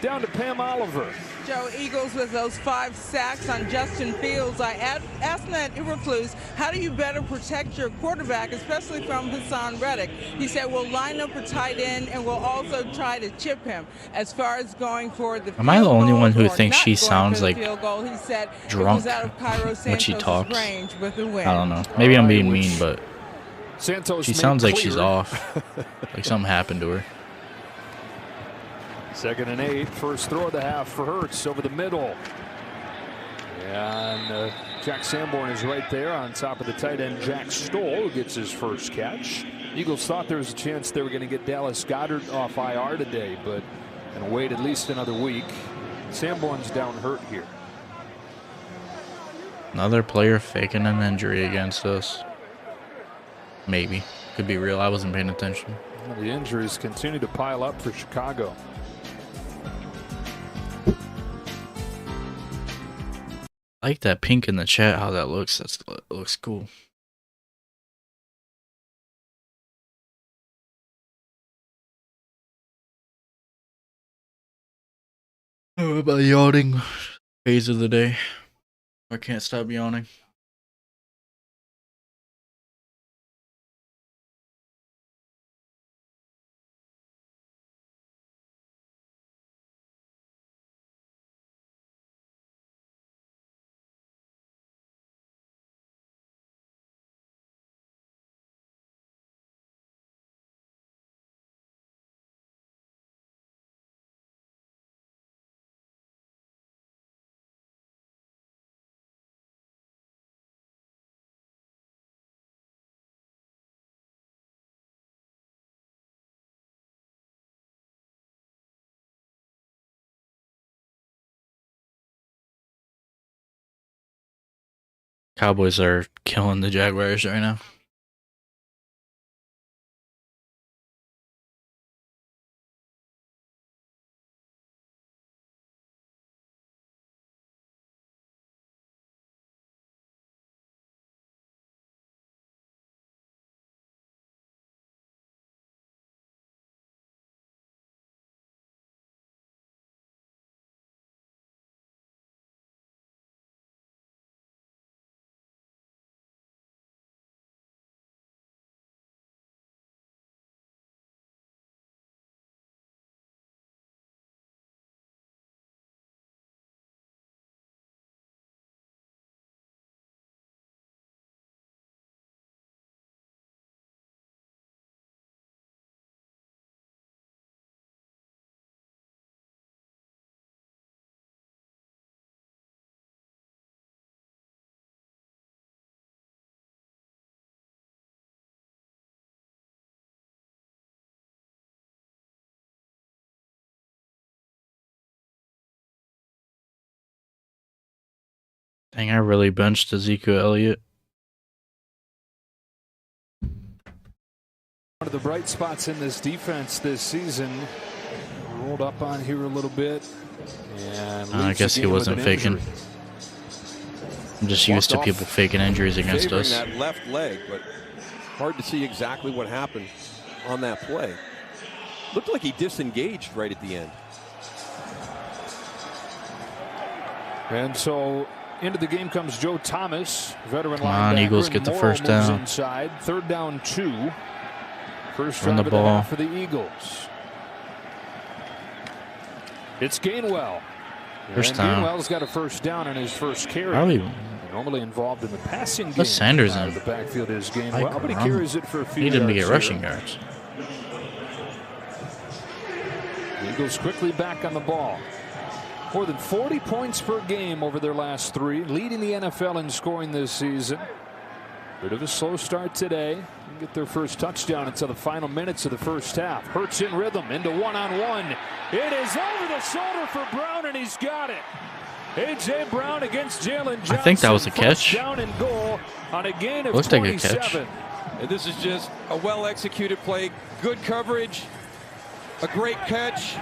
[SPEAKER 4] Down to Pam Oliver.
[SPEAKER 8] Joe, Eagles with those 5 sacks on Justin Fields. I asked Matt Eberflus, how do you better protect your quarterback, especially from Hassan Reddick? He said, we'll line up a tight end and we'll also try to chip him. As far as going for the
[SPEAKER 2] Am I the only one who
[SPEAKER 8] or
[SPEAKER 2] thinks
[SPEAKER 8] not
[SPEAKER 2] she
[SPEAKER 8] going
[SPEAKER 2] sounds
[SPEAKER 8] for the
[SPEAKER 2] like
[SPEAKER 8] field goal, he said
[SPEAKER 2] drunk
[SPEAKER 8] it was out of Cairo
[SPEAKER 2] when she
[SPEAKER 8] Santos'
[SPEAKER 2] talks?
[SPEAKER 8] range with the win.
[SPEAKER 2] I don't know. Maybe I'm being mean, but
[SPEAKER 4] Santos
[SPEAKER 2] she
[SPEAKER 4] made
[SPEAKER 2] sounds like
[SPEAKER 4] clear.
[SPEAKER 2] she's off. Like something happened to her.
[SPEAKER 4] 2nd and 8. First throw of the half for Hurts over the middle. And Jack Sanborn is right there on top of the tight end Jack Stoll, who gets his first catch. Eagles thought there was a chance they were going to get Dallas Goedert off IR today, but going to wait at least another week. Sanborn's down hurt here.
[SPEAKER 2] Another player faking an injury against us. Maybe. Could be real. I wasn't paying attention.
[SPEAKER 4] Well, the injuries continue to pile up for Chicago.
[SPEAKER 2] I like that pink in the chat, how that looks. That looks cool. What about yawning phase of the day? I can't stop yawning. Cowboys are killing the Jaguars right now. Dang, I really benched Ezekiel Elliott.
[SPEAKER 4] One of the bright spots in this defense this season. Rolled up on here a little bit. And
[SPEAKER 2] I guess he wasn't faking. I'm just used to people faking injuries against us.
[SPEAKER 5] That left leg, but hard to see exactly what happened on that play. Looked like he disengaged right at the end.
[SPEAKER 4] And so into the game comes Joe Thomas, veteran
[SPEAKER 2] Come on,
[SPEAKER 4] linebacker.
[SPEAKER 2] Eagles get the
[SPEAKER 4] Morrow
[SPEAKER 2] first
[SPEAKER 4] moves
[SPEAKER 2] down.
[SPEAKER 4] Inside, 3rd down 2. First
[SPEAKER 2] Run
[SPEAKER 4] drive
[SPEAKER 2] the
[SPEAKER 4] of the
[SPEAKER 2] ball.
[SPEAKER 4] half for the Eagles. It's Gainwell.
[SPEAKER 2] First
[SPEAKER 4] And
[SPEAKER 2] down.
[SPEAKER 4] Gainwell's got a first down in his first carry.
[SPEAKER 2] Probably.
[SPEAKER 4] Normally involved in the passing game.
[SPEAKER 2] What's Sanders in?
[SPEAKER 4] The backfield is
[SPEAKER 2] Like,
[SPEAKER 4] Gainwell, but he carries it for a few
[SPEAKER 2] Need him to
[SPEAKER 4] yards
[SPEAKER 2] get rushing
[SPEAKER 4] here.
[SPEAKER 2] yards.
[SPEAKER 4] The Eagles quickly back on the ball. More than 40 points per game over their last 3, leading the NFL in scoring this season. Bit of a slow start today. Didn't get their first touchdown until the final minutes of the first half. Hurts in rhythm into one-on-one. It is over the shoulder for Brown, and he's got it. A.J. Brown against Jalen Johnson.
[SPEAKER 2] I think that was a
[SPEAKER 4] First
[SPEAKER 2] catch.
[SPEAKER 4] down and goal on a gain of
[SPEAKER 2] Looks like a
[SPEAKER 4] 27.
[SPEAKER 2] catch.
[SPEAKER 5] And this is just a well-executed play. Good coverage. A great catch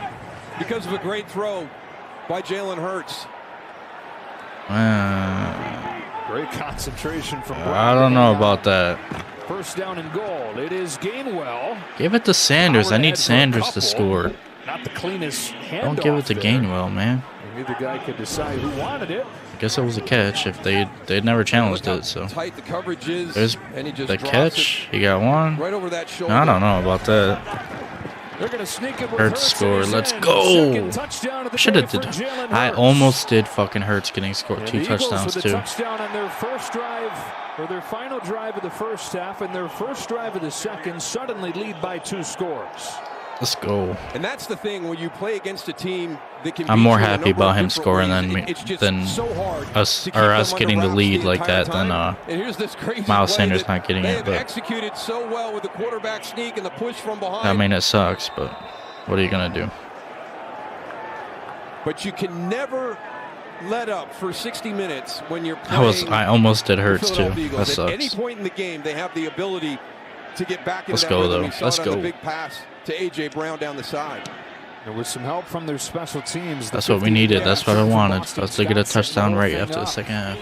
[SPEAKER 5] because of a great throw by Jalen Hurts.
[SPEAKER 4] Great concentration from Brown.
[SPEAKER 2] I don't know about that.
[SPEAKER 4] First down and goal. It is Gainwell.
[SPEAKER 2] Give it to Sanders. I need Sanders to score.
[SPEAKER 4] Not the cleanest handoff.
[SPEAKER 2] Don't give it to
[SPEAKER 4] there.
[SPEAKER 2] Gainwell, man.
[SPEAKER 4] And Neither guy could decide who wanted it.
[SPEAKER 2] I guess it was a catch if they'd never challenged it. So
[SPEAKER 5] tight the coverage is,
[SPEAKER 2] there's
[SPEAKER 5] and he just
[SPEAKER 2] the
[SPEAKER 5] drops
[SPEAKER 2] catch.
[SPEAKER 5] it
[SPEAKER 2] He got one.
[SPEAKER 5] right over that shoulder.
[SPEAKER 2] I don't know about that.
[SPEAKER 4] They're going to sneak it with
[SPEAKER 2] Hurts score. Let's
[SPEAKER 4] in.
[SPEAKER 2] go.
[SPEAKER 4] Should
[SPEAKER 2] have did. I almost did fucking Hurts getting scored.
[SPEAKER 4] And
[SPEAKER 2] 2 touchdowns
[SPEAKER 4] with
[SPEAKER 2] too.
[SPEAKER 4] a touchdown on their first drive, or their final drive of the first half, and their first drive of the second, suddenly lead by 2 scores.
[SPEAKER 2] Let's go.
[SPEAKER 5] And that's the thing when you play against a team that can.
[SPEAKER 2] I'm more happy about him scoring than us getting the lead like that than Miles Sanders not getting it. But
[SPEAKER 5] executed so well with the quarterback sneak and the push from behind.
[SPEAKER 2] I mean, it sucks, but what are you gonna do?
[SPEAKER 5] But you can never let up for 60 minutes when you're playing.
[SPEAKER 2] I almost did Hurts too. That sucks.
[SPEAKER 5] At any point in the game, they have the ability to get back into
[SPEAKER 2] Let's
[SPEAKER 5] that
[SPEAKER 2] go,
[SPEAKER 5] rhythm.
[SPEAKER 2] though.
[SPEAKER 5] We saw
[SPEAKER 2] Let's
[SPEAKER 5] it on
[SPEAKER 2] go.
[SPEAKER 5] the big pass to A.J. Brown down the side.
[SPEAKER 4] And with some help from their special teams.
[SPEAKER 2] That's what we needed. That's what I wanted. Let's get a touchdown right after the second half.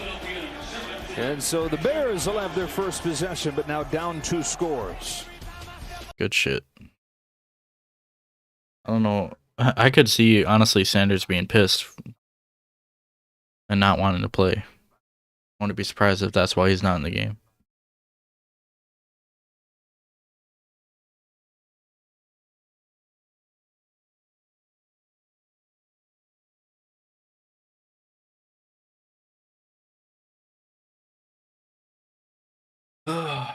[SPEAKER 4] And so the Bears will have their first possession, but now down 2 scores.
[SPEAKER 2] Good shit. I don't know. I could see, honestly, Sanders being pissed and not wanting to play. I wouldn't be surprised if that's why he's not in the game. Oh,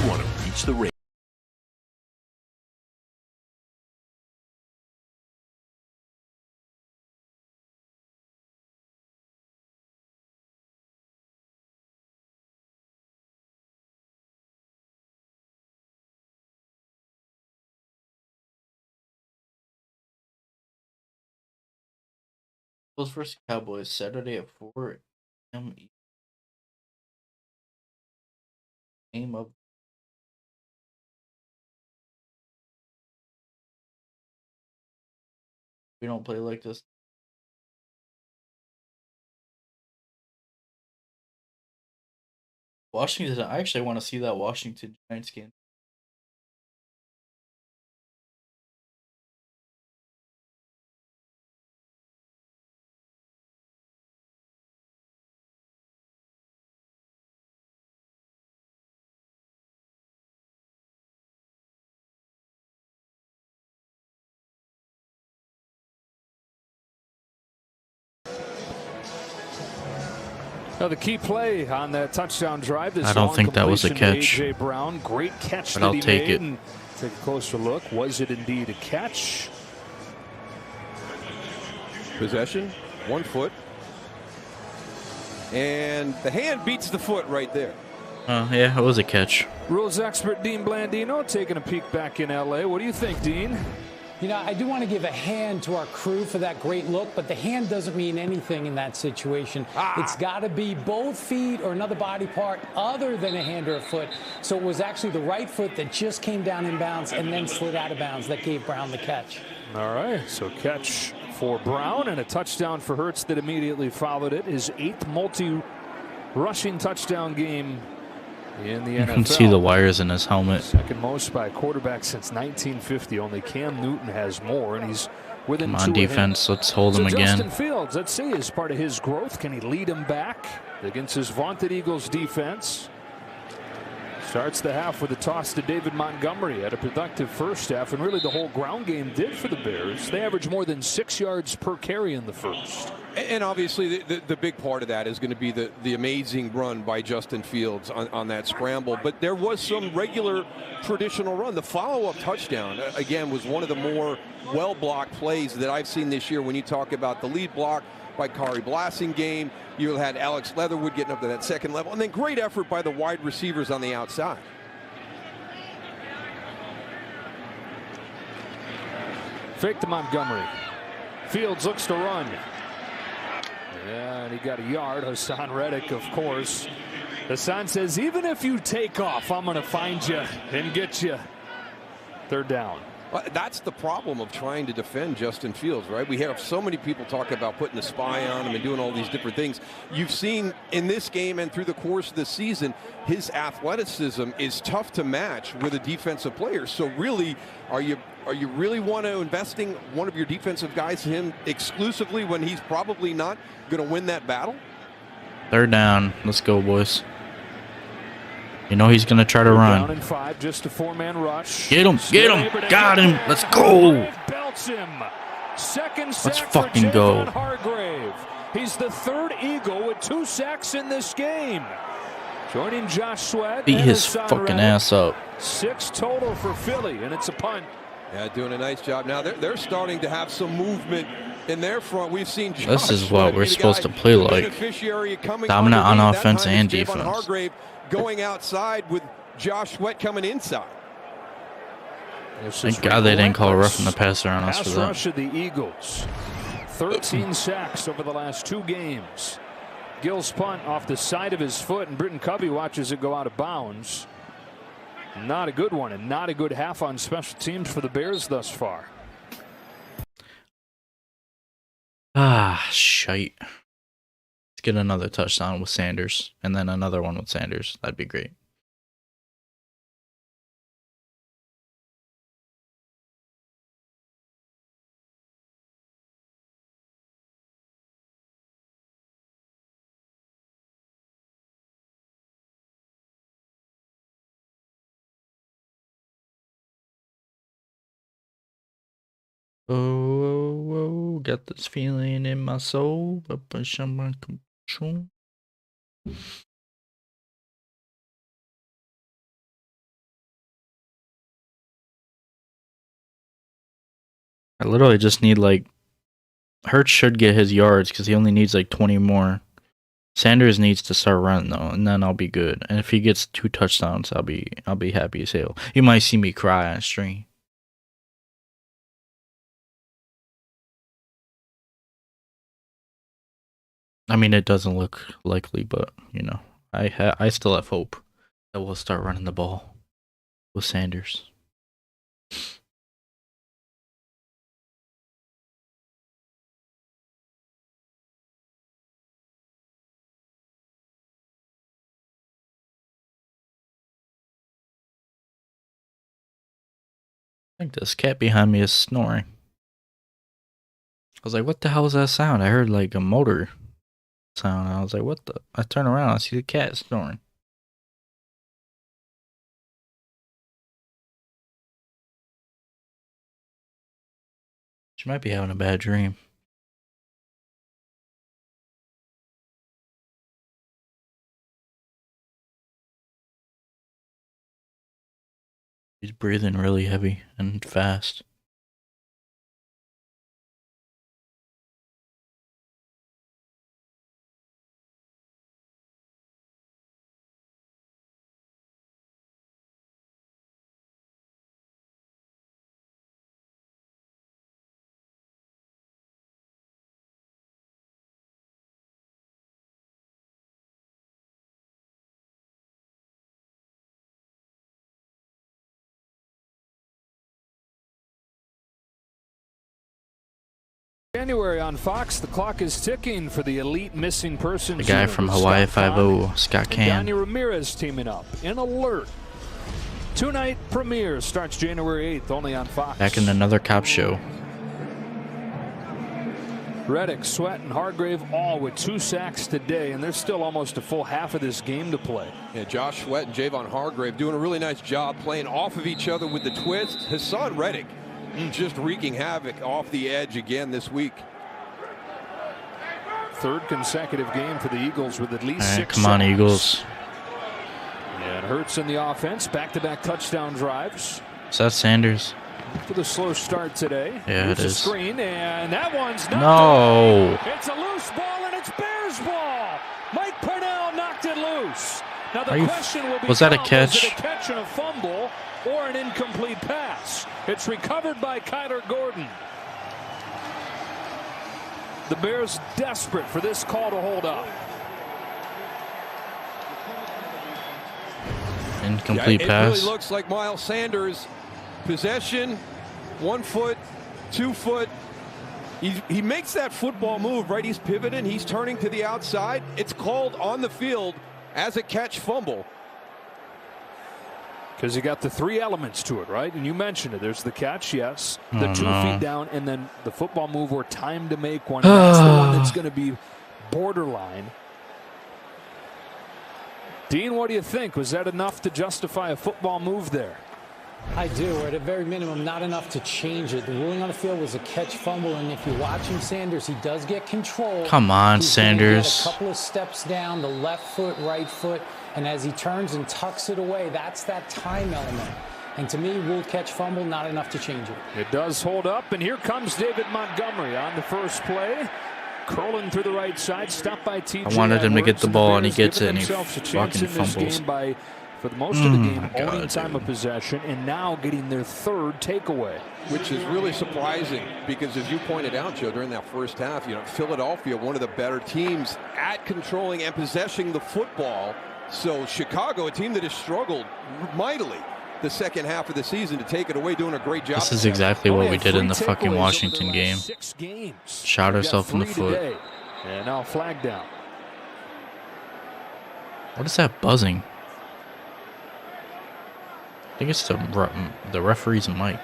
[SPEAKER 3] You want to reach the ring.
[SPEAKER 2] Eagles versus Cowboys Saturday at 4 a.m. Game of we don't play like this. Washington. I actually want to see that Washington Giants game.
[SPEAKER 4] Now the key play on that touchdown drive.
[SPEAKER 2] I don't think that was a catch.
[SPEAKER 4] A.J. Brown, great catch
[SPEAKER 2] but
[SPEAKER 4] that
[SPEAKER 2] I'll
[SPEAKER 4] he
[SPEAKER 2] take
[SPEAKER 4] made.
[SPEAKER 2] it.
[SPEAKER 4] And take a closer look. Was it indeed a catch?
[SPEAKER 5] Possession, 1 foot. And the hand beats the foot right there.
[SPEAKER 2] Yeah, it was a catch.
[SPEAKER 4] Rules expert Dean Blandino taking a peek back in L.A. What do you think, Dean?
[SPEAKER 12] You know, I do want to give a hand to our crew for that great look, but the hand doesn't mean anything in that situation. It's got to be both feet or another body part other than a hand or a foot. So it was actually the right foot that just came down in bounds and then slid out of bounds that gave Brown the catch.
[SPEAKER 4] All right, so catch for Brown and a touchdown for Hurts that immediately followed it. His 8th multi-rushing touchdown game in the NFL.
[SPEAKER 2] You can see the wires in his helmet.
[SPEAKER 4] Second most by a quarterback since 1950. Only Cam Newton has more, and he's within 2
[SPEAKER 2] Come on, defense. Let's hold him again.
[SPEAKER 4] Justin Fields, let's see, as part of his growth, can he lead him back against his vaunted Eagles defense? Starts the half with a toss to David Montgomery. Had a productive first half, and really the whole ground game did for the Bears. They averaged more than 6 yards per carry in the first.
[SPEAKER 5] And obviously the big part of that is going to be the amazing run by Justin Fields on that scramble. But there was some regular traditional run. The follow-up touchdown, again, was one of the more well-blocked plays that I've seen this year. When you talk about the lead block by Kari Blasingame, you had Alex Leatherwood getting up to that second level. And then great effort by the wide receivers on the outside.
[SPEAKER 4] Fake to Montgomery. Fields looks to run. Yeah, and he got a yard. Hassan Reddick, of course. Hassan says, even if you take off, I'm going to find you and get you. Third down.
[SPEAKER 5] Well, that's the problem of trying to defend Justin Fields, right? We have so many people talk about putting the spy on him and doing all these different things. You've seen in this game and through the course of the season, his athleticism is tough to match with a defensive player. So really, are you really want to investing one of your defensive guys to him exclusively when he's probably not going to win that battle?
[SPEAKER 2] Third down. Let's go, boys. You know he's going to try to run.
[SPEAKER 4] Down and 5, just a 4-man rush.
[SPEAKER 2] Get him. Get him. Got him. Let's go.
[SPEAKER 4] Belts him. Second sack
[SPEAKER 2] Let's fucking
[SPEAKER 4] for
[SPEAKER 2] go.
[SPEAKER 4] Hargrave. He's the third Eagle with 2 sacks in this game. Joining Josh Sweat.
[SPEAKER 2] Beat his fucking ass up.
[SPEAKER 4] 6 total for Philly, and it's a punt.
[SPEAKER 5] Yeah, doing a nice job. Now they're starting to have some movement in their front. We've seen Josh
[SPEAKER 2] This is what
[SPEAKER 5] Sweat
[SPEAKER 2] we're
[SPEAKER 5] be the
[SPEAKER 2] supposed
[SPEAKER 5] guy,
[SPEAKER 2] to play
[SPEAKER 5] the
[SPEAKER 2] like.
[SPEAKER 5] beneficiary coming
[SPEAKER 2] Dominant on
[SPEAKER 5] underneath. That
[SPEAKER 2] offense
[SPEAKER 5] time
[SPEAKER 2] and
[SPEAKER 5] it's Javon
[SPEAKER 2] defense.
[SPEAKER 5] Hargrave going outside with Josh Sweat coming inside.
[SPEAKER 2] Thank God they didn't call a roughing the passer on us for
[SPEAKER 4] Pass
[SPEAKER 2] that.
[SPEAKER 4] rush of the Eagles. 13 sacks over the last 2 games. Gill's punt off the side of his foot, and Britton Covey watches it go out of bounds. Not a good one, and not a good half on special teams for the Bears thus far.
[SPEAKER 2] Ah, shite. Let's get another touchdown with Sanders, and then another one with Sanders. That'd be great. Oh, got this feeling in my soul, but push on my control. I literally just need like Hurts should get his yards because he only needs like 20 more. Sanders needs to start running though, and then I'll be good. And if he gets 2 touchdowns, I'll be happy as hell. You might see me cry on stream. I mean, it doesn't look likely, but you know, I still have hope that we'll start running the ball with Sanders. I think this cat behind me is snoring. I was like, what the hell is that sound? I heard like a motor sound. I was like, what the? I turn around, I see the cat snoring. She might be having a bad dream. She's breathing really heavy and fast.
[SPEAKER 4] January on Fox, the clock is ticking for the elite missing persons.
[SPEAKER 2] The guy from Hawaii 5-0, Scott Cam.
[SPEAKER 4] Danny Ramirez teaming up in Alert. 2-night premiere starts January 8th, only on Fox.
[SPEAKER 2] Back in another cop show.
[SPEAKER 4] Reddick, Sweat, and Hargrave all with 2 sacks today, and there's still almost a full half of this game to play.
[SPEAKER 5] Yeah, Josh Sweat and Javon Hargrave doing a really nice job playing off of each other with the twist. Hassan Reddick just wreaking havoc off the edge again this week.
[SPEAKER 4] 3rd consecutive game for the Eagles with at least 6
[SPEAKER 2] come on,
[SPEAKER 4] sacks.
[SPEAKER 2] Eagles.
[SPEAKER 4] And Hurts in the offense, back-to-back touchdown drives.
[SPEAKER 2] Is that Sanders?
[SPEAKER 4] For the slow start today.
[SPEAKER 2] Yeah,
[SPEAKER 4] Here's
[SPEAKER 2] it
[SPEAKER 4] a
[SPEAKER 2] is.
[SPEAKER 4] Screen, and that one's not.
[SPEAKER 2] No.
[SPEAKER 4] It's a loose ball, and it's Bears ball. Mike Purnell knocked it loose. Now the question will be,
[SPEAKER 2] was that a
[SPEAKER 4] was
[SPEAKER 2] catch?
[SPEAKER 4] it a catch and a fumble or an incomplete pass? It's recovered by Kyler Gordon. The Bears desperate for this call to hold up.
[SPEAKER 2] Incomplete
[SPEAKER 5] It
[SPEAKER 2] pass.
[SPEAKER 5] really looks like Miles Sanders. Possession, 1 foot, 2 foot. He makes that football move, right? He's pivoting. He's turning to the outside. It's called on the field as a catch fumble.
[SPEAKER 4] Because you got the 3 elements to it, right? And you mentioned it. There's the catch, yes. The 2 feet down, and then the football move or time to make one. That's the one that's going to be borderline. Dean, what do you think? Was that enough to justify a football move there?
[SPEAKER 12] I do, or at a very minimum, not enough to change it. The ruling on the field was a catch fumble, and if you're watching Sanders, he does get control.
[SPEAKER 2] Come on,
[SPEAKER 12] He's
[SPEAKER 2] Sanders.
[SPEAKER 12] Get a couple of steps down, the left foot, right foot, and as he turns and tucks it away, that's that time element. And to me, ruled catch fumble, not enough to change it.
[SPEAKER 4] It does hold up, and here comes David Montgomery on the first play. Curling through the right side, stopped by T.J.
[SPEAKER 2] I wanted him to get the ball, and he gets it, and he
[SPEAKER 4] fucking
[SPEAKER 2] fumbles.
[SPEAKER 4] By, for the most of the game, owning time of possession, and now getting their 3rd takeaway.
[SPEAKER 5] Which is really surprising because, as you pointed out, Joe, during that first half, Philadelphia, one of the better teams at controlling and possessing the football. So Chicago, a team that has struggled mightily the second half of the season, to take it away, doing a great job.
[SPEAKER 2] This is exactly what we did in the fucking Washington game. Shot ourselves in the foot.
[SPEAKER 4] Today. And now flag down.
[SPEAKER 2] What is that buzzing? I think it's the referee's mic.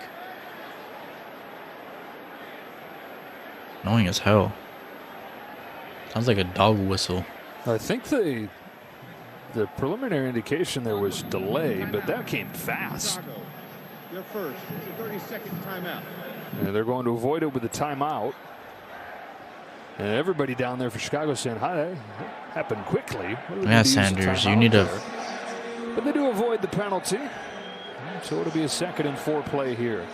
[SPEAKER 2] Annoying as hell. Sounds like a dog whistle.
[SPEAKER 4] I think the preliminary indication there was delay, but that came fast.
[SPEAKER 6] Your first 30-second timeout.
[SPEAKER 4] And they're going to avoid it with a timeout. And everybody down there for Chicago saying, "Hi, that happened quickly."
[SPEAKER 2] Yeah, Sanders, you need to.
[SPEAKER 4] But they do avoid the penalty. So it'll be a 2nd and 4 play here.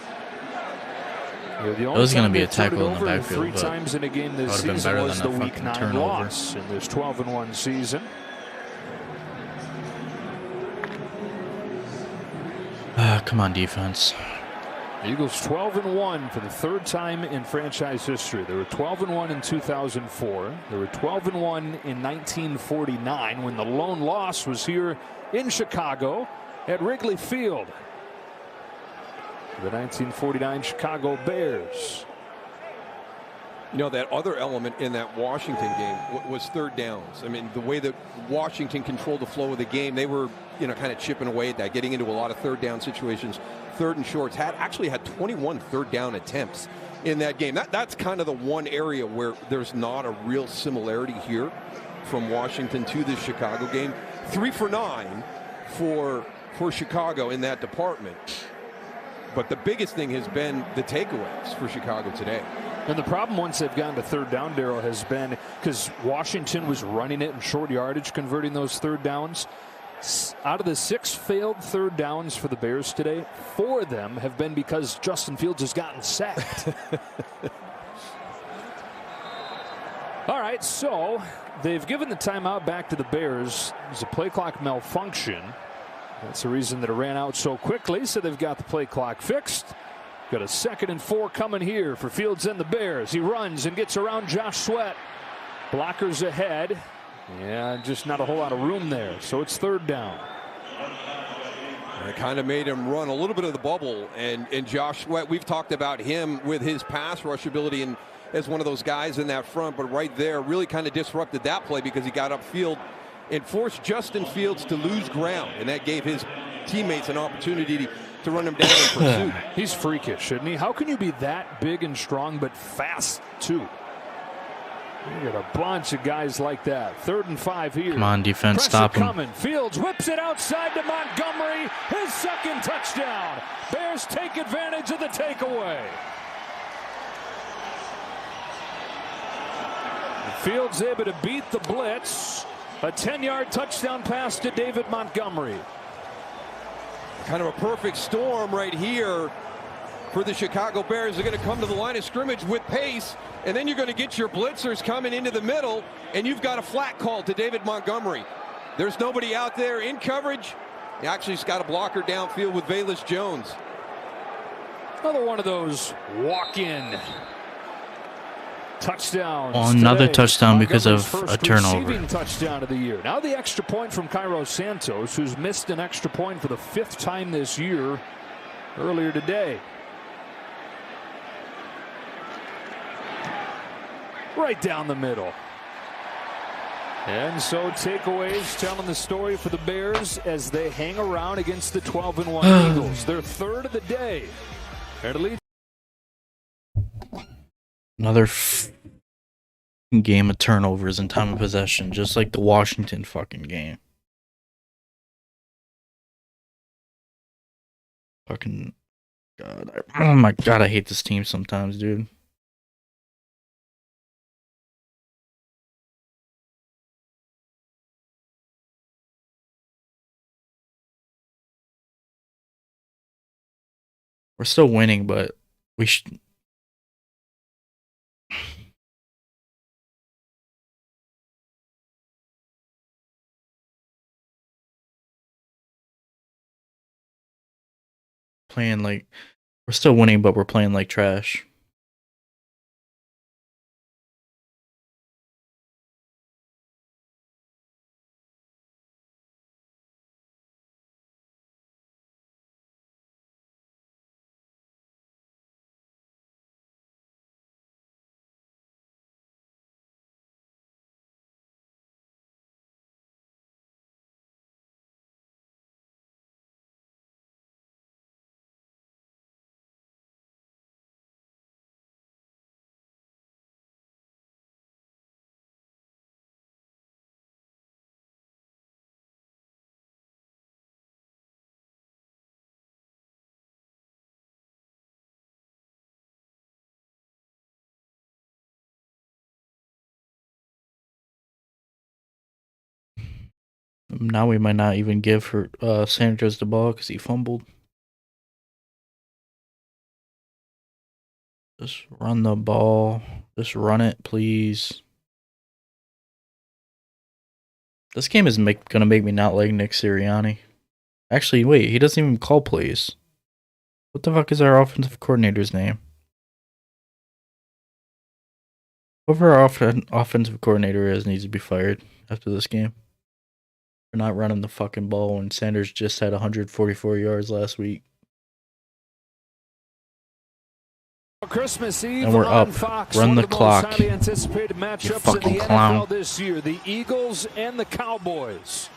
[SPEAKER 2] It was going to be a tackle in the backfield,
[SPEAKER 4] 3 times in a game this season was the Week 9 loss in this 12-1 season.
[SPEAKER 2] Come on, defense.
[SPEAKER 4] Eagles 12-1 for the 3rd time in franchise history. They were 12-1 in 2004. They were 12-1 in 1949 when the lone loss was here in Chicago at Wrigley Field. The 1949 Chicago Bears.
[SPEAKER 5] That other element in that Washington game was 3rd downs. I mean, the way that Washington controlled the flow of the game, they were, kind of chipping away at that, getting into a lot of 3rd down situations, 3rd and shorts. Actually had 21 3rd down attempts in that game. That's kind of the one area where there's not a real similarity here from Washington to this Chicago game. 3 for 9 for Chicago in that department. But the biggest thing has been the takeaways for Chicago today.
[SPEAKER 4] And the problem once they've gotten to 3rd down, Darryl, has been because Washington was running it in short yardage, converting those 3rd downs. Out of the 6 failed 3rd downs for the Bears today, 4 of them have been because Justin Fields has gotten sacked. All right, so they've given the timeout back to the Bears. There's a play clock malfunction. That's the reason that it ran out so quickly, so they've got the play clock fixed. Got a 2nd and 4 coming here for Fields and the Bears. He runs and gets around Josh Sweat. Blockers ahead. Yeah, just not a whole lot of room there, so it's 3rd down.
[SPEAKER 5] It kind of made him run a little bit of the bubble, and Josh Sweat, we've talked about him with his pass rush ability and as one of those guys in that front, but right there really kind of disrupted that play because he got upfield and forced Justin Fields to lose ground, and that gave his teammates an opportunity to run him down in pursuit.
[SPEAKER 4] He's freakish, isn't he? How can you be that big and strong but fast too? You got a bunch of guys like that. 3rd and 5 here.
[SPEAKER 2] Come on, defense,
[SPEAKER 4] Pressure
[SPEAKER 2] stop him.
[SPEAKER 4] Coming. Fields whips it outside to Montgomery. His 2nd touchdown. Bears take advantage of the takeaway. Fields able to beat the blitz. A 10-yard touchdown pass to David Montgomery.
[SPEAKER 5] Kind of a perfect storm right here for the Chicago Bears. They're going to come to the line of scrimmage with pace, and then you're going to get your blitzers coming into the middle, and you've got a flat call to David Montgomery. There's nobody out there in coverage. He actually's got a blocker downfield with Velus Jones.
[SPEAKER 4] Another one of those walk-in Touchdown.
[SPEAKER 2] Another touchdown because of a turnover.
[SPEAKER 4] Receiving touchdown of the year. Now the extra point from Cairo Santos, who's missed an extra point for the 5th time this year earlier today. Right down the middle. And so takeaways telling the story for the Bears as they hang around against the 12-1 Eagles. Their 3rd of the day.
[SPEAKER 2] Another game of turnovers and time of possession, just like the Washington fucking game. Fucking God. Oh my God, I hate this team sometimes, dude. We're still winning, but we should. Playing like we're still winning, but we're playing like trash. Now we might not even give her Sanders the ball because he fumbled. Just run the ball. Just run it, please. This game is gonna make me not like Nick Sirianni. Actually, wait, he doesn't even call plays. What the fuck is our offensive coordinator's name? Whoever our offensive coordinator is needs to be fired after this game. We're not running the fucking ball when Sanders just had 144 yards last week.
[SPEAKER 4] Christmas Eve
[SPEAKER 2] And we're
[SPEAKER 4] on
[SPEAKER 2] up.
[SPEAKER 4] Fox.
[SPEAKER 2] Run
[SPEAKER 4] One
[SPEAKER 2] the
[SPEAKER 4] of the
[SPEAKER 2] clock.
[SPEAKER 4] most highly anticipated matchups in the NFL this year. The Eagles and the Cowboys.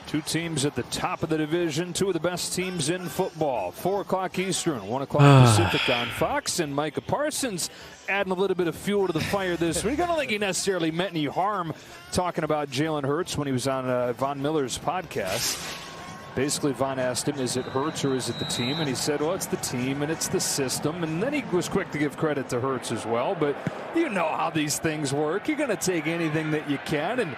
[SPEAKER 4] Two teams at the top of the division. Two of the best teams in football. 4 o'clock Eastern, 1 o'clock Pacific on Fox. And Micah Parsons adding a little bit of fuel to the fire this week. I don't think he necessarily meant any harm talking about Jalen Hurts when he was on Von Miller's podcast. Basically, Von asked him, is it Hurts or is it the team? And he said, well, it's the team and it's the system. And then he was quick to give credit to Hurts as well. But you know how these things work. You're going to take anything that you can and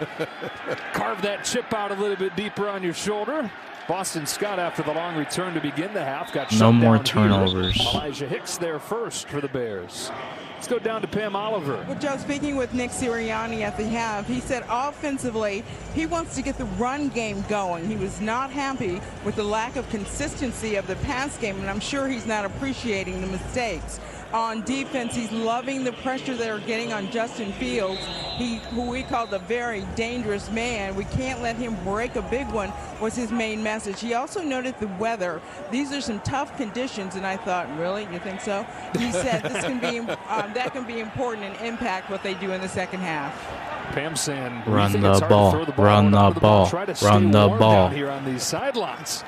[SPEAKER 4] carve that chip out a little bit deeper on your shoulder. Boston Scott, after the long return to begin the half, got
[SPEAKER 2] no more
[SPEAKER 4] down
[SPEAKER 2] turnovers.
[SPEAKER 4] Here. Elijah Hicks there first for the Bears. Let's go down to Pam Oliver.
[SPEAKER 8] Well, Joe, speaking with Nick Sirianni at the half, he said offensively he wants to get the run game going. He was not happy with the lack of consistency of the pass game, and I'm sure he's not appreciating the mistakes. On defense, he's loving the pressure they're getting on Justin Fields, who we call the very dangerous man. We can't let him break a big one, was his main message. He also noted the weather. These are some tough conditions, and I thought, really? You think so? He said this can be that can be important and impact what they do in the second half.
[SPEAKER 4] Pam saying,
[SPEAKER 2] run the ball, run the ball, run the ball.
[SPEAKER 4] Here on these sidelines.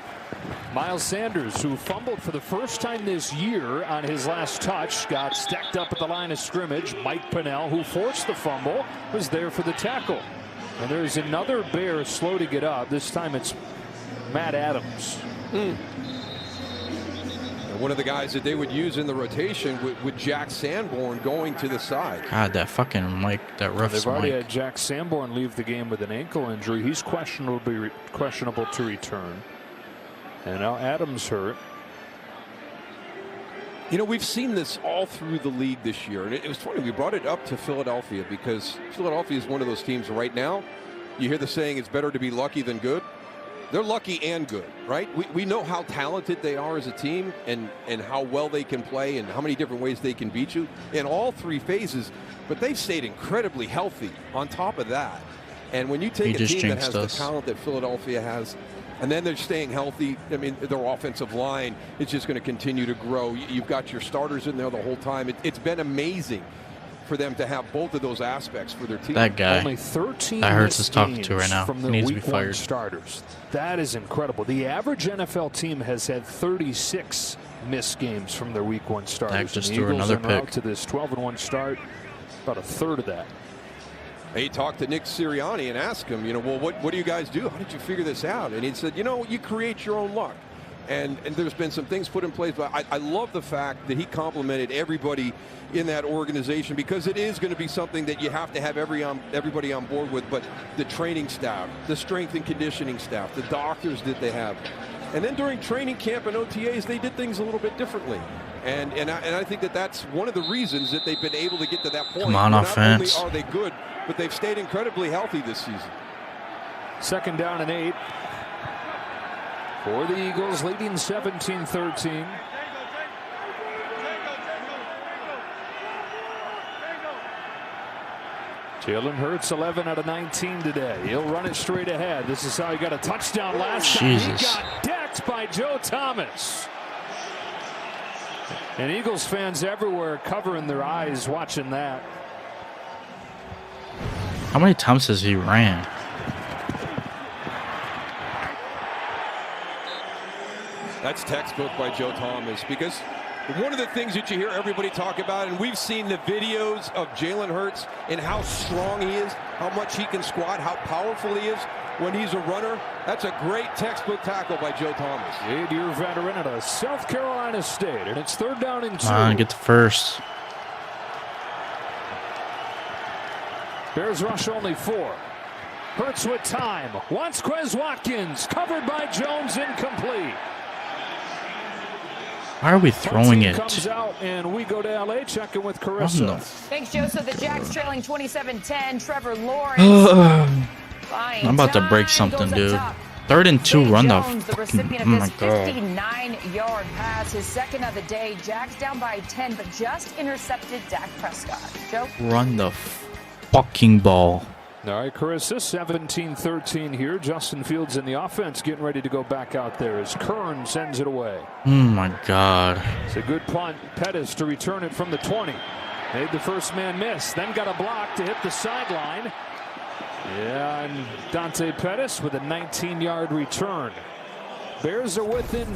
[SPEAKER 4] Miles Sanders, who fumbled for the first time this year on his last touch, got stacked up at the line of scrimmage. Mike Pennell, who forced the fumble, was there for the tackle. And there's another Bear slow to get up. This time it's Matt Adams.
[SPEAKER 5] One of the guys that they would use in the rotation with Jack Sanborn going to the side.
[SPEAKER 2] God, that fucking Mike, that ref's
[SPEAKER 4] They've already
[SPEAKER 2] Mike.
[SPEAKER 4] had Jack Sanborn leave the game with an ankle injury. He's questionable to return. And now Adams hurt.
[SPEAKER 5] You know, we've seen this all through the league this year. And it was funny, we brought it up to Philadelphia because Philadelphia is one of those teams right now. You hear the saying, it's better to be lucky than good. They're lucky and good, right? We know how talented they are as a team and how well they can play and how many different ways they can beat you in all three phases, but they've stayed incredibly healthy on top of that. And when you take a team that has the talent that Philadelphia has, and then they're staying healthy, I mean, their offensive line is just going to continue to grow. You've got your starters in there the whole time. It's been amazing for them to have both of those aspects for their team.
[SPEAKER 2] That guy,
[SPEAKER 4] only 13
[SPEAKER 2] that hurts is talking to right now.
[SPEAKER 4] From
[SPEAKER 2] He needs to be
[SPEAKER 4] week one
[SPEAKER 2] fired.
[SPEAKER 4] starters. That is incredible. The average NFL team has had 36 missed games from their week one starters.
[SPEAKER 2] Dak just
[SPEAKER 4] and
[SPEAKER 2] threw
[SPEAKER 4] the Eagles
[SPEAKER 2] another
[SPEAKER 4] are
[SPEAKER 2] pick.
[SPEAKER 4] out to this 12-1 start, about a third of that.
[SPEAKER 5] He talked to Nick Sirianni and asked him, well, what do you guys do? How did you figure this out? And he said, you create your own luck. And there's been some things put in place, but I love the fact that he complimented everybody in that organization, because it is going to be something that you have to have everybody on board with. But the training staff, the strength and conditioning staff, the doctors that they have. And then during training camp and OTAs, they did things a little bit differently. And I think that's one of the reasons that they've been able to get to that point.
[SPEAKER 2] Come on, offense.
[SPEAKER 5] Not only are they good, but they've stayed incredibly healthy this season.
[SPEAKER 4] 2nd down and 8 for the Eagles, leading 17-13. Jalen Hurts 11 out of 19 today. He'll run it straight ahead. This is how he got a touchdown last time. He got decked by Joe Thomas. And Eagles fans everywhere covering their eyes watching that.
[SPEAKER 2] How many times has he ran?
[SPEAKER 5] That's textbook by Joe Thomas, because one of the things that you hear everybody talk about, and we've seen the videos of Jalen Hurts and how strong he is, how much he can squat, how powerful he is when he's a runner. That's a great textbook tackle by Joe Thomas.
[SPEAKER 4] 8-year veteran at a South Carolina State, and it's 3rd down and 2.
[SPEAKER 2] Come on, get the first.
[SPEAKER 4] Bears rush only 4. Hurts with time. Wants Quez Watkins. Covered by Jones, incomplete.
[SPEAKER 2] Why are we throwing it?
[SPEAKER 4] Comes out and we go to LA checking with Carissa.
[SPEAKER 9] Thanks, Joseph. The Jacks trailing 27-10. Trevor Lawrence.
[SPEAKER 2] I'm about to break something, dude. 3rd and 2, run the.
[SPEAKER 9] The recipient of this 59-yard pass, his second of the day. Jacks down by 10, but just intercepted Dak Prescott. Joe?
[SPEAKER 2] Run the fucking ball.
[SPEAKER 4] All right, Carissa, 17-13 here. Justin Fields in the offense getting ready to go back out there as Kern sends it away.
[SPEAKER 2] Oh my God.
[SPEAKER 4] It's a good punt. Pettis to return it from the 20. Made the first man miss, then got a block to hit the sideline. Yeah, and Dante Pettis with a 19-yard return. Bears are within.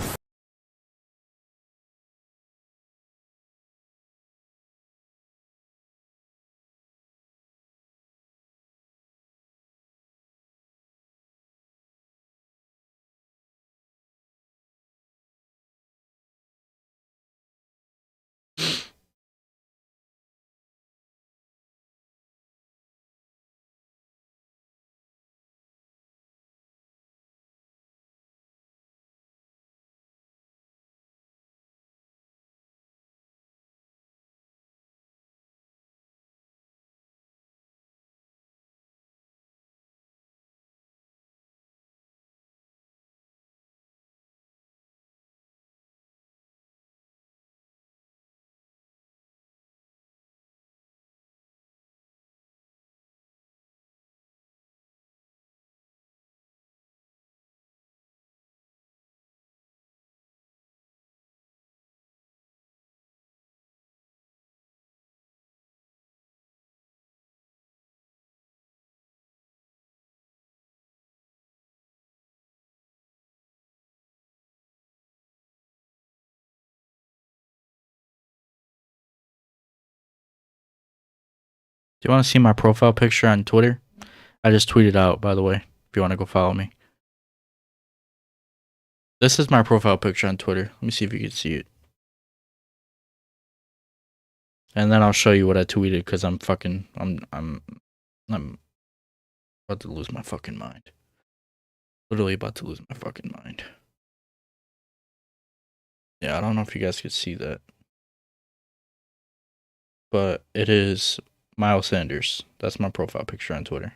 [SPEAKER 2] Do you want to see my profile picture on Twitter? I just tweeted out, by the way, if you want to go follow me. This is my profile picture on Twitter. Let me see if you can see it. And then I'll show you what I tweeted, because I'm about to lose my fucking mind. Literally about to lose my fucking mind. Yeah, I don't know if you guys could see that. But it is Miles Sanders. That's my profile picture on Twitter.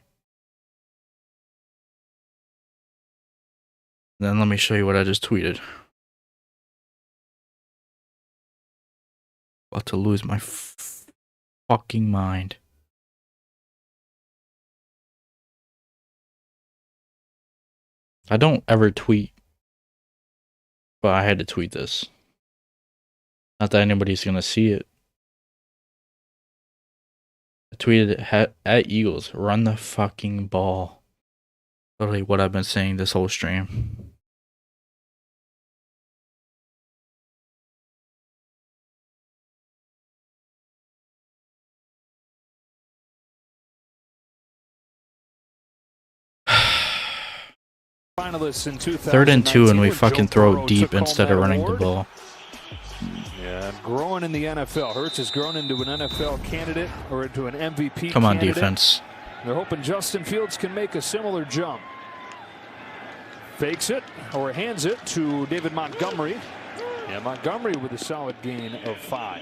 [SPEAKER 2] Then let me show you what I just tweeted. About to lose my fucking mind. I don't ever tweet, but I had to tweet this. Not that anybody's gonna see it. I tweeted at Eagles, run the fucking ball. Literally what I've been saying this whole stream.
[SPEAKER 4] Finalists in
[SPEAKER 2] 3rd and 2, and we fucking throw it deep instead of running the ball.
[SPEAKER 4] Yeah, growing in the NFL. Hurts has grown into an NFL candidate or into an MVP.
[SPEAKER 2] Come on,
[SPEAKER 4] candidate.
[SPEAKER 2] defense.
[SPEAKER 4] They're hoping Justin Fields can make a similar jump. Fakes it or hands it to David Montgomery. Yeah, Montgomery with a solid gain of 5.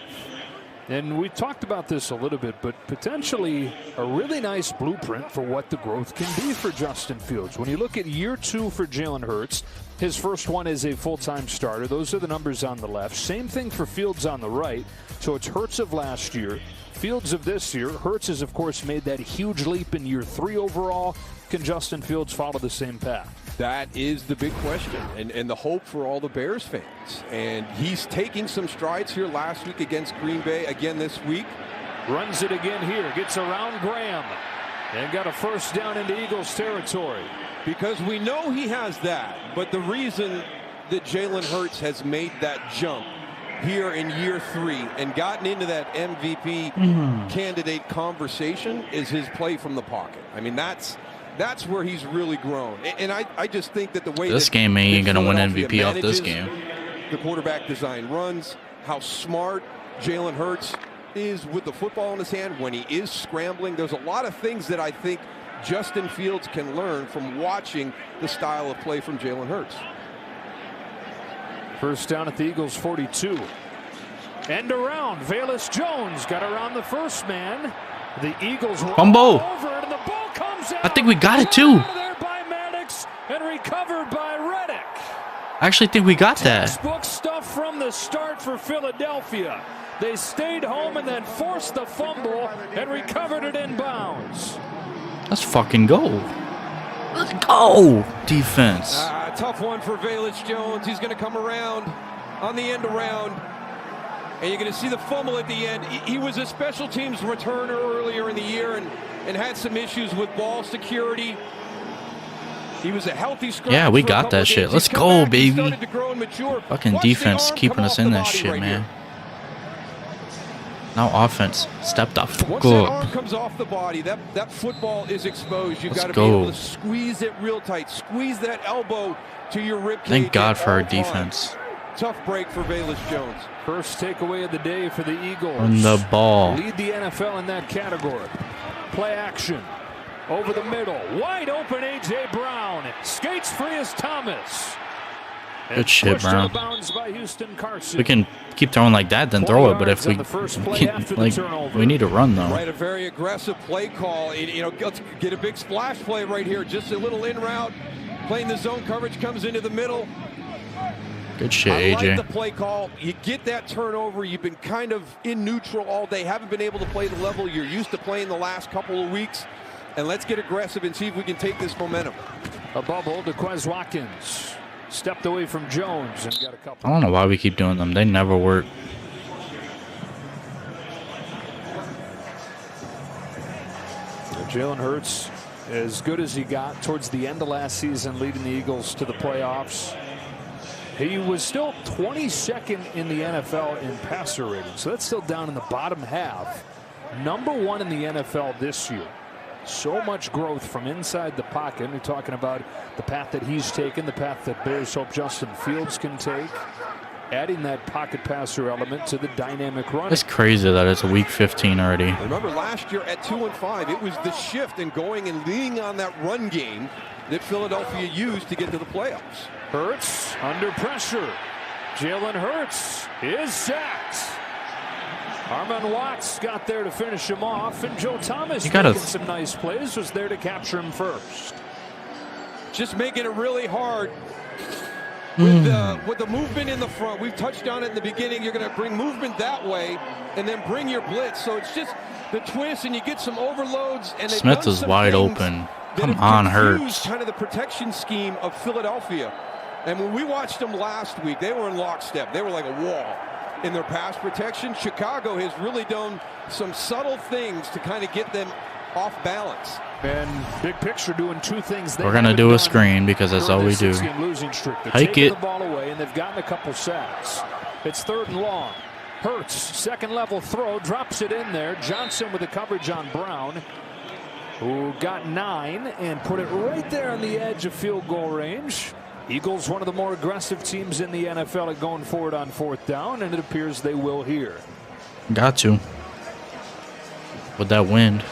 [SPEAKER 4] And we talked about this a little bit, but potentially a really nice blueprint for what the growth can be for Justin Fields. When you look at year 2 for Jalen Hurts, his first one as a full-time starter. Those are the numbers on the left. Same thing for Fields on the right. So it's Hurts of last year, Fields of this year. Hurts has, of course, made that huge leap in year 3 overall. Can Justin Fields follow the same path?
[SPEAKER 5] That is the big question and the hope for all the Bears fans. And he's taking some strides here last week against Green Bay, again this week.
[SPEAKER 4] Runs it again here, gets around Graham, and got a first down into Eagles territory.
[SPEAKER 5] Because we know he has that, but the reason that Jalen Hurts has made that jump here in year 3 and gotten into that MVP candidate conversation is his play from the pocket. I mean, that's where he's really grown. And I just think that the way
[SPEAKER 2] this game ain't gonna win MVP off this game.
[SPEAKER 5] The quarterback design runs, how smart Jalen Hurts is with the football in his hand when he is scrambling. There's a lot of things that I think Justin Fields can learn from watching the style of play from Jalen Hurts.
[SPEAKER 4] First down at the Eagles 42. End around. Velus Jones got around the first man. The Eagles
[SPEAKER 2] fumble.
[SPEAKER 4] Over it, and the ball comes out.
[SPEAKER 2] I think we got it too.
[SPEAKER 4] There by Maddox and recovered by Reddick.
[SPEAKER 2] I actually think we got that.
[SPEAKER 4] Textbook stuff from the start for Philadelphia. They stayed home and then forced the fumble and recovered it in bounds.
[SPEAKER 2] Let's fucking go. Let's go, defense.
[SPEAKER 5] Tough one for Velus Jones. He's going to come around on the end around. And you're going to see the fumble at the end. He was a special teams returner earlier in the year and had some issues with ball security. He was a healthy scrum.
[SPEAKER 2] Yeah, we got that shit. Let's go, baby. Fucking defense keeping us in that shit, man. Now offense, step the fuck
[SPEAKER 5] up. Once that
[SPEAKER 2] up.
[SPEAKER 5] arm comes off the body, that football is exposed. You've got to be
[SPEAKER 2] go.
[SPEAKER 5] able to squeeze it real tight. Squeeze that elbow to your rib cage.
[SPEAKER 2] Thank God for our defense.
[SPEAKER 5] Tough break for Velus Jones.
[SPEAKER 4] First takeaway of the day for the Eagles.
[SPEAKER 2] On the ball.
[SPEAKER 4] Lead the NFL in that category. Play action. Over the middle. Wide open A.J. Brown. Skates free as Thomas.
[SPEAKER 2] Good shit, Brown.
[SPEAKER 4] By Houston Carson.
[SPEAKER 2] We can keep throwing like that, then throw it. But if we we need to run though.
[SPEAKER 5] Right, a very aggressive play call. Let's get a big splash play right here. Just a little in route. Playing the zone coverage, comes into the middle.
[SPEAKER 2] Good shit,
[SPEAKER 5] I
[SPEAKER 2] AJ.
[SPEAKER 5] like the play call. You get that turnover. You've been kind of in neutral all day. Haven't been able to play the level you're used to playing the last couple of weeks. And let's get aggressive and see if we can take this momentum.
[SPEAKER 4] A bubble to Quez Watkins. Stepped away from Jones and got a couple.
[SPEAKER 2] I don't know why we keep doing them. They never work.
[SPEAKER 4] Jalen Hurts, as good as he got towards the end of last season, leading the Eagles to the playoffs. He was still 22nd in the NFL in passer rating, so that's still down in the bottom half. Number 1 in the NFL this year. So much growth from inside the pocket. We're talking about the path that he's taken, the path that Bears hope Justin Fields can take. Adding that pocket passer element to the dynamic run.
[SPEAKER 2] It's crazy that it's week 15 already.
[SPEAKER 5] Remember last year at 2-5, it was the shift in going and leaning on that run game that Philadelphia used to get to the playoffs.
[SPEAKER 4] Hurts under pressure. Jalen Hurts is sacked. Armon Watts got there to finish him off, and Joe Thomas making some nice plays, was there to capture him first.
[SPEAKER 5] Just making it really hard With the movement in the front, we've touched on it in the beginning. You're going to bring movement that way and then bring your blitz. So it's just the twist, and you get some overloads. And
[SPEAKER 2] Smith is wide open. Come on, Hurts.
[SPEAKER 5] Kind of the protection scheme of Philadelphia. And when we watched them last week, they were in lockstep. They were like a wall in their pass protection. Chicago has really done some subtle things to kind of get them off balance.
[SPEAKER 4] And big picture doing two things.
[SPEAKER 2] We're going to do a screen because that's all we do.
[SPEAKER 4] Hike it. The ball away, and they've gotten a couple sacks. It's 3rd and long. Hurts, second level throw, drops it in there. Johnson with the coverage on Brown, who got 9 and put it right there on the edge of field goal range. Eagles, one of the more aggressive teams in the NFL at going forward on 4th down, and it appears they will here.
[SPEAKER 2] Got to. With that wind.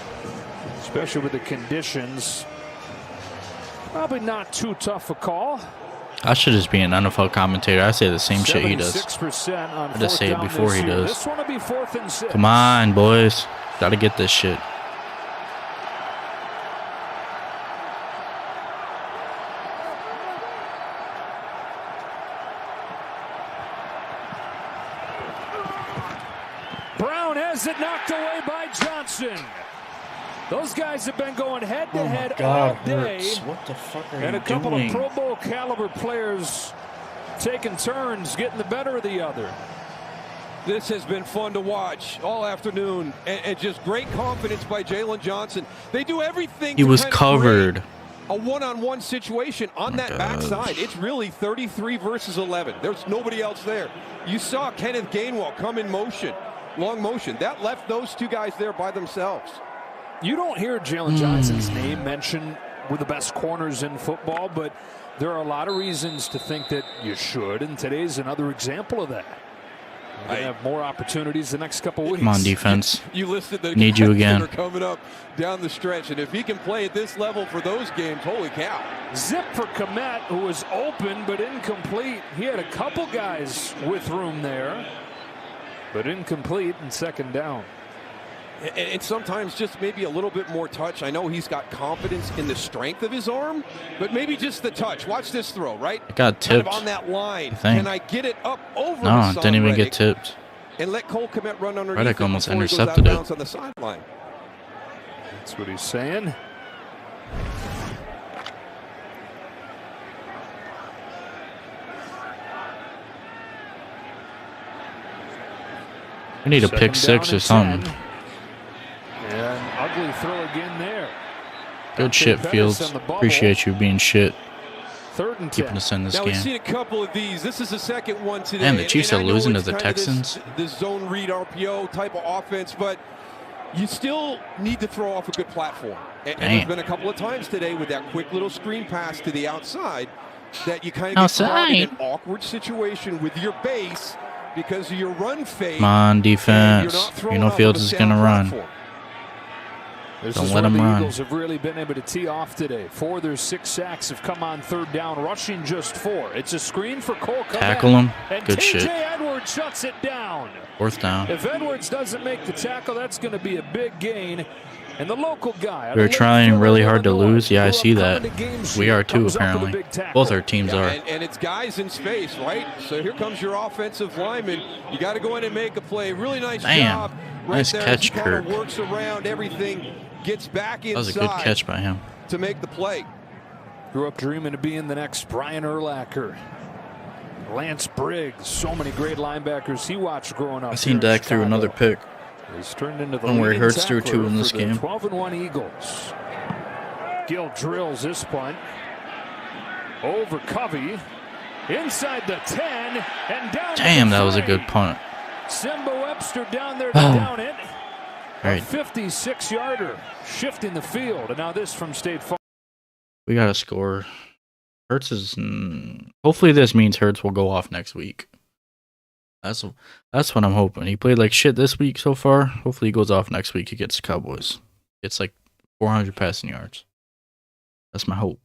[SPEAKER 4] Especially with the conditions. Probably not too tough a call.
[SPEAKER 2] I should just be an NFL commentator. I say the same shit he does.
[SPEAKER 4] 76% on
[SPEAKER 2] I just say it before he does.
[SPEAKER 4] This one will be 4th and 6.
[SPEAKER 2] Come on, boys. Got to get this shit.
[SPEAKER 4] Brown has it knocked away by Johnson. Those guys have been going head-to-head all day.
[SPEAKER 2] Hurts. What the fuck are you doing?
[SPEAKER 4] And a couple of Pro Bowl caliber players taking turns, getting the better of the other.
[SPEAKER 5] This has been fun to watch all afternoon, and just great confidence by Jalen Johnson. They do everything.
[SPEAKER 2] He was covered.
[SPEAKER 5] A one-on-one situation on that backside. It's really 33 versus 11. There's nobody else there. You saw Kenneth Gainwell come in motion, long motion. That left those two guys there by themselves.
[SPEAKER 4] You don't hear Jalen Johnson's name mentioned with the best corners in football, but there are a lot of reasons to think that you should, and today's another example of that. We're going to have more opportunities the next couple weeks.
[SPEAKER 2] Come on, defense.
[SPEAKER 5] You listed the
[SPEAKER 2] Need you again.
[SPEAKER 5] That are coming up down the stretch, and if he can play at this level for those games, holy cow.
[SPEAKER 4] Zip for Kmet, who was open but incomplete. He had a couple guys with room there, but incomplete and 2nd down.
[SPEAKER 5] And sometimes just maybe a little bit more touch. I know he's got confidence in the strength of his arm, but maybe just the touch. Watch this throw, right?
[SPEAKER 2] It got tipped.
[SPEAKER 5] Kind of on that line. Can I get it up over?
[SPEAKER 2] No, it didn't even get tipped.
[SPEAKER 5] And let Cole Kmet run underneath.
[SPEAKER 2] Reddick almost intercepted it.
[SPEAKER 5] On the sideline.
[SPEAKER 4] That's what he's saying.
[SPEAKER 2] We need a pick 6 or something.
[SPEAKER 4] And ugly throw again there.
[SPEAKER 2] Good shit, Fields. Appreciate you being shit.
[SPEAKER 4] 3rd and 10.
[SPEAKER 2] Keeping us in this
[SPEAKER 5] now
[SPEAKER 2] game.
[SPEAKER 5] We've seen a couple of these. This is the second one today.
[SPEAKER 2] Man, the Chiefs are losing to the
[SPEAKER 5] kind
[SPEAKER 2] Texans.
[SPEAKER 5] This zone read RPO type of offense, but you still need to throw off a good platform. And there's been a couple of times today with that quick little screen pass to the outside that you kind of get caught in an awkward situation with your base because of your run fake.
[SPEAKER 2] Come on, defense. You know Fields is going to run. Don't let him run.
[SPEAKER 4] The Eagles have really been able to tee off today. 4 of their 6 sacks have come on 3rd down, rushing just 4. It's a screen for Cole Kmet.
[SPEAKER 2] Tackle him.
[SPEAKER 4] And
[SPEAKER 2] Good shit.
[SPEAKER 4] Edwards shuts it down.
[SPEAKER 2] 4th down.
[SPEAKER 4] If Edwards doesn't make the tackle, that's going to be a big gain. And the local guy.
[SPEAKER 2] We're trying really hard to lose. Yeah, I see that. We are too, apparently. Both our teams are.
[SPEAKER 5] And it's guys in space, right? So here comes your offensive lineman. You got to go in and make a play. Really nice job. Right
[SPEAKER 2] Nice
[SPEAKER 5] there
[SPEAKER 2] catch,
[SPEAKER 5] as he kind of
[SPEAKER 2] Kirk.
[SPEAKER 5] works around everything, gets back inside.
[SPEAKER 2] That was a good catch by him.
[SPEAKER 5] To make the play.
[SPEAKER 4] Grew up dreaming of being the next Brian Urlacher. Lance Briggs, so many great linebackers he watched growing up.
[SPEAKER 2] I seen Dak threw another pick.
[SPEAKER 4] He's turned into the
[SPEAKER 2] Don't worry,
[SPEAKER 4] leading
[SPEAKER 2] Hurts threw
[SPEAKER 4] tackler
[SPEAKER 2] 2 in this
[SPEAKER 4] for the
[SPEAKER 2] game.
[SPEAKER 4] 12-1 Eagles. Gill drills this punt. Over Covey. Inside the 10 and down.
[SPEAKER 2] Damn, that was a good punt.
[SPEAKER 4] Simba Webster down there to down it.
[SPEAKER 2] All right.
[SPEAKER 4] A 56-yarder shifting the field. And now this from State Farm.
[SPEAKER 2] We got to score. Hurts is... hopefully this means Hurts will go off next week. That's what I'm hoping. He played like shit this week so far. Hopefully he goes off next week against the Cowboys. It's like 400 passing yards. That's my hope.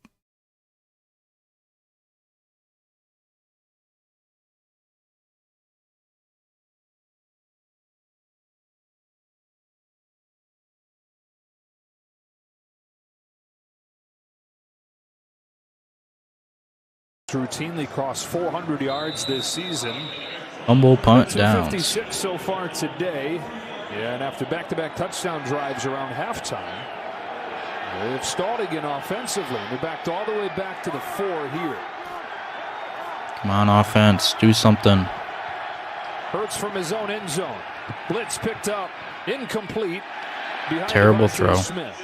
[SPEAKER 4] routinely cross 400 yards this season.
[SPEAKER 2] Fumble, punt, downs.
[SPEAKER 4] 256 so far today. Yeah, and after back-to-back touchdown drives around halftime, they've stalled again offensively. They're backed all the way back to the 4 here.
[SPEAKER 2] Come on, offense, do something.
[SPEAKER 4] Hurts from his own end zone. Blitz picked up, incomplete.
[SPEAKER 2] Terrible throw.
[SPEAKER 4] Smith.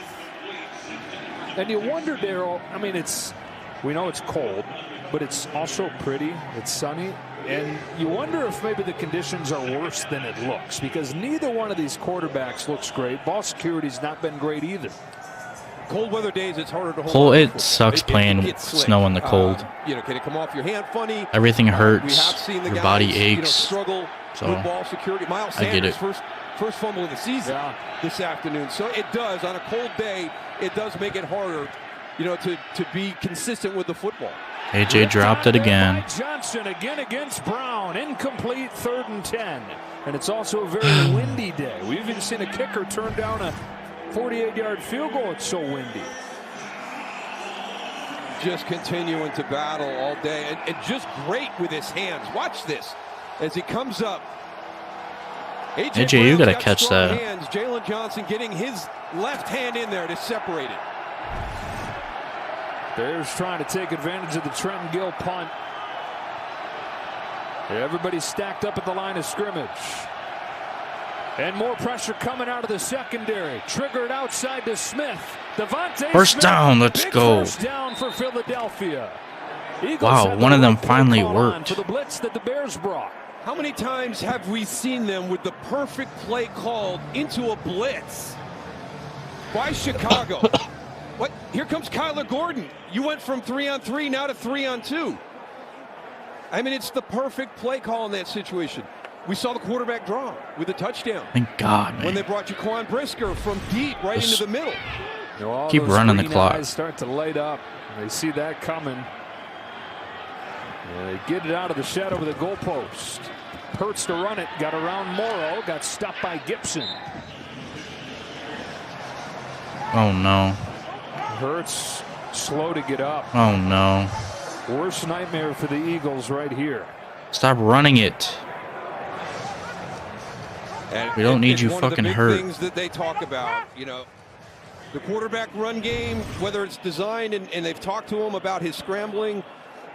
[SPEAKER 4] And you wonder, Daryl, I mean, we know it's cold, but it's also pretty. It's sunny. And you wonder if maybe the conditions are worse than it looks, because neither one of these quarterbacks looks great. Ball security's not been great either.
[SPEAKER 5] Cold weather days, it's harder to hold.
[SPEAKER 2] It sucks playing snow in the cold.
[SPEAKER 5] Can it come off your hand funny?
[SPEAKER 2] Everything hurts.
[SPEAKER 5] We have seen the
[SPEAKER 2] your
[SPEAKER 5] guys,
[SPEAKER 2] body aches.
[SPEAKER 5] Struggle with ball security. Miles
[SPEAKER 2] I get
[SPEAKER 5] Sanders,
[SPEAKER 2] it.
[SPEAKER 5] first fumble of the season this afternoon. So it does, on a cold day, it does make it harder, to be consistent with the football.
[SPEAKER 2] AJ dropped it again.
[SPEAKER 4] Johnson again against Brown. Incomplete, 3rd and 10. And it's also a very windy day. We've even seen a kicker turn down a 48-yard field goal. It's so windy.
[SPEAKER 5] Just continuing to battle all day. And just great with his hands. Watch this as he comes up.
[SPEAKER 2] AJ, you got to catch that.
[SPEAKER 5] Hands. Jalen Johnson getting his left hand in there to separate it.
[SPEAKER 4] Bears trying to take advantage of the Trenton Gill punt. Everybody's stacked up at the line of scrimmage. And more pressure coming out of the secondary. Triggered outside to Smith. Devontae
[SPEAKER 2] First
[SPEAKER 4] Smith,
[SPEAKER 2] down, let's go.
[SPEAKER 4] First down for Philadelphia. Eagles
[SPEAKER 2] wow, one of them finally worked.
[SPEAKER 4] For the blitz that the Bears brought.
[SPEAKER 5] How many times have we seen them with the perfect play called into a blitz by Chicago? What? Here comes Kyler Gordon. You went from 3-on-3 now to 3-on-2. I mean, it's the perfect play call in that situation. We saw the quarterback draw with a touchdown.
[SPEAKER 2] Thank God, man.
[SPEAKER 5] When they brought Jaquan Brisker from deep right into the middle.
[SPEAKER 2] Keep running the clock.
[SPEAKER 4] Eyes start to light up. They see that coming. They get it out of the shadow of the goalpost. Hurts to run it. Got around Morrow. Got stopped by Gibson.
[SPEAKER 2] Oh, no.
[SPEAKER 4] Hurts slow to get up.
[SPEAKER 2] Oh, no.
[SPEAKER 4] Worst nightmare for the Eagles right here.
[SPEAKER 2] Stop running it. We don't need you fucking hurt.
[SPEAKER 5] Things that they talk about, the quarterback run game, whether it's designed and they've talked to him about his scrambling,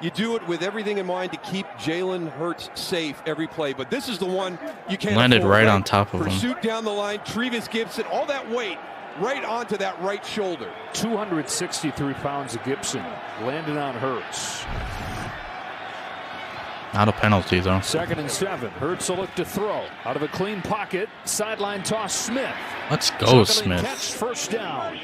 [SPEAKER 5] you do it with everything in mind to keep Jalen Hurts safe every play. But this is the one you can't
[SPEAKER 2] landed
[SPEAKER 5] afford,
[SPEAKER 2] right on top of him.
[SPEAKER 5] Pursuit down the line, Trevis Gibson, all that weight right onto that right shoulder.
[SPEAKER 4] 263 pounds of Gibson landed on Hurts.
[SPEAKER 2] Not a penalty, though.
[SPEAKER 4] 2nd and 7. Hurts will look to throw. Out of a clean pocket. Sideline toss Smith.
[SPEAKER 2] Let's go, Smith.
[SPEAKER 4] Catch, first down.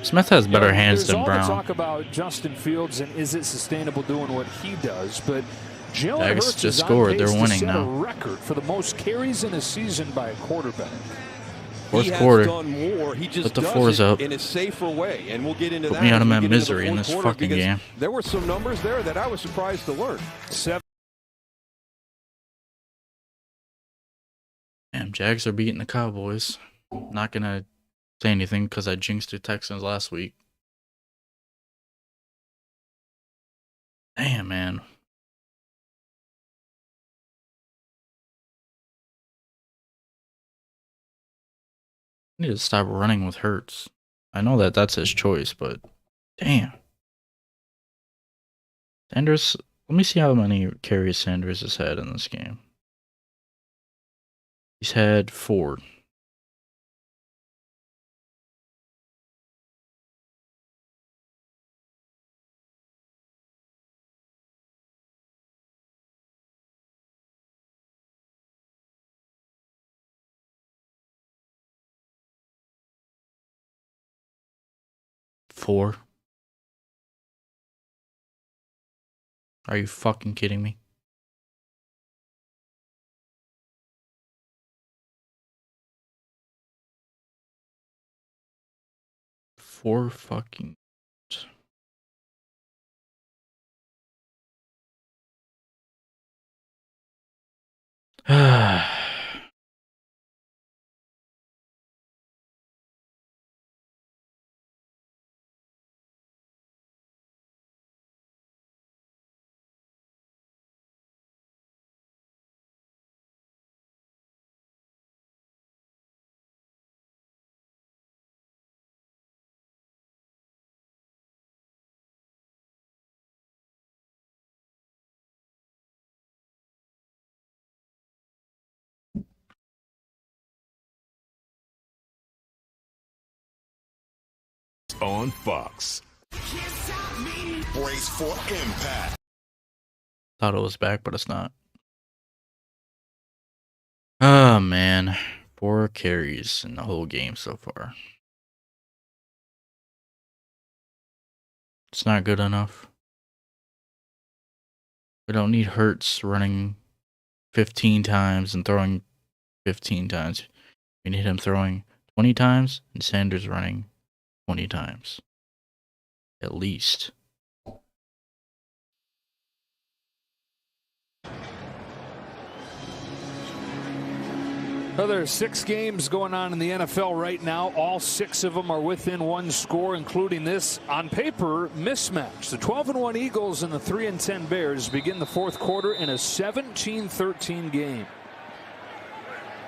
[SPEAKER 2] Smith has better hands than Brown.
[SPEAKER 4] There's all the talk about Justin Fields and is it sustainable doing what he does, but Jalen Hurts
[SPEAKER 2] just scored. They're winning
[SPEAKER 4] now.
[SPEAKER 2] now.
[SPEAKER 4] A record for the most carries in a season by a quarterback.
[SPEAKER 2] Fourth quarter.
[SPEAKER 5] Done more. He just
[SPEAKER 2] Put the
[SPEAKER 5] does
[SPEAKER 2] fours
[SPEAKER 5] it
[SPEAKER 2] up.
[SPEAKER 5] in a safer way, and we'll get into
[SPEAKER 2] Put
[SPEAKER 5] that.
[SPEAKER 2] me out of my misery in this fucking game.
[SPEAKER 5] There were some numbers there that I was surprised to learn.
[SPEAKER 4] 7.
[SPEAKER 2] Damn, Jags are beating the Cowboys. Not gonna say anything because I jinxed the Texans last week. Damn, man. I need to stop running with Hurts. I know that that's his choice, but damn. Sanders, let me see how many carries Sanders has had in this game. He's had 4. Are you fucking kidding me? Four fucking.
[SPEAKER 3] on Fox.
[SPEAKER 13] Brace for impact.
[SPEAKER 2] Thought it was back, but it's not. Oh, man. 4 carries in the whole game so far. It's not good enough. We don't need Hurts running 15 times and throwing 15 times. We need him throwing 20 times and Sanders running 20 times. At least.
[SPEAKER 4] Well, there are 6 games going on in the NFL right now. All 6 of them are within 1 score, including this, on paper, mismatch. The 12-1 Eagles and the 3-10 Bears begin the 4th quarter in a 17-13 game.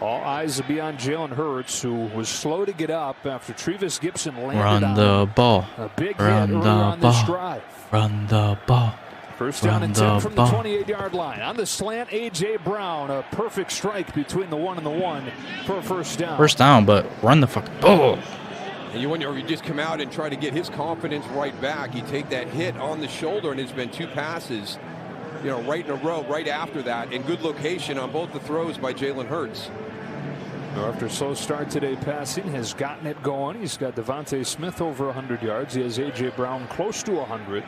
[SPEAKER 4] All eyes will be on Jalen Hurts, who was slow to get up after Trevis Gibson landed
[SPEAKER 2] Run the ball.
[SPEAKER 4] a big
[SPEAKER 2] Run
[SPEAKER 4] hit earlier
[SPEAKER 2] the
[SPEAKER 4] on this
[SPEAKER 2] ball.
[SPEAKER 4] drive.
[SPEAKER 2] Run the ball.
[SPEAKER 4] First down and 10
[SPEAKER 2] Run the
[SPEAKER 4] from the
[SPEAKER 2] ball.
[SPEAKER 4] 28-yard line. On the slant, A.J. Brown, a perfect strike between the 1 and the 1 for a first down.
[SPEAKER 2] First down, but run the fucking ball.
[SPEAKER 5] And you wonder if you just come out and try to get his confidence right back. You take that hit on the shoulder, and it's been 2 passes, right in a row, right after that, and good location on both the throws by Jalen Hurts.
[SPEAKER 4] After a slow start today passing, has gotten it going. He's got Devontae Smith over 100 yards. He has A.J. Brown close to 100.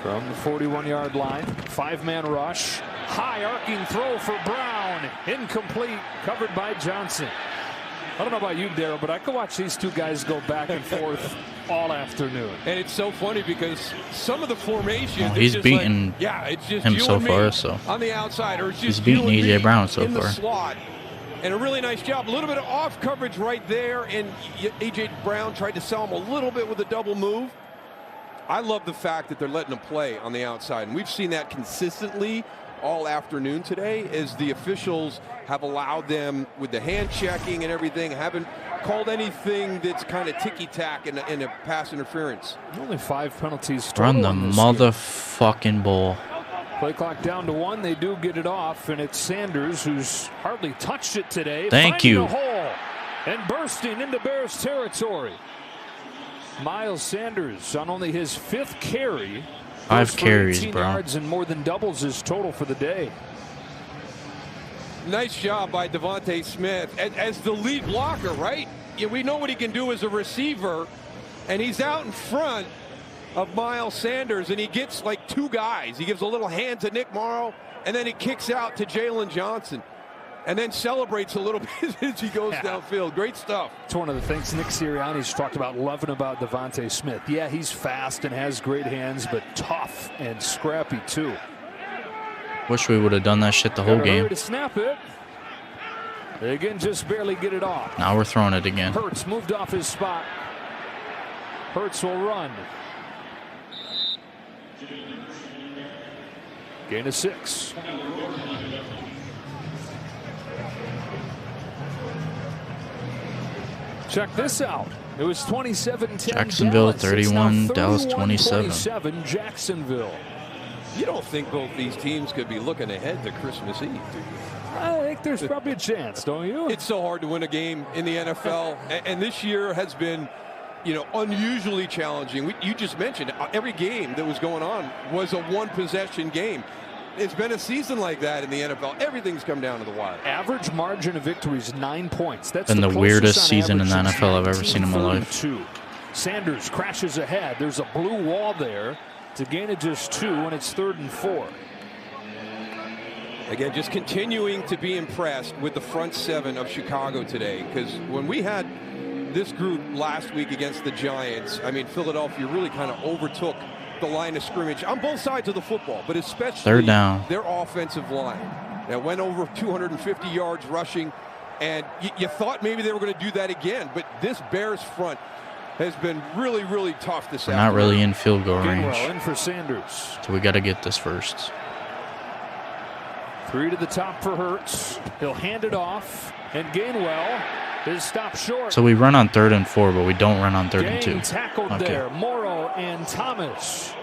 [SPEAKER 4] From the 41-yard line, 5-man rush. High arcing throw for Brown. Incomplete. Covered by Johnson. I don't know about you, Darryl, but I could watch these 2 guys go back and forth all afternoon.
[SPEAKER 5] And it's so funny because some of the formations,
[SPEAKER 2] He's
[SPEAKER 5] just
[SPEAKER 2] beaten
[SPEAKER 5] it's just
[SPEAKER 2] him
[SPEAKER 5] you
[SPEAKER 2] so
[SPEAKER 5] and me
[SPEAKER 2] far, so
[SPEAKER 5] on the outside, or it's just
[SPEAKER 2] he's beaten
[SPEAKER 5] you and
[SPEAKER 2] A.J.
[SPEAKER 5] me
[SPEAKER 2] Brown so
[SPEAKER 5] in the
[SPEAKER 2] far.
[SPEAKER 5] slot. And a really nice job. A little bit of off coverage right there, and A.J. Brown tried to sell him a little bit with a double move. I love the fact that they're letting him play on the outside, and we've seen that consistently all afternoon today as the officials have allowed them with the hand checking and everything, haven't called anything that's kind of ticky-tack in a pass interference.
[SPEAKER 4] Only 5 penalties total.
[SPEAKER 2] Run the
[SPEAKER 4] in this
[SPEAKER 2] motherfucking ball.
[SPEAKER 4] Play clock down to 1. They do get it off, and it's Sanders, who's hardly touched it today.
[SPEAKER 2] Thank you.
[SPEAKER 4] A hole and bursting into Bears territory. Miles Sanders on only his 5th carry.
[SPEAKER 2] 5 carries,
[SPEAKER 4] 18
[SPEAKER 2] bro.
[SPEAKER 4] yards and more than doubles his total for the day.
[SPEAKER 5] Nice job by Devontae Smith as the lead blocker, right? We know what he can do as a receiver, and he's out in front of Miles Sanders, and he gets like 2 guys. He gives a little hand to Nick Morrow, and then he kicks out to Jalen Johnson, and then celebrates a little bit as he goes downfield. Great stuff.
[SPEAKER 4] It's one of the things Nick Sirianni's talked about, loving about Devontae Smith. Yeah, he's fast and has great hands, but tough and scrappy too.
[SPEAKER 2] Wish we would have done that shit the whole game.
[SPEAKER 4] To snap it. They again just barely get it off.
[SPEAKER 2] Now we're throwing it again.
[SPEAKER 4] Hurts moved off his spot. Hurts will run. Gain of 6. Check this out. It was 27-10
[SPEAKER 2] Jacksonville
[SPEAKER 4] Dallas.
[SPEAKER 2] 31, Dallas
[SPEAKER 4] 27. Jacksonville.
[SPEAKER 5] You don't think both these teams could be looking ahead to Christmas Eve, do you?
[SPEAKER 4] I think there's probably a chance, don't you?
[SPEAKER 5] It's so hard to win a game in the NFL, and this year has been, unusually challenging. You just mentioned every game that was going on was a 1-possession game. It's been a season like that in the NFL. Everything's come down to the wire.
[SPEAKER 4] Average margin of victory is 9 points. That's
[SPEAKER 2] been the weirdest season in the
[SPEAKER 4] average
[SPEAKER 2] NFL I've ever seen in my life.
[SPEAKER 4] Sanders crashes ahead. There's a blue wall there. It's a gain of just 2, and it's 3rd and 4.
[SPEAKER 5] Again, just continuing to be impressed with the front 7 of Chicago today, because when we had this group last week against the Giants, I mean, Philadelphia really kind of overtook the line of scrimmage on both sides of the football, but especially
[SPEAKER 2] 3rd down.
[SPEAKER 5] Their offensive line. That went over 250 yards rushing, and you thought maybe they were going to do that again, but this Bears front has been really, really tough this afternoon.
[SPEAKER 2] Not really in field goal range.
[SPEAKER 4] Gainwell in for Sanders.
[SPEAKER 2] So we got to get this first.
[SPEAKER 4] 3 to the top for Hurts. He'll hand it off, and Gainwell is stopped short.
[SPEAKER 2] So we run on 3rd and 4, but we don't run on 3rd and 2.
[SPEAKER 4] Tackled there. Morrow and Thomas.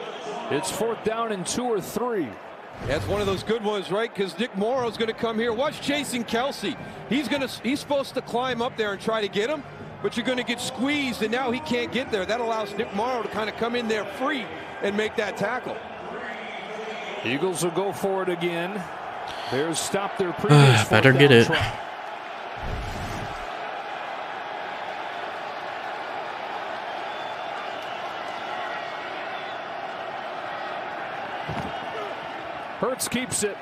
[SPEAKER 4] It's 4th down and 2 or 3.
[SPEAKER 5] That's one of those good ones, right? Because Nick Morrow's going to come here. Watch chasing Kelsey. He's supposed to climb up there and try to get him, but you're going to get squeezed, and now he can't get there. That allows Nick Morrow to kind of come in there free and make that tackle.
[SPEAKER 4] Eagles will go for it again. Bears stop their previous
[SPEAKER 2] better get it.
[SPEAKER 4] Try. Hurts keeps it.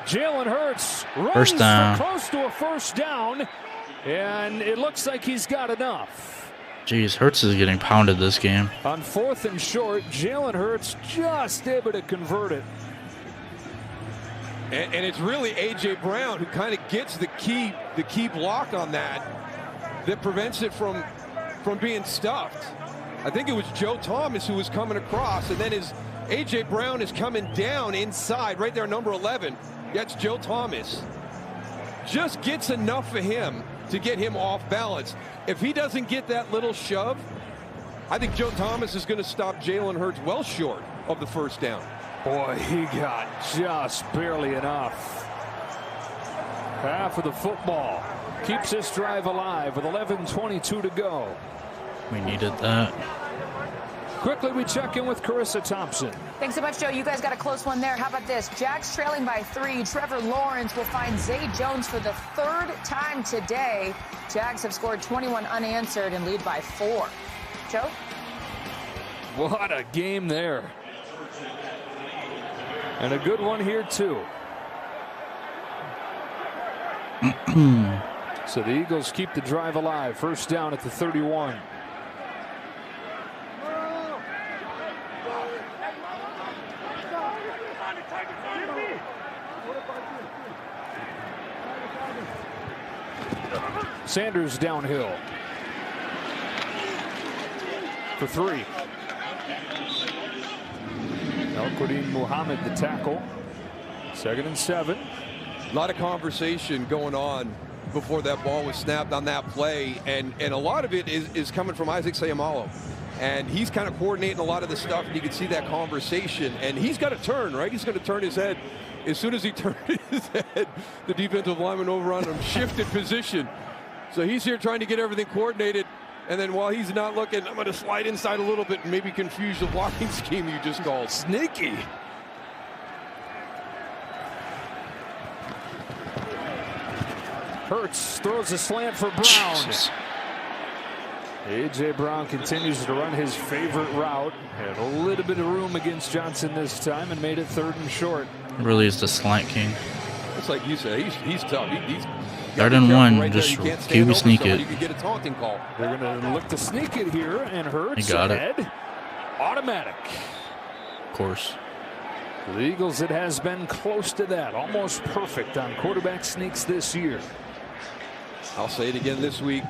[SPEAKER 4] Jalen Hurts runs
[SPEAKER 2] first down.
[SPEAKER 4] For close to a first down, and it looks like he's got enough.
[SPEAKER 2] Jeez, Hurts is getting pounded this game.
[SPEAKER 4] On 4th and short, Jalen Hurts just able to convert it.
[SPEAKER 5] And it's really A.J. Brown who kind of gets the key block on that prevents it from being stuffed. I think it was Joe Thomas who was coming across, and then A.J. Brown is coming down inside, right there, number 11. That's Joe Thomas. Just gets enough for him to get him off balance. If he doesn't get that little shove, I think Joe Thomas is going to stop Jalen Hurts well short of the first down.
[SPEAKER 4] Boy, he got just barely enough. Half of the football keeps this drive alive with 11:22 to go.
[SPEAKER 2] We needed that.
[SPEAKER 4] Quickly, we check in with Carissa Thompson.
[SPEAKER 9] Thanks so much, Joe. You guys got a close one there. How about this? Jags trailing by 3. Trevor Lawrence will find Zay Jones for the 3rd time today. Jags have scored 21 unanswered and lead by 4. Joe?
[SPEAKER 4] What a game there. And a good one here, too. So the Eagles keep the drive alive. First down at the 31. Sanders downhill for 3. Al-Quadin Muhammad the tackle. 2nd and 7.
[SPEAKER 5] A lot of conversation going on before that ball was snapped on that play, and a lot of it is coming from Isaac Seumalo, and he's kind of coordinating a lot of the stuff, and you can see that conversation, and he's got to turn, right? He's going to turn his head. As soon as he turned his head, the defensive lineman over on him shifted position. So he's here trying to get everything coordinated, and then while he's not looking, I'm going to slide inside a little bit and maybe confuse the blocking scheme you just called.
[SPEAKER 4] Sneaky. Hurts throws a slant for Brown.
[SPEAKER 2] Jesus.
[SPEAKER 4] A.J. Brown continues to run his favorite route. Had a little bit of room against Johnson this time and made it 3rd and short.
[SPEAKER 2] Really is the slant king.
[SPEAKER 5] It's like you said, he's tough. He's
[SPEAKER 2] 3rd and 1,
[SPEAKER 5] right
[SPEAKER 2] just
[SPEAKER 5] QB
[SPEAKER 2] sneak it.
[SPEAKER 5] You can get a taunting call.
[SPEAKER 4] They're going to look to sneak it here, and Hurts
[SPEAKER 2] He got
[SPEAKER 4] ahead.
[SPEAKER 2] it.
[SPEAKER 4] Automatic.
[SPEAKER 2] Of course.
[SPEAKER 4] The Eagles, it has been close to that. Almost perfect on quarterback sneaks this year.
[SPEAKER 5] I'll say it again this week.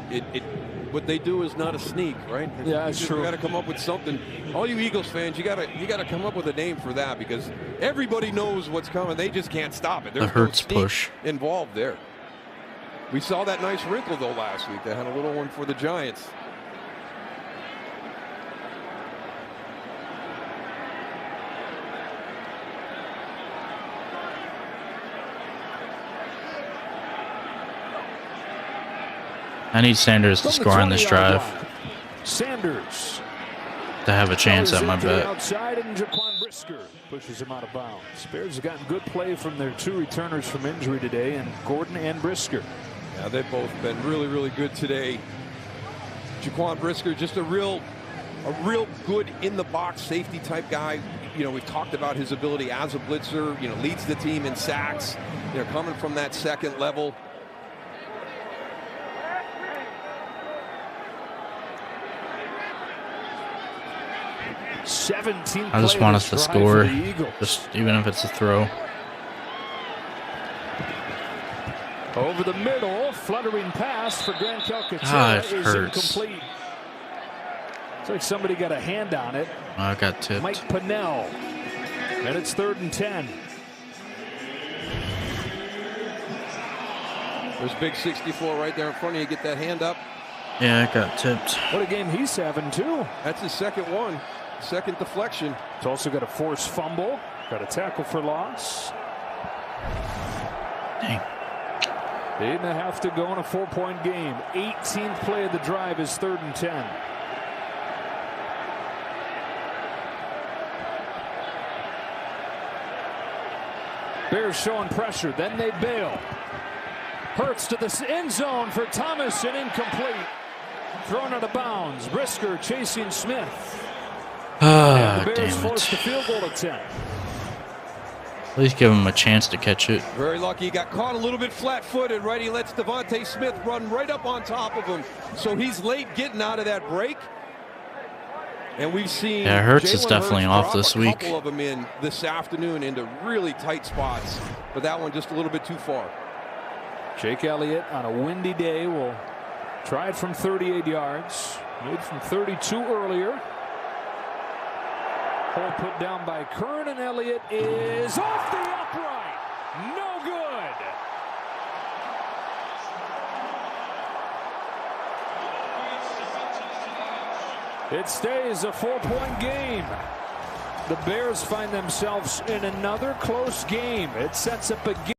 [SPEAKER 5] What they do is not a sneak, right?
[SPEAKER 4] Yeah, it's true.
[SPEAKER 5] You got to come up with something. All you Eagles fans, you got to come up with a name for that, because everybody knows what's coming. They just can't stop it. There's
[SPEAKER 2] The Hurts
[SPEAKER 5] no sneak
[SPEAKER 2] push
[SPEAKER 5] involved there. We saw that nice wrinkle though last week. They had a little one for the Giants.
[SPEAKER 2] I need Sanders to score on this drive
[SPEAKER 4] Sanders
[SPEAKER 2] to have a chance at my bet.
[SPEAKER 4] Outside, and Jaquan Brisker pushes him out of bounds. Bears have gotten good play from their 2 returners from injury today, and Gordon and Brisker.
[SPEAKER 5] Yeah, they've both been really, really good today. Jaquan Brisker, just a real good in the box safety type guy. You know, we've talked about his ability as a blitzer. You know, leads the team in sacks. They're coming from that second level.
[SPEAKER 2] I just want us to score, just even if it's a throw.
[SPEAKER 4] Over the middle, fluttering pass for Grant
[SPEAKER 2] Ah, it
[SPEAKER 4] Calcaterra is
[SPEAKER 2] hurts.
[SPEAKER 4] incomplete. It's like somebody got a hand on it.
[SPEAKER 2] I got tipped.
[SPEAKER 4] Mike Pennell. And it's 3rd and 10.
[SPEAKER 5] There's big 64 right there in front of you. Get that hand up.
[SPEAKER 2] Yeah, I got tipped.
[SPEAKER 4] What a game he's having, too.
[SPEAKER 5] That's his second one. Second deflection.
[SPEAKER 4] He's also got a forced fumble. Got a tackle for loss.
[SPEAKER 2] Dang.
[SPEAKER 4] 8.5 to go in a 4-point game. 18th play of the drive is 3rd and 10. Bears showing pressure, then they bail. Hurts to the end zone for Thomas and incomplete. Thrown out of bounds. Brisker chasing Smith. And the Bears forced the field goal attempt.
[SPEAKER 2] At least give him a chance to catch it.
[SPEAKER 5] Very lucky. He got caught a little bit flat-footed, right? He lets Devontae Smith run right up on top of him. So he's late getting out of that break. And we've seen
[SPEAKER 2] Hurts is definitely off this week.
[SPEAKER 5] A couple of them in this afternoon into really tight spots. But that one just a little bit too far.
[SPEAKER 4] Jake Elliott on a windy day will try it from 38 yards. Made from 32 earlier. Hole put down by Kern, and Elliott is off the upright. No good. It stays a 4-point game. The Bears find themselves in another close game. It sets up a game.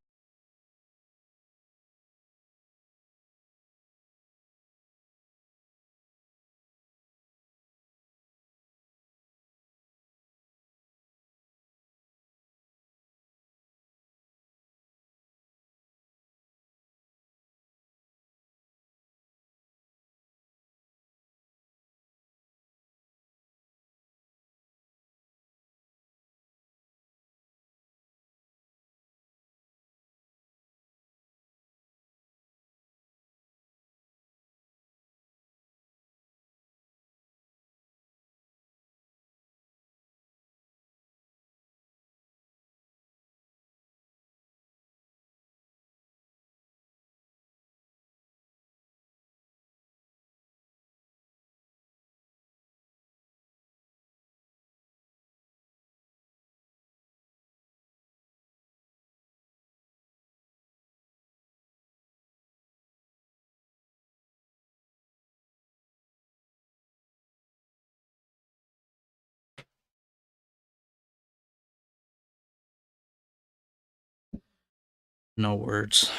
[SPEAKER 2] No words.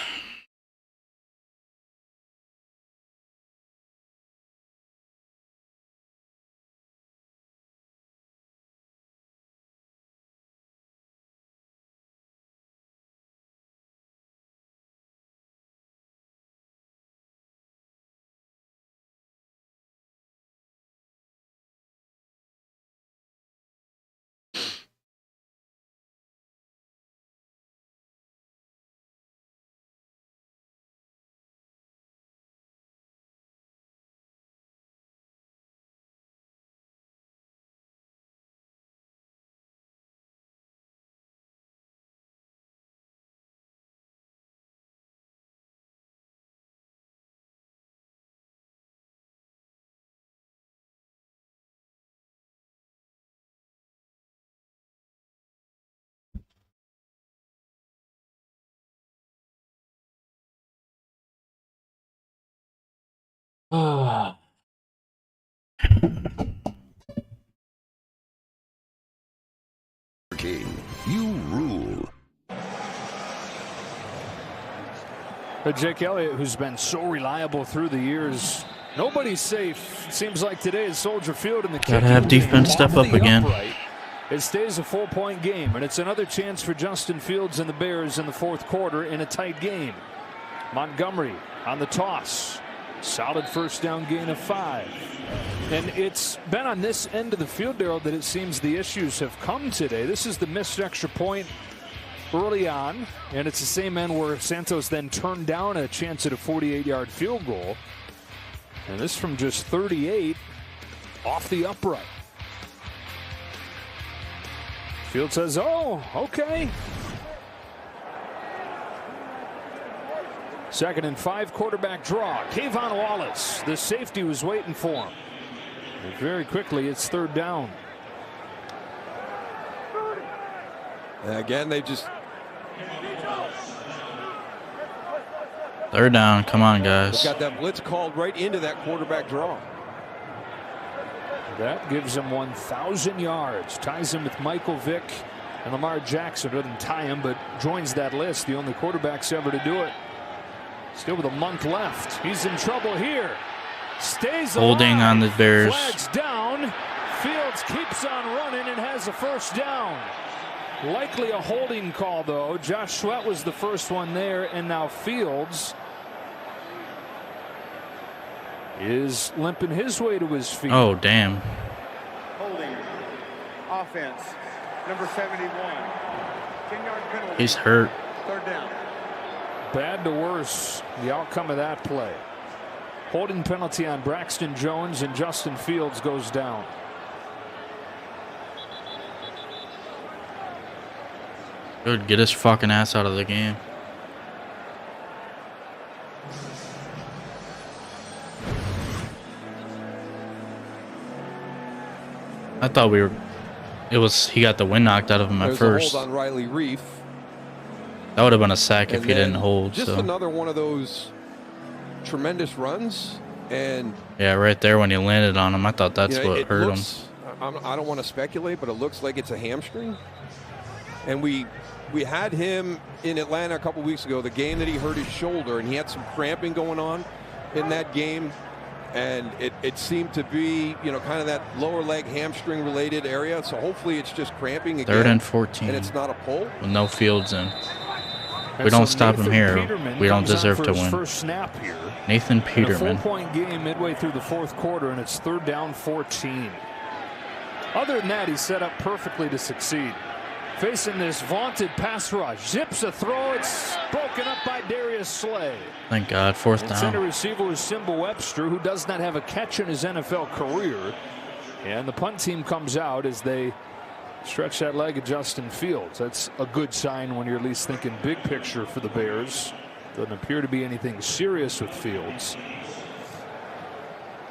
[SPEAKER 7] King, you rule.
[SPEAKER 4] But Jake Elliott, who's been so reliable through the years, nobody's safe. Seems like today is Soldier Field, and the
[SPEAKER 2] gotta have defense step up again.
[SPEAKER 4] It stays a 4-point game, and it's another chance for Justin Fields and the Bears in the 4th quarter in a tight game. Montgomery on the toss. Solid first down gain of 5. And it's been on this end of the field, Darryl, that it seems the issues have come today. This is the missed extra point early on, and it's the same end where Santos then turned down a chance at a 48-yard field goal. And this from just 38 off the upright. Field says, oh, okay. 2nd and 5, quarterback draw. Kayvon Wallace, the safety, was waiting for him. And very quickly, it's 3rd down.
[SPEAKER 5] Again, they just...
[SPEAKER 2] 3rd down. Come on, guys.
[SPEAKER 5] They've got that blitz called right into that quarterback draw.
[SPEAKER 4] That gives him 1,000 yards. Ties him with Michael Vick And Lamar Jackson doesn't tie him, but joins that list. The only quarterbacks ever to do it. Still with a month left. He's in trouble here. Stays
[SPEAKER 2] holding
[SPEAKER 4] alive.
[SPEAKER 2] On the Bears.
[SPEAKER 4] Flags down. Fields keeps on running and has a first down. Likely a holding call, though. Josh Sweat was the first one there, and now Fields is limping his way to his feet.
[SPEAKER 2] Oh, damn.
[SPEAKER 6] Holding. Offense. Number 71. 10-yard penalty.
[SPEAKER 2] He's hurt.
[SPEAKER 6] Third down.
[SPEAKER 4] Bad to worse, the outcome of that play. Holding penalty on Braxton Jones, and Justin Fields goes down.
[SPEAKER 2] Dude, get his fucking ass out of the game. I thought he got the wind knocked out of him at first.
[SPEAKER 5] A hold on Riley Reef.
[SPEAKER 2] That would have been a sack if he didn't hold.
[SPEAKER 5] Just another one of those tremendous runs. And
[SPEAKER 2] yeah, right there when he landed on him, I thought that's what hurt him.
[SPEAKER 5] I don't want to speculate, but it looks like it's a hamstring. And we had him in Atlanta a couple weeks ago, the game that he hurt his shoulder, and he had some cramping going on in that game. And it seemed to be, kind of that lower leg hamstring related area. So hopefully it's just cramping again.
[SPEAKER 2] 3rd and 14.
[SPEAKER 5] And it's not a pull.
[SPEAKER 2] With no Fields in. We don't stop him here. We don't deserve to win.
[SPEAKER 4] First snap here.
[SPEAKER 2] Nathan Peterman.
[SPEAKER 4] A 4-point game midway through the 4th quarter, and it's 3rd down 14. Other than that, he's set up perfectly to succeed. Facing this vaunted pass rush. Zips a throw. It's broken up by Darius Slay.
[SPEAKER 2] Thank God. 4th down.
[SPEAKER 4] Center receiver is Simba Webster, who does not have a catch in his NFL career. And the punt team comes out as they stretch that leg of Justin Fields. That's a good sign when you're at least thinking big picture for the Bears. Doesn't appear to be anything serious with Fields.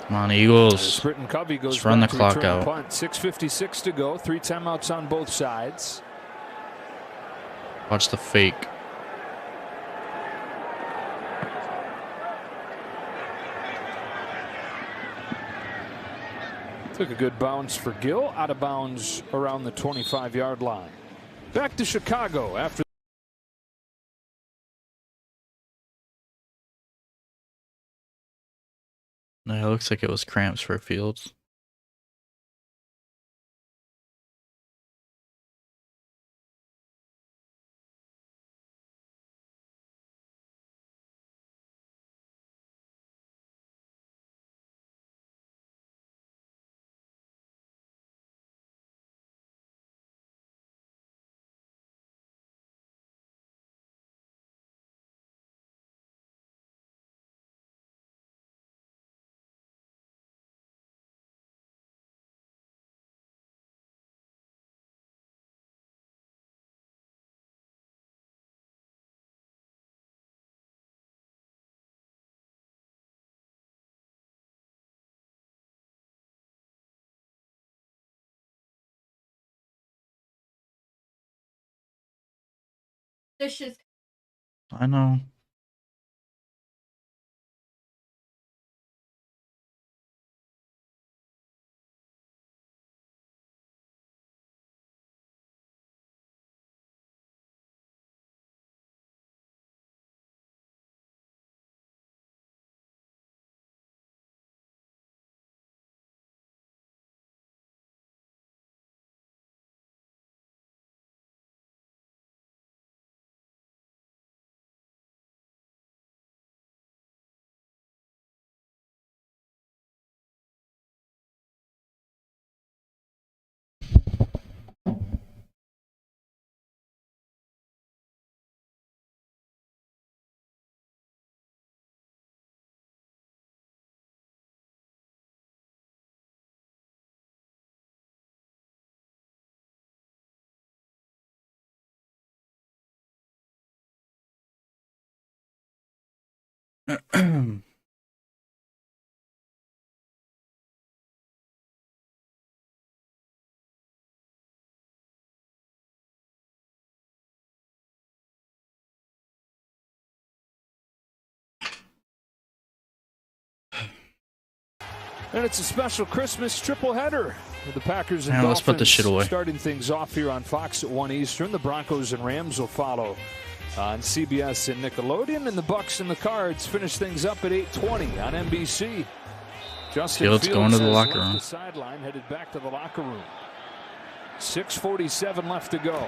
[SPEAKER 2] Come on, Eagles.
[SPEAKER 4] Britton Covey goes
[SPEAKER 2] Let's run the
[SPEAKER 4] back to
[SPEAKER 2] clock
[SPEAKER 4] return
[SPEAKER 2] out.
[SPEAKER 4] Punt. 6:56 to go. 3 timeouts on both sides.
[SPEAKER 2] Watch the fake.
[SPEAKER 4] Took a good bounce for Gill. Out of bounds around the 25-yard line. Back to Chicago after.
[SPEAKER 2] No, it looks like it was cramps for Fields.
[SPEAKER 13] Dishes.
[SPEAKER 2] I know.
[SPEAKER 4] And it's a special Christmas triple header with the Packers and
[SPEAKER 2] Now
[SPEAKER 4] Dolphins
[SPEAKER 2] let's put this shit away.
[SPEAKER 4] starting things off here on Fox at 1 Eastern. The Broncos and Rams will follow on CBS and Nickelodeon, and the Bucks and the Cards finish things up at 8:20 on NBC. Justin
[SPEAKER 2] Fields going to the locker room.
[SPEAKER 4] The sideline, headed back to the locker room. 6:47 left to go.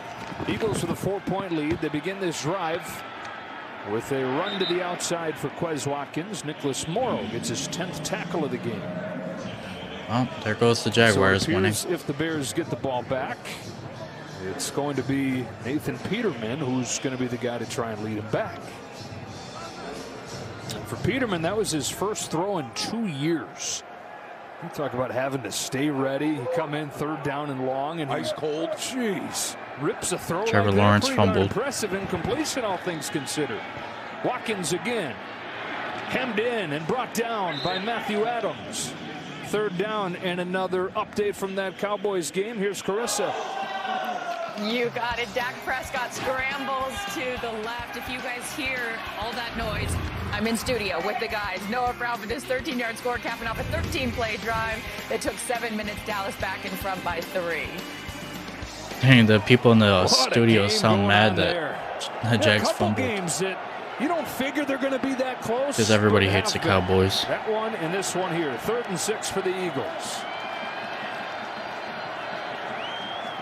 [SPEAKER 4] Eagles with a 4-point lead. They begin this drive with a run to the outside for Quez Watkins. Nicholas Morrow gets his 10th tackle of the game.
[SPEAKER 2] Well, there goes the Jaguars
[SPEAKER 4] so
[SPEAKER 2] winning.
[SPEAKER 4] If the Bears get the ball back, it's going to be Nathan Peterman who's going to be the guy to try and lead him back. And for Peterman, that was his first throw in 2 years. You talk about having to stay ready. You come in 3rd down and long, and
[SPEAKER 5] ice cold.
[SPEAKER 4] Jeez, rips a throw.
[SPEAKER 2] Trevor
[SPEAKER 4] like
[SPEAKER 2] Lawrence
[SPEAKER 4] that. Pretty
[SPEAKER 2] fumbled.
[SPEAKER 4] Impressive incompletion, all things considered. Watkins again, hemmed in and brought down by Matthew Adams. 3rd down and another update from that Cowboys game. Here's Carissa.
[SPEAKER 9] You got it. Dak Prescott scrambles to the left. If you guys hear all that noise, I'm in studio with the guys. Noah Brown with his 13-yard score, capping off a 13-play drive that took 7 minutes. Dallas back in front by 3.
[SPEAKER 2] Dang, the people in the
[SPEAKER 4] What a
[SPEAKER 2] studio
[SPEAKER 4] game
[SPEAKER 2] sound
[SPEAKER 4] going
[SPEAKER 2] mad
[SPEAKER 4] on
[SPEAKER 2] that
[SPEAKER 4] there.
[SPEAKER 2] Jags
[SPEAKER 4] a couple
[SPEAKER 2] fumbled.
[SPEAKER 4] games that you don't figure they're going to be that close.
[SPEAKER 2] Because everybody
[SPEAKER 4] but
[SPEAKER 2] hates the
[SPEAKER 4] have been.
[SPEAKER 2] Cowboys.
[SPEAKER 4] That one and this one here. 3rd and 6 for the Eagles.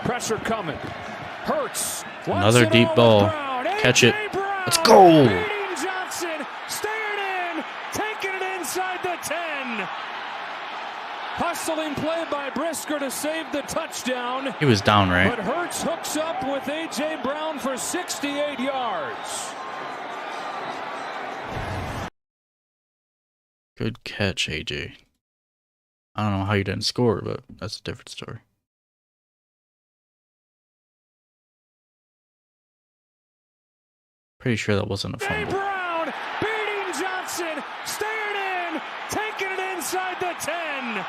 [SPEAKER 4] Pressure coming. Hurts.
[SPEAKER 2] Another deep ball. Catch it. Let's go.
[SPEAKER 4] Beating Johnson. Staying in. Taking it inside the 10. Hustling play by Brisker to save the touchdown.
[SPEAKER 2] He was down, right?
[SPEAKER 4] But Hurts hooks up with A.J. Brown for 68 yards.
[SPEAKER 2] Good catch, AJ. I don't know how you didn't score, but that's a different story. Pretty sure that wasn't a fumble.
[SPEAKER 4] Brown beating Johnson, staying in, taking it inside the 10.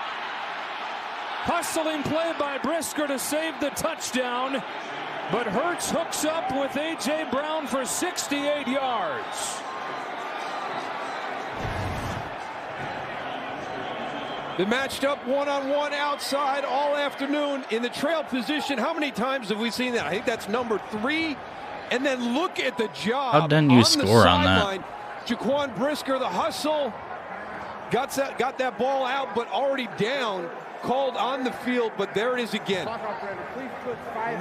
[SPEAKER 4] Hustling play by Brisker to save the touchdown, but Hurts hooks up with A.J. Brown for 68 yards.
[SPEAKER 5] They matched up one-on-one outside all afternoon in the trail position. How many times have we seen that? I think that's number 3. And then look at the job.
[SPEAKER 2] How didn't you score on that?
[SPEAKER 5] Jaquan Brisker, the hustle, got that ball out, but already down, called on the field, but there it is again.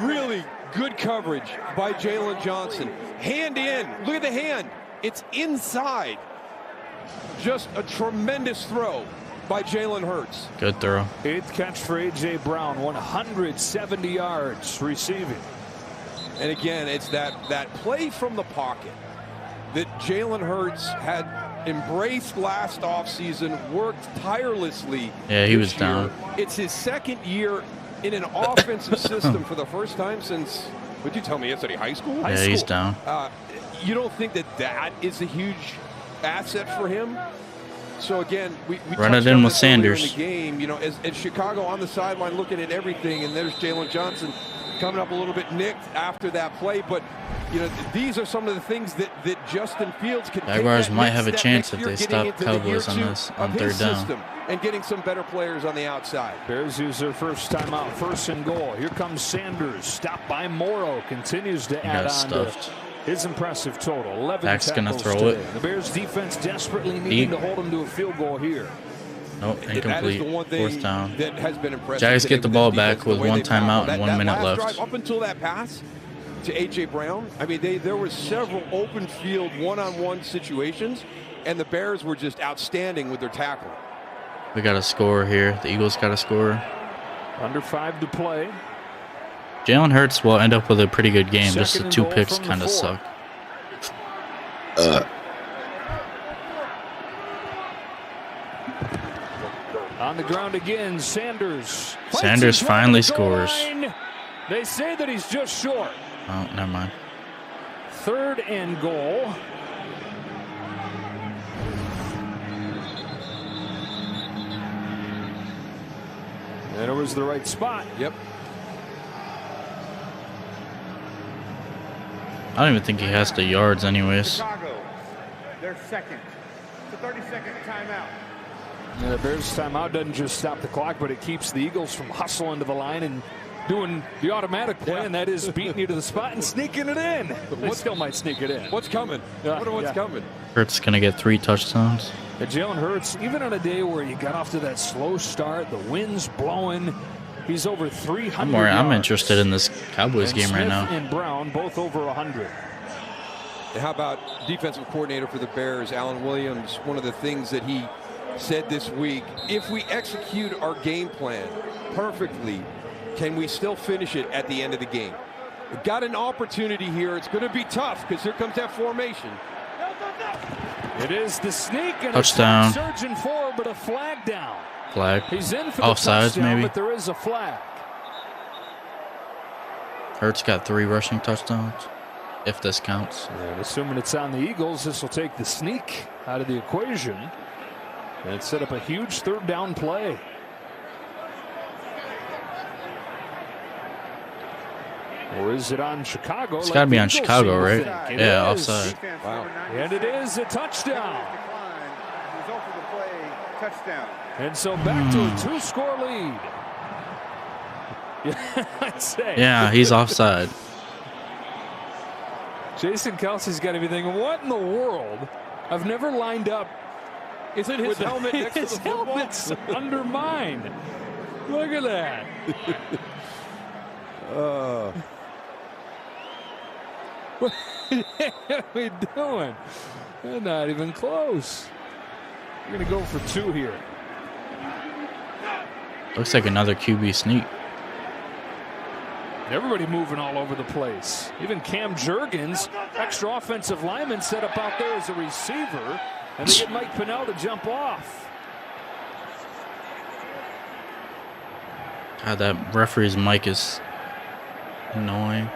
[SPEAKER 5] Really good coverage by Jalen Johnson. Hand in, look at the hand. It's inside. Just a tremendous throw by Jalen Hurts.
[SPEAKER 2] Good throw.
[SPEAKER 4] 8th catch for A.J. Brown, 170 yards receiving.
[SPEAKER 5] And again, it's that play from the pocket that Jalen Hurts had embraced last offseason, worked tirelessly.
[SPEAKER 2] Yeah, he was
[SPEAKER 5] year.
[SPEAKER 2] down.
[SPEAKER 5] It's his 2nd year in an offensive system for the first time since, what'd you tell me yesterday, high school?
[SPEAKER 2] Yeah, he's down.
[SPEAKER 5] You don't think that is a huge asset for him? So again, we
[SPEAKER 2] run it in with Sanders.
[SPEAKER 5] In the game, you know, as Chicago on the sideline looking at everything, and there's Jalen Johnson coming up a little bit nicked after that play, but you know, these are some of the things that Justin Fields can.
[SPEAKER 2] Jaguars might have a chance if they stop Cowboys on this on 3rd down.
[SPEAKER 5] And getting some better players on the outside.
[SPEAKER 4] Bears use their first time out, 1st and goal. Here comes Sanders, stopped by Morrow, continues to add on to his impressive total. 11
[SPEAKER 2] Dak's gonna
[SPEAKER 4] tackles
[SPEAKER 2] throw
[SPEAKER 4] today. The Bears defense desperately needing to hold him to a field goal here.
[SPEAKER 2] Nope, incomplete.
[SPEAKER 5] That is the one thing
[SPEAKER 2] 4th down.
[SPEAKER 5] that has been impressive.
[SPEAKER 2] Jags get the ball back with 1 timeout and 1 minute
[SPEAKER 5] last
[SPEAKER 2] left.
[SPEAKER 5] Drive, up until that pass to A.J. Brown, I mean, there were several open field one-on-one situations, and the Bears were just outstanding with their tackling.
[SPEAKER 2] We got a score here. The Eagles got a score.
[SPEAKER 4] Under 5 to play.
[SPEAKER 2] Jalen Hurts will end up with a pretty good game.
[SPEAKER 4] 2nd
[SPEAKER 2] Just the
[SPEAKER 4] and
[SPEAKER 2] 2
[SPEAKER 4] goal
[SPEAKER 2] picks
[SPEAKER 4] from the
[SPEAKER 2] kind of
[SPEAKER 4] 4.
[SPEAKER 2] suck.
[SPEAKER 4] On the ground again, Sanders.
[SPEAKER 2] Sanders finally scores.
[SPEAKER 4] They say that he's just short.
[SPEAKER 2] Oh, never mind.
[SPEAKER 4] 3rd and goal. And it was the right spot.
[SPEAKER 5] Yep.
[SPEAKER 2] I don't even think he has the yards anyways.
[SPEAKER 6] Chicago, their 2nd. It's a 30-second timeout.
[SPEAKER 4] And the Bears timeout doesn't just stop the clock, but it keeps the Eagles from hustling to the line and doing the automatic play, and that is beating you to the spot and sneaking it in. They still might sneak it in.
[SPEAKER 5] What's coming? What's coming?
[SPEAKER 2] Hurts going to get 3 touchdowns.
[SPEAKER 4] And Jalen Hurts, even on a day where you got off to that slow start, the wind's blowing, he's over 300
[SPEAKER 2] I'm
[SPEAKER 4] yards.
[SPEAKER 2] interested in this Cowboys
[SPEAKER 4] And
[SPEAKER 2] game right
[SPEAKER 4] Smith
[SPEAKER 2] now.
[SPEAKER 4] and Brown both over 100.
[SPEAKER 5] And how about defensive coordinator for the Bears, Alan Williams? One of the things that he said this week, if we execute our game plan perfectly, can we still finish it at the end of the game? We've got an opportunity here. It's going to be tough because here comes that formation.
[SPEAKER 4] It is the sneak and
[SPEAKER 2] Touchdown.
[SPEAKER 4] a surgeon forward, but a flag down.
[SPEAKER 2] Flag.
[SPEAKER 4] He's in for the
[SPEAKER 2] Offsides,
[SPEAKER 4] touchdown,
[SPEAKER 2] maybe.
[SPEAKER 4] but there is a flag.
[SPEAKER 2] Hurts got 3 rushing touchdowns, if this counts.
[SPEAKER 4] And assuming it's on the Eagles, this will take the sneak out of the equation and set up a huge 3rd down play. Or is it on Chicago?
[SPEAKER 2] It's got to be on Chicago, right?
[SPEAKER 4] It
[SPEAKER 2] Yeah,
[SPEAKER 4] is.
[SPEAKER 2] offside.
[SPEAKER 5] Wow.
[SPEAKER 4] And it is a touchdown.
[SPEAKER 6] Result of the play, touchdown.
[SPEAKER 4] And so back to a 2-score lead. Yeah, I'd say.
[SPEAKER 2] Yeah, he's offside.
[SPEAKER 4] Jason Kelsey's got to be thinking, what in the world? I've never lined up.
[SPEAKER 5] Is it his helmet next to the
[SPEAKER 4] His
[SPEAKER 5] football?
[SPEAKER 4] helmet's under mine. Look at that. What are we doing? They're not even close. We're going to go for 2 here.
[SPEAKER 2] Looks like another QB sneak.
[SPEAKER 4] Everybody moving all over the place. Even Cam Jurgens, extra offensive lineman, set up out there as a receiver. And they get Mike Pinnell to jump off.
[SPEAKER 2] God, that referee's mic is annoying.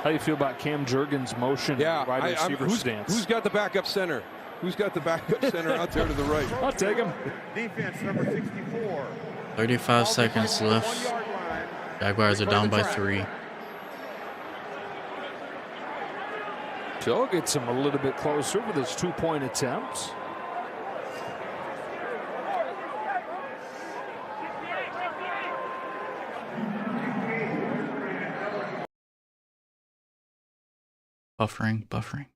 [SPEAKER 4] How do you feel about Cam Jurgens' motion wide receiver stance?
[SPEAKER 5] Who's got the backup center? Who's got the backup center out there to the right?
[SPEAKER 4] I'll take him.
[SPEAKER 6] Defense number 64.
[SPEAKER 2] 35 seconds left. Jaguars are down by 3.
[SPEAKER 4] Joe gets him a little bit closer with his 2-point attempt.
[SPEAKER 2] Buffering.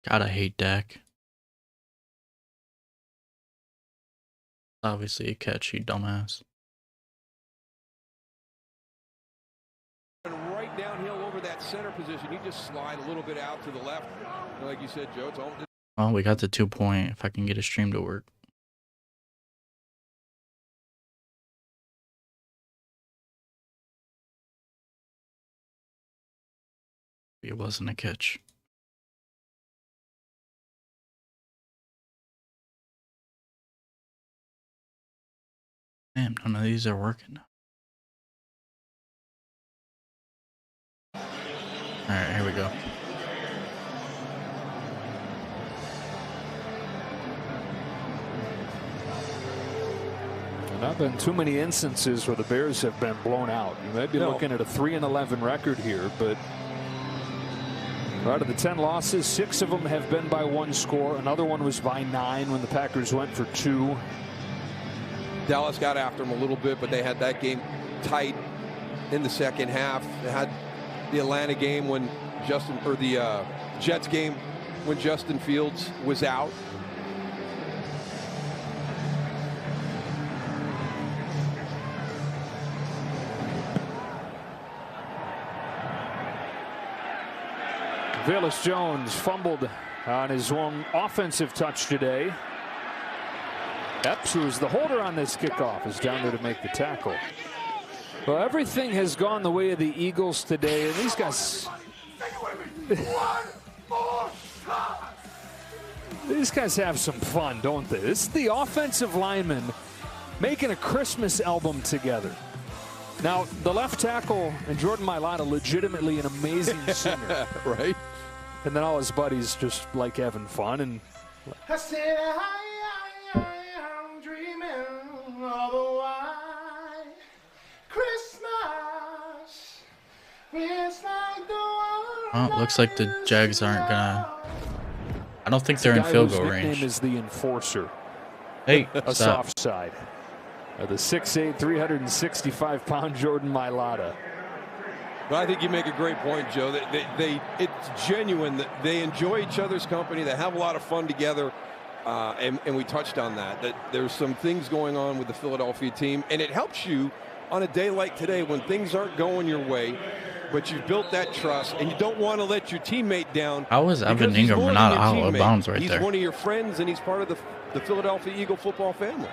[SPEAKER 2] God, I hate Dak. Obviously a catch, you dumbass.
[SPEAKER 5] Right downhill over that center position. You just slide a little bit out to the left. Like you said, Joe, it's all.
[SPEAKER 2] Well, we got the 2-point. If I can get a stream to work. It wasn't a catch. Damn, none of these are working. Alright, here we go.
[SPEAKER 4] Not been too many instances where the Bears have been blown out. You might be looking at a 3-11 record here, but out of the 10 losses, 6 of them have been by 1 score. Another one was by 9 when the Packers went for 2.
[SPEAKER 5] Dallas got after them a little bit, but they had that game tight in the second half. They had the Atlanta game when the Jets game when Justin Fields was out.
[SPEAKER 4] Velus Jones fumbled on his own offensive touch today. Epps, who is the holder on this kickoff, is down there to make the tackle. Well, everything has gone the way of the Eagles today, and these guys. These guys have some fun, don't they? This is the offensive linemen making a Christmas album together. Now, the left tackle and Jordan Mailata, legitimately an amazing singer.
[SPEAKER 5] Right?
[SPEAKER 4] And then all his buddies just like having fun. And
[SPEAKER 13] I said, I'm dreaming of a white Christmas. It's like the one.
[SPEAKER 2] Oh, it looks like the Jags aren't gonna. I don't think they're in field goal range.
[SPEAKER 4] His nickname is the Enforcer.
[SPEAKER 2] Hey,
[SPEAKER 4] a soft side. The 6'8", 365-pound Jordan Mailata.
[SPEAKER 5] But I think you make a great point, Joe. It's genuine that they enjoy each other's company. They have a lot of fun together. And we touched on that there's some things going on with the Philadelphia team. And it helps you on a day like today when things aren't going your way. But you've built that trust, and you don't want to let your teammate down.
[SPEAKER 2] How was Evan Ingram not out of bounds right there?
[SPEAKER 5] He's one of your friends, and he's part of the Philadelphia Eagle football family.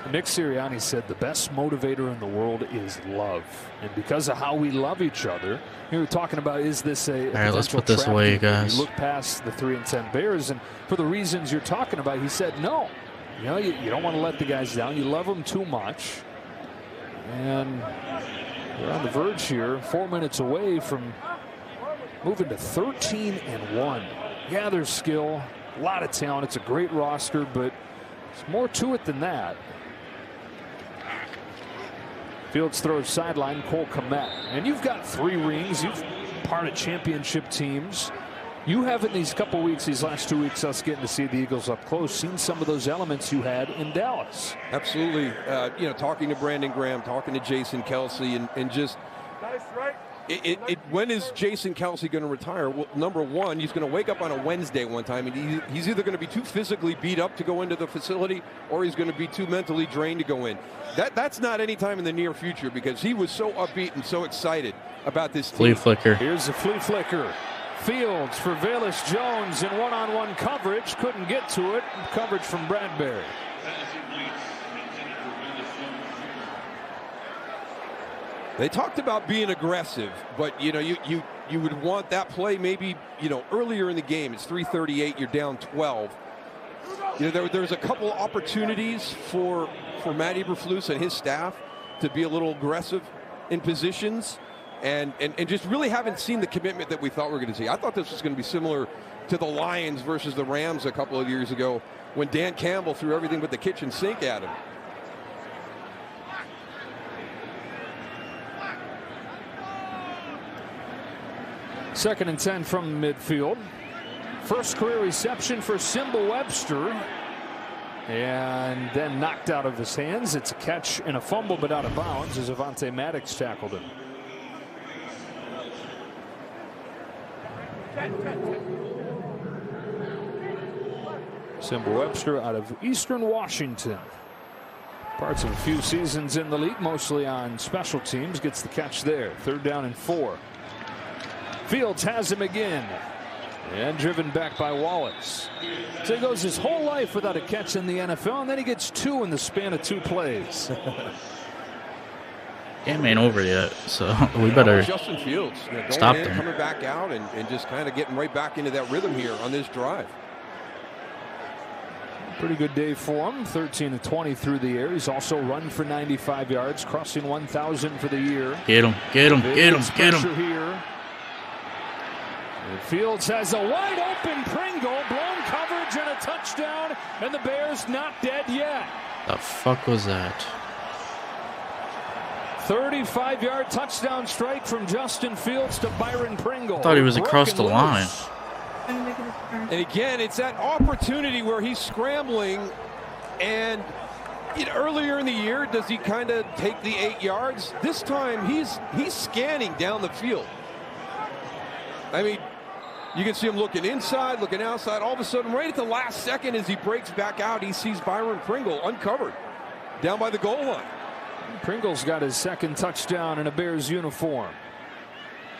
[SPEAKER 4] Nick Sirianni said the best motivator in the world is love. And because of how we love each other, we were talking about, is this a
[SPEAKER 2] all right, let's put this away, guys.
[SPEAKER 4] You look past the 3-10 Bears, and for the reasons you're talking about, he said no. You know, you don't want to let the guys down. You love them too much. And we're on the verge here, 4 minutes away from moving to 13-1. Yeah, there's skill, a lot of talent. It's a great roster, but there's more to it than that. Fields throws sideline, Cole Kmet. And you've got 3 rings. You've part of championship teams. You have in these couple weeks, these last 2 weeks, us getting to see the Eagles up close, seen some of those elements you had in Dallas.
[SPEAKER 5] Absolutely. You know, talking to Brandon Graham, talking to Jason Kelsey, and just when is Jason Kelsey going to retire? Well, number one, he's going to wake up on a Wednesday one time, and he's either going to be too physically beat up to go into the facility, or he's going to be too mentally drained to go in. That's not any time in the near future, because he was so upbeat and so excited about this team.
[SPEAKER 2] Flea flicker.
[SPEAKER 4] Here's the flea flicker. Fields for Velus Jones in one-on-one coverage. Couldn't get to it. Coverage from Bradbury.
[SPEAKER 5] They talked about being aggressive, but you know, you would want that play maybe, you know, earlier in the game. It's 3:38. You're down 12. You know, there's a couple opportunities for Matt Eberflus and his staff to be a little aggressive in positions. And just really haven't seen the commitment that we thought we were going to see. I thought this was going to be similar to the Lions versus the Rams a couple of years ago when Dan Campbell threw everything but the kitchen sink at him.
[SPEAKER 4] Second and 10 from midfield. First career reception for Simba Webster. And then knocked out of his hands. It's a catch and a fumble, but out of bounds as Avonte Maddox tackled him. Simba Webster out of Eastern Washington. Parts of a few seasons in the league, mostly on special teams. Gets the catch there. 3rd down and 4. Fields has him again. And driven back by Wallace. So he goes his whole life without a catch in the NFL, and then he gets 2 in the span of 2 plays.
[SPEAKER 2] Game ain't over yet, so we better
[SPEAKER 5] Justin Fields,
[SPEAKER 2] stop
[SPEAKER 5] in,
[SPEAKER 2] there.
[SPEAKER 5] coming back out and just kind of getting right back into that rhythm here on this drive.
[SPEAKER 4] Pretty good day for him. 13-20 through the air. He's also run for 95 yards, crossing 1,000 for the year.
[SPEAKER 2] Get him, get him, get him, get him.
[SPEAKER 4] Here. And Fields has a wide open Pringle, blown coverage and a touchdown, and the Bears not dead yet.
[SPEAKER 2] The fuck was that?
[SPEAKER 4] 35-yard touchdown strike from Justin Fields to Byron Pringle.
[SPEAKER 2] I thought he was across the line.
[SPEAKER 5] And again, it's that opportunity where he's scrambling, and earlier in the year, does he kind of take the 8 yards? This time, he's scanning down the field. I mean, you can see him looking inside, looking outside. All of a sudden, right at the last second, as he breaks back out, he sees Byron Pringle uncovered down by the goal line.
[SPEAKER 4] Pringle's got his 2nd touchdown in a Bears uniform.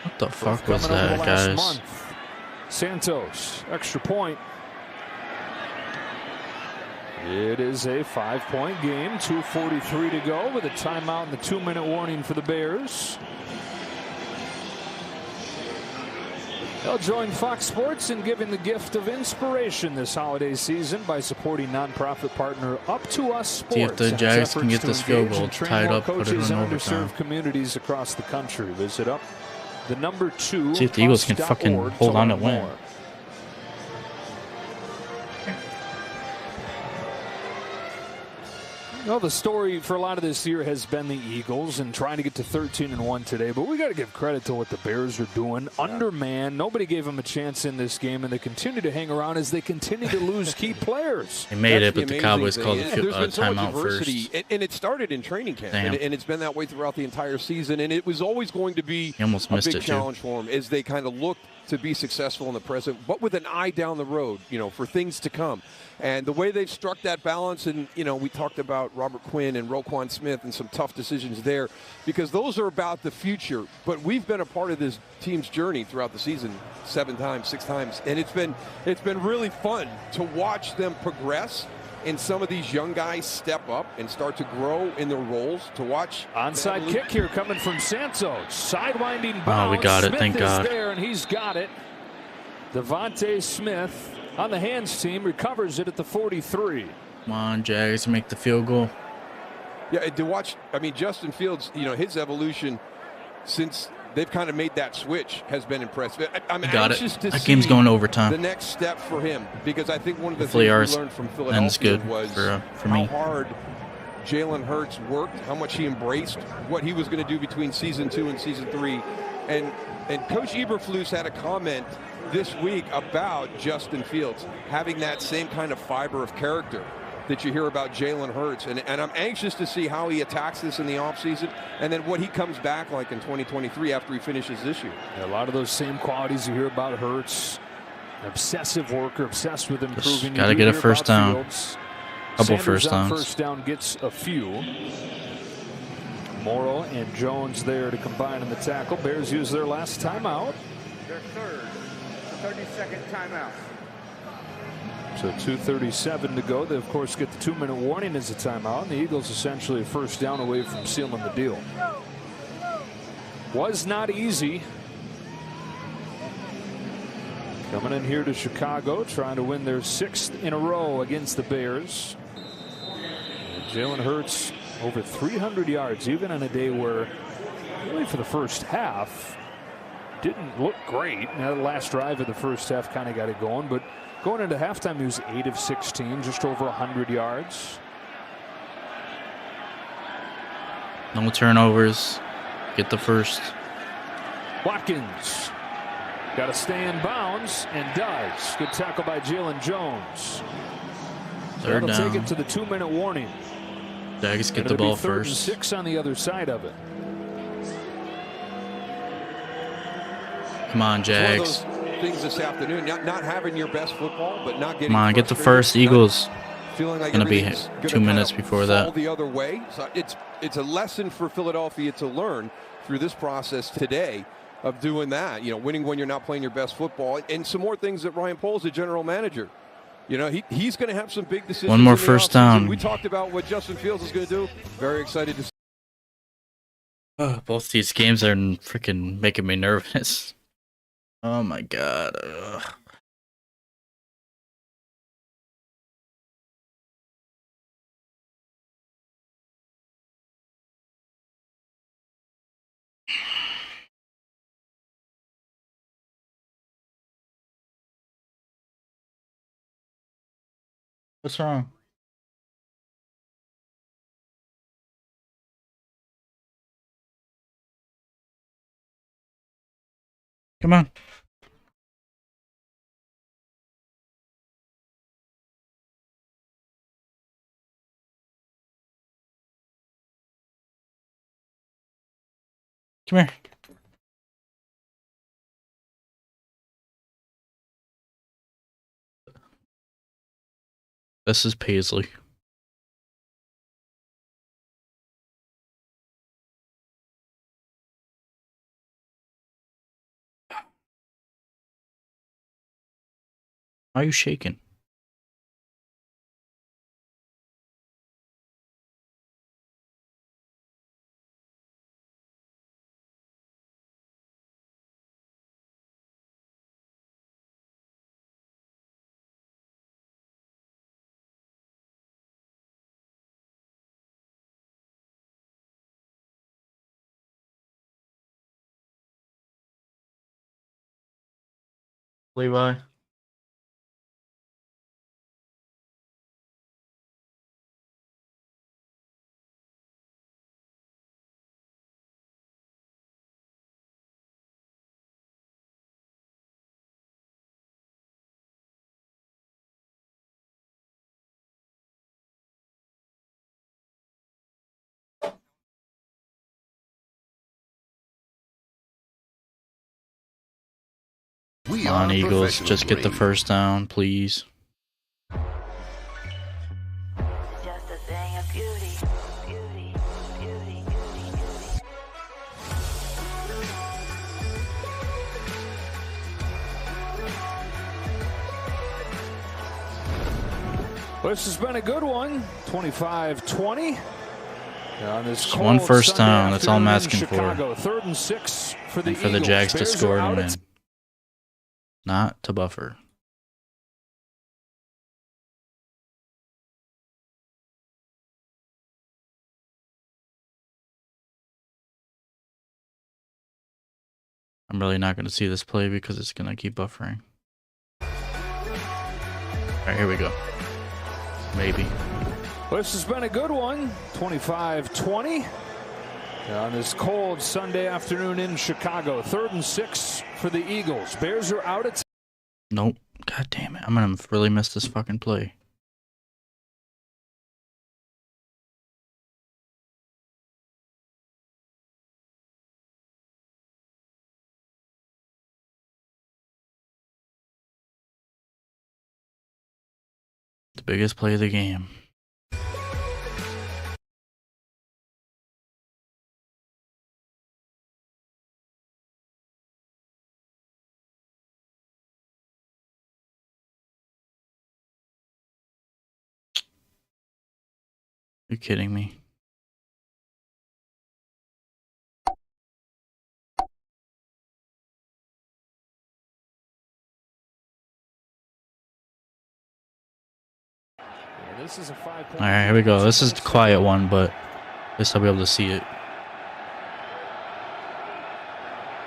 [SPEAKER 2] What the fuck was that, guys?
[SPEAKER 4] Month. Santos, extra point. It is a 5-point game. 2:43 to go with a timeout and the 2-minute warning for the Bears. They'll join Fox Sports in giving the gift of inspiration this holiday season by supporting nonprofit partner Up to Us Sports.
[SPEAKER 2] See if the Jags can get this field goal tied up, put it in overtime.
[SPEAKER 4] Underserved communities across the country. Visit up the number 2.
[SPEAKER 2] See if the Eagles can fucking hold on to win.
[SPEAKER 4] Well, the story for a lot of this year has been the Eagles and trying to get to 13-1 today, but we got to give credit to what the Bears are doing. Undermanned, nobody gave them a chance in this game, and they continue to hang around as they continue to lose key players.
[SPEAKER 2] They made it, but the Cowboys called a timeout first.
[SPEAKER 5] And it started in training camp, and it's been that way throughout the entire season, and it was always going to be a big challenge for them as they kind of looked to be successful in the present, but with an eye down the road, for things to come. And the way they've struck that balance, and, we talked about Robert Quinn and Roquan Smith and some tough decisions there, because those are about the future. But we've been a part of this team's journey throughout the season 6 times, and it's been really fun to watch them progress. And some of these young guys step up and start to grow in their roles. To watch
[SPEAKER 4] onside kick here coming from Santos, sidewinding bounce.
[SPEAKER 2] Oh, we got it!
[SPEAKER 4] Smith
[SPEAKER 2] Thank God.
[SPEAKER 4] Is there, and he's got it. Devontae Smith on the hands team recovers it at the 43.
[SPEAKER 2] Come on, Jags, make the field goal.
[SPEAKER 5] Yeah, to watch. I mean, Justin Fields. His evolution since they've kind of made that switch has been impressive. I'm anxious to see
[SPEAKER 2] that game's going to overtime.
[SPEAKER 5] The next step for him, because I think one of the
[SPEAKER 2] Hopefully
[SPEAKER 5] things we learned from Philadelphia was
[SPEAKER 2] for
[SPEAKER 5] how
[SPEAKER 2] me.
[SPEAKER 5] hard Jalen Hurts worked, how much he embraced what he was going to do between season 2 and season 3. And Coach Eberflus had a comment this week about Justin Fields having that same kind of fiber of character that you hear about Jalen Hurts. And I'm anxious to see how he attacks this in the offseason and then what he comes back like in 2023 after he finishes this year.
[SPEAKER 4] Yeah, a lot of those same qualities you hear about Hurts. Obsessive worker, obsessed with improving.
[SPEAKER 2] Got to get a first down. Couple
[SPEAKER 4] Sanders
[SPEAKER 2] first downs.
[SPEAKER 4] First down gets a few. Morrow and Jones there to combine in the tackle. Bears use their last timeout.
[SPEAKER 6] Their third, 30-second timeout.
[SPEAKER 4] So 2:37 to go. They, of course, get the 2-minute warning as a timeout. And the Eagles essentially a first down away from sealing the deal. Was not easy. Coming in here to Chicago, trying to win their 6th in a row against the Bears. Jalen Hurts over 300 yards, even on a day where, really for the first half, didn't look great. Now, the last drive of the first half kind of got it going, but going into halftime, he was 8 of 16, just over 100 yards.
[SPEAKER 2] No turnovers. Get the first.
[SPEAKER 4] Watkins got to stay in bounds and does. Good tackle by Jalen Jones.
[SPEAKER 2] Third
[SPEAKER 4] That'll
[SPEAKER 2] down.
[SPEAKER 4] take it to the 2-minute warning.
[SPEAKER 2] Jags get the ball
[SPEAKER 4] third
[SPEAKER 2] first.
[SPEAKER 4] And 6 on the other side of it.
[SPEAKER 2] Come on, Jags.
[SPEAKER 5] One of those things this afternoon, not having your best football, but not getting.
[SPEAKER 2] Come on, get the first. Eagles.
[SPEAKER 5] Feeling like
[SPEAKER 2] Gonna be
[SPEAKER 5] everything's
[SPEAKER 2] 2 minutes
[SPEAKER 5] kind of
[SPEAKER 2] before
[SPEAKER 5] fall
[SPEAKER 2] that.
[SPEAKER 5] the other way. So it's a lesson for Philadelphia to learn through this process today of doing that. Winning when you're not playing your best football, and some more things that Ryan Poles, the general manager. He's going to have some big decisions.
[SPEAKER 2] One more
[SPEAKER 5] in the
[SPEAKER 2] first
[SPEAKER 5] offseason.
[SPEAKER 2] down.
[SPEAKER 5] We talked about what Justin Fields is going to do. Very excited to see.
[SPEAKER 2] Both these games are freaking making me nervous. Oh my God. Ugh. What's wrong? Come on. Come here. This is Paisley. Why are you shaking? Levi.
[SPEAKER 7] We
[SPEAKER 2] Come on,
[SPEAKER 7] are
[SPEAKER 2] Eagles.
[SPEAKER 7] professional
[SPEAKER 2] Just get the
[SPEAKER 7] grade.
[SPEAKER 2] first down, please.
[SPEAKER 4] This has been a good one. 25-20. On this
[SPEAKER 2] Just one
[SPEAKER 4] cold
[SPEAKER 2] first
[SPEAKER 4] Sunday
[SPEAKER 2] down. That's all I'm
[SPEAKER 4] afternoon in
[SPEAKER 2] asking for.
[SPEAKER 4] Chicago. 3rd and 6 for the
[SPEAKER 2] And for the
[SPEAKER 4] Eagles.
[SPEAKER 2] Jags to
[SPEAKER 4] Bears
[SPEAKER 2] score
[SPEAKER 4] are
[SPEAKER 2] and
[SPEAKER 4] out
[SPEAKER 2] win. Not to buffer. I'm really not going to see this play because it's going to keep buffering. Alright, here we go. Maybe.
[SPEAKER 4] This has been a good one. 25-20. On this cold Sunday afternoon in Chicago. 3rd and 6 for the Eagles. Bears are out at...
[SPEAKER 2] Nope. God damn it. I'm going to really miss this fucking play. The biggest play of the game. You're kidding me.
[SPEAKER 4] This is a 5-point.
[SPEAKER 2] Alright, here we go. This is the quiet one, but at least I'll be able to see it.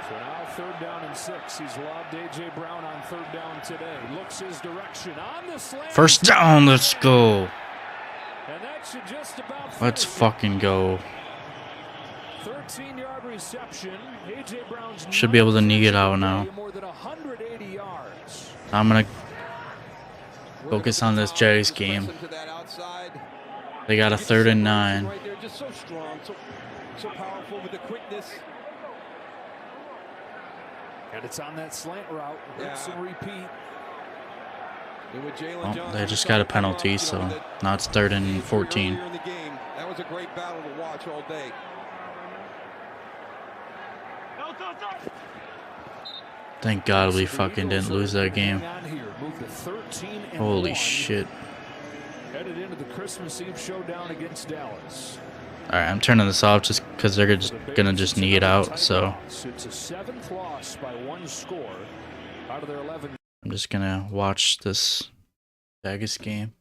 [SPEAKER 4] So now 3rd down and 6. He's lobbed A.J. Brown on 3rd down today. Looks his direction on the slant.
[SPEAKER 2] First down, let's go.
[SPEAKER 4] And that should just about
[SPEAKER 2] Let's fucking go.
[SPEAKER 4] 13-yard reception. A.J. Brown's
[SPEAKER 2] Should be able to knee it out now.
[SPEAKER 4] more than 180 yards.
[SPEAKER 2] I'm going to focus on this Jags game. They got a 3rd and 9.
[SPEAKER 5] Right there, just so strong, so powerful with the quickness.
[SPEAKER 4] And it's on that slant route. Rinse and repeat.
[SPEAKER 2] Well, they just got a penalty, so now it's 3rd and 14.
[SPEAKER 5] That was a great battle to watch all day.
[SPEAKER 2] Thank God we fucking didn't lose that game. Holy shit.
[SPEAKER 4] Headed into the Christmas Eve showdown against Dallas.
[SPEAKER 2] Alright, I'm turning this off just because they're just gonna just knee it out, so
[SPEAKER 4] It's a 7th loss by 1 score out of their 11.
[SPEAKER 2] I'm just gonna watch this Vegas game.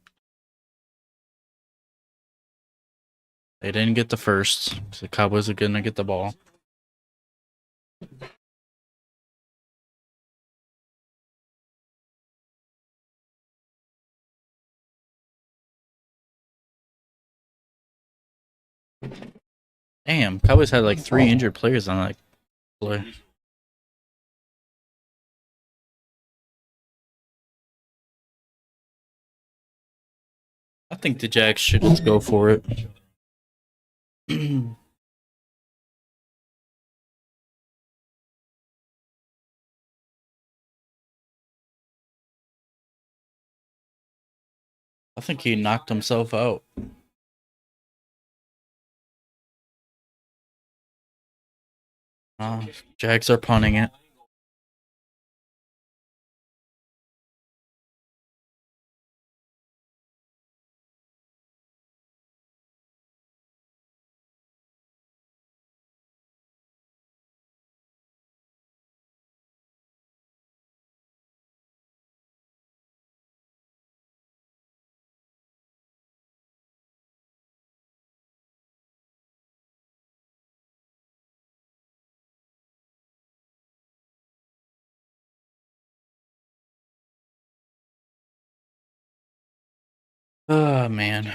[SPEAKER 2] They didn't get the first, so the Cowboys are gonna get the ball. Damn, Cowboys had like 3 injured players on that play. I think the Jags should just go for it. I think he knocked himself out. Jags are punting it. Oh, man.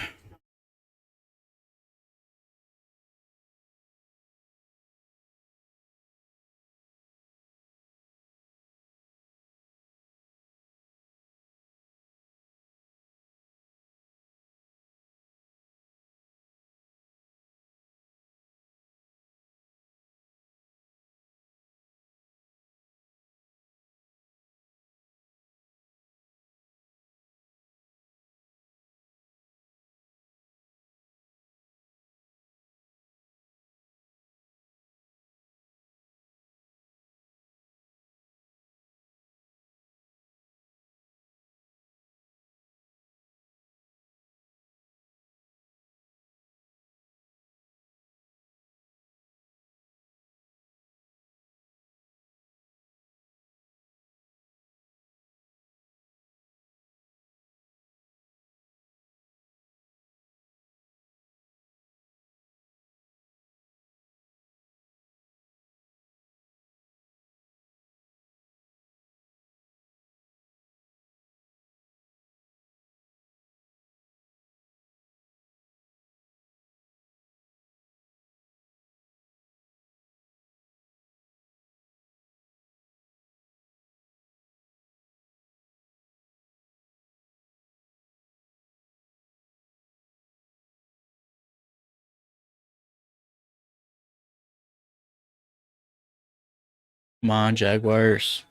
[SPEAKER 2] Come on, Jaguars.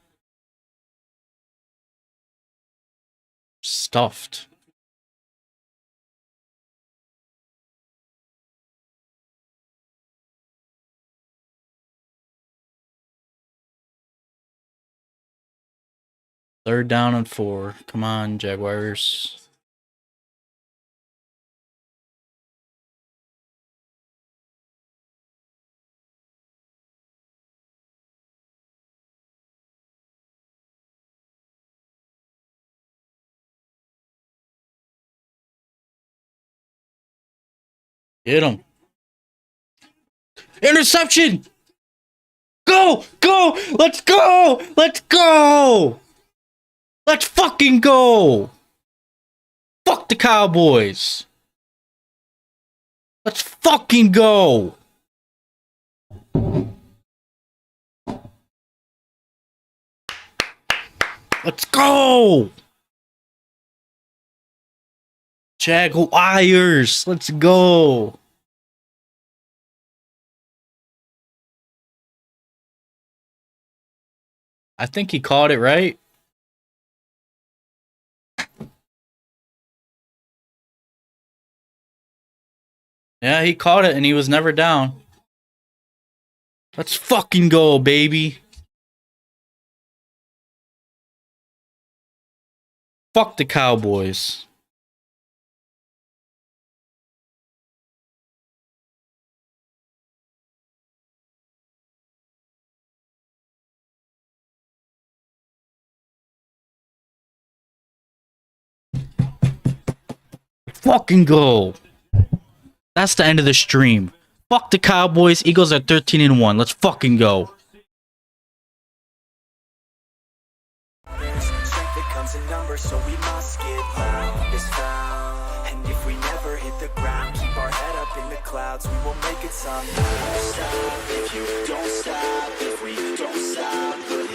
[SPEAKER 2] Stuffed. Third down and 4. Come on, Jaguars. Hit him. Interception! Go! Go! Let's go! Let's go! Let's fucking go! Fuck the Cowboys! Let's fucking go! Let's go! Jaguars! Let's go! I think he caught it, right? Yeah, he caught it and he was never down. Let's fucking go, baby. Fuck the Cowboys. Fucking go. That's the end of the stream. Fuck the Cowboys. Eagles are 13-1. Let's fucking go.
[SPEAKER 1] Strength that comes in numbers, so we must get loud is found. And if we never hit the ground, keep our head up in the clouds, we will make it somehow. Stop if you don't stop, if we don't stop.